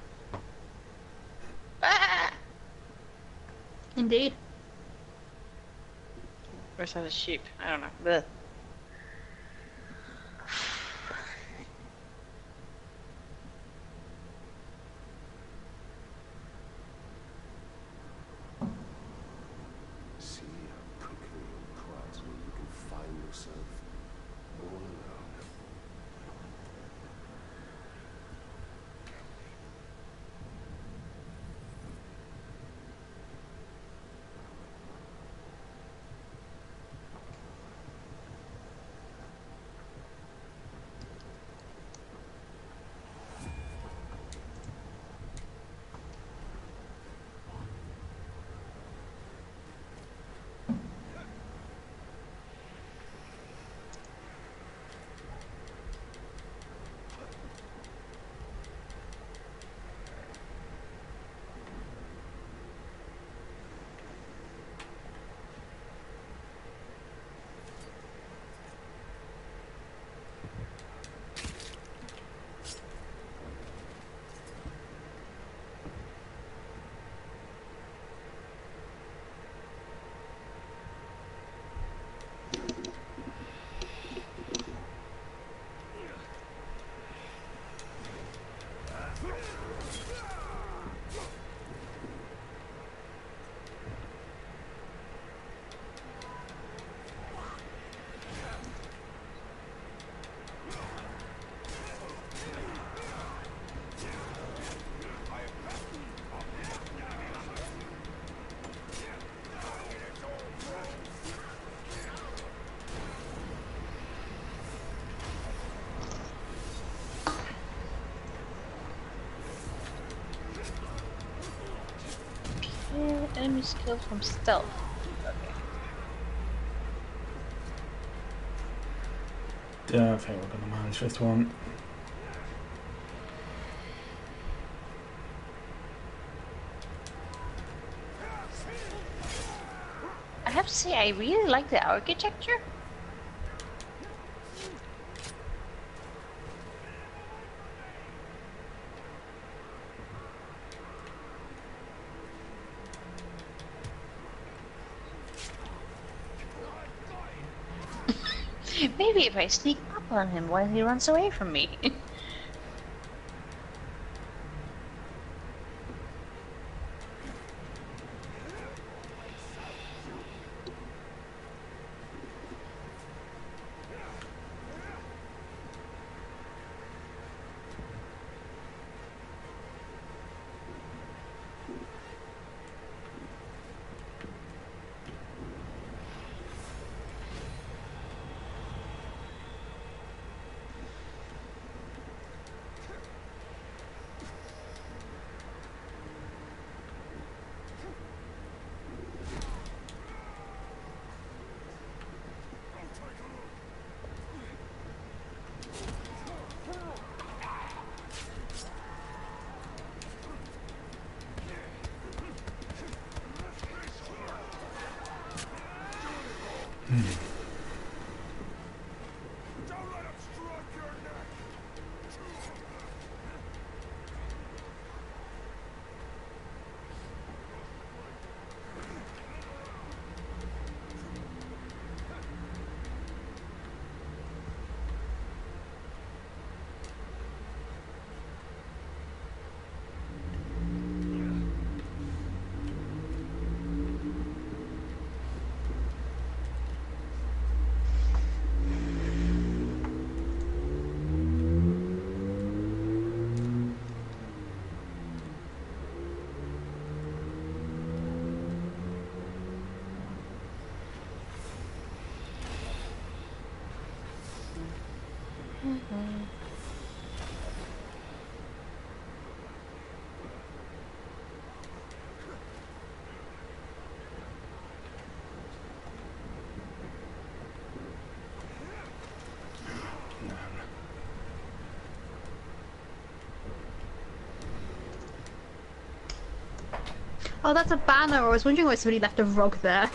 Speaker 3: Ah!
Speaker 1: Indeed.
Speaker 3: Where's that a sheep? I don't know. Blech.
Speaker 5: See how prickly and crotchety you can find yourself all alone.
Speaker 3: Enemies killed from stealth.
Speaker 2: Don't think we're gonna manage this one.
Speaker 3: I have to say, I really like the architecture. Maybe if I sneak up on him while he runs away from me.
Speaker 4: Don't let him stroke your neck!
Speaker 1: Oh, that's a banner. I was wondering why somebody left a rug there.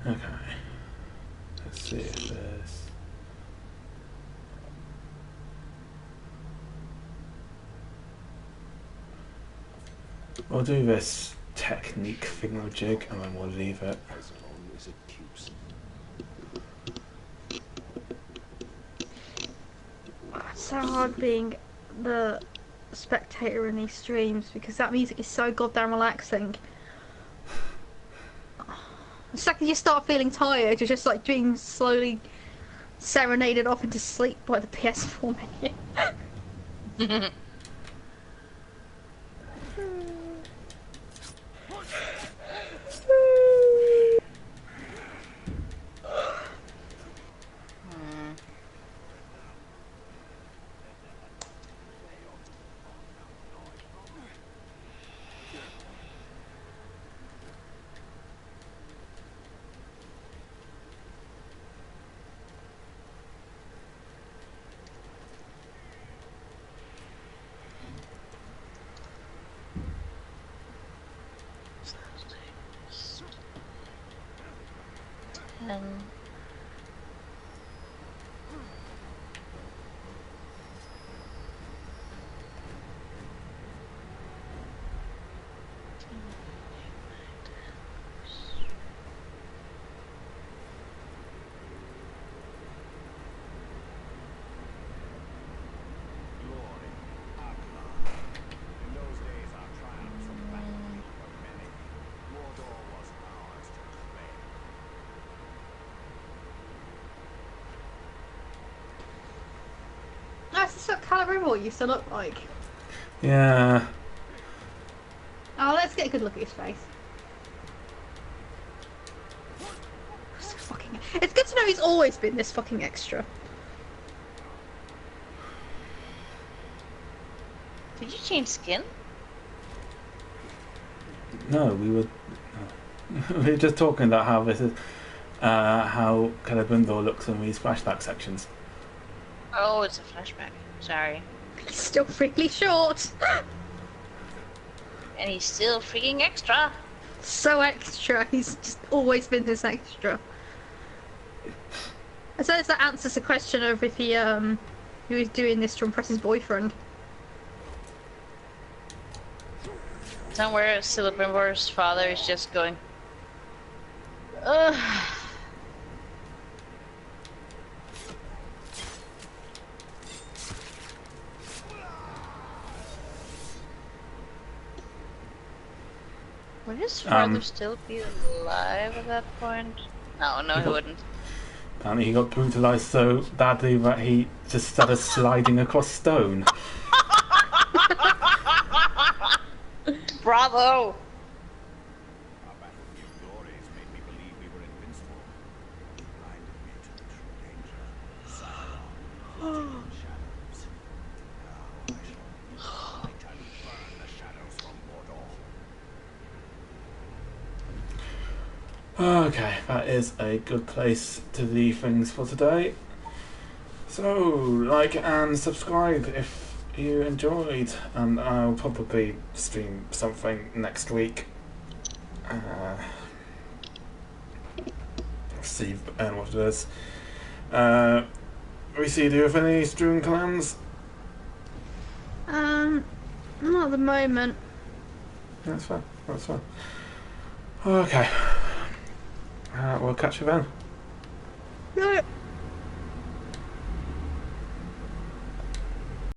Speaker 2: Okay. Let's see if there's... We'll do this technique thingamajig and then we'll leave it.
Speaker 5: As long as it keeps.
Speaker 1: It's so hard being the spectator in these streams because that music is so goddamn relaxing. The second you start feeling tired, you're just like being slowly serenaded off into sleep by the PS4 menu. Calabrimbor used to look like.
Speaker 2: Yeah.
Speaker 1: Oh, let's get a good look at his face. So fucking. It's good to know he's always been this fucking extra.
Speaker 3: Did you change skin?
Speaker 2: No, we were we were just talking about how this is how Celebrimbor looks in these flashback sections.
Speaker 3: Oh, it's a flashback. Sorry.
Speaker 1: He's still freakily short.
Speaker 3: And he's still freaking extra.
Speaker 1: So extra. He's just always been this extra. I suppose that answers the question of if he was doing this to impress his boyfriend.
Speaker 3: Somewhere Celebrimbor's father is just going, ugh. Would his father still be alive at that point? No, he wouldn't.
Speaker 2: And he got brutalised so badly that he just started sliding across stone.
Speaker 3: Bravo!
Speaker 4: Our battlefield glories made me believe we were invincible. Blinded me to the true danger. Sauron, shadows. Now I shall light and burn the shadows from Mordor.
Speaker 2: Okay, that is a good place to leave things for today. So, like and subscribe if you enjoyed, and I'll probably stream something next week. See what it is. Reese, do you have any streaming plans?
Speaker 1: Not at the moment.
Speaker 2: That's fine. That's fine. Okay. We'll catch you then.
Speaker 1: No.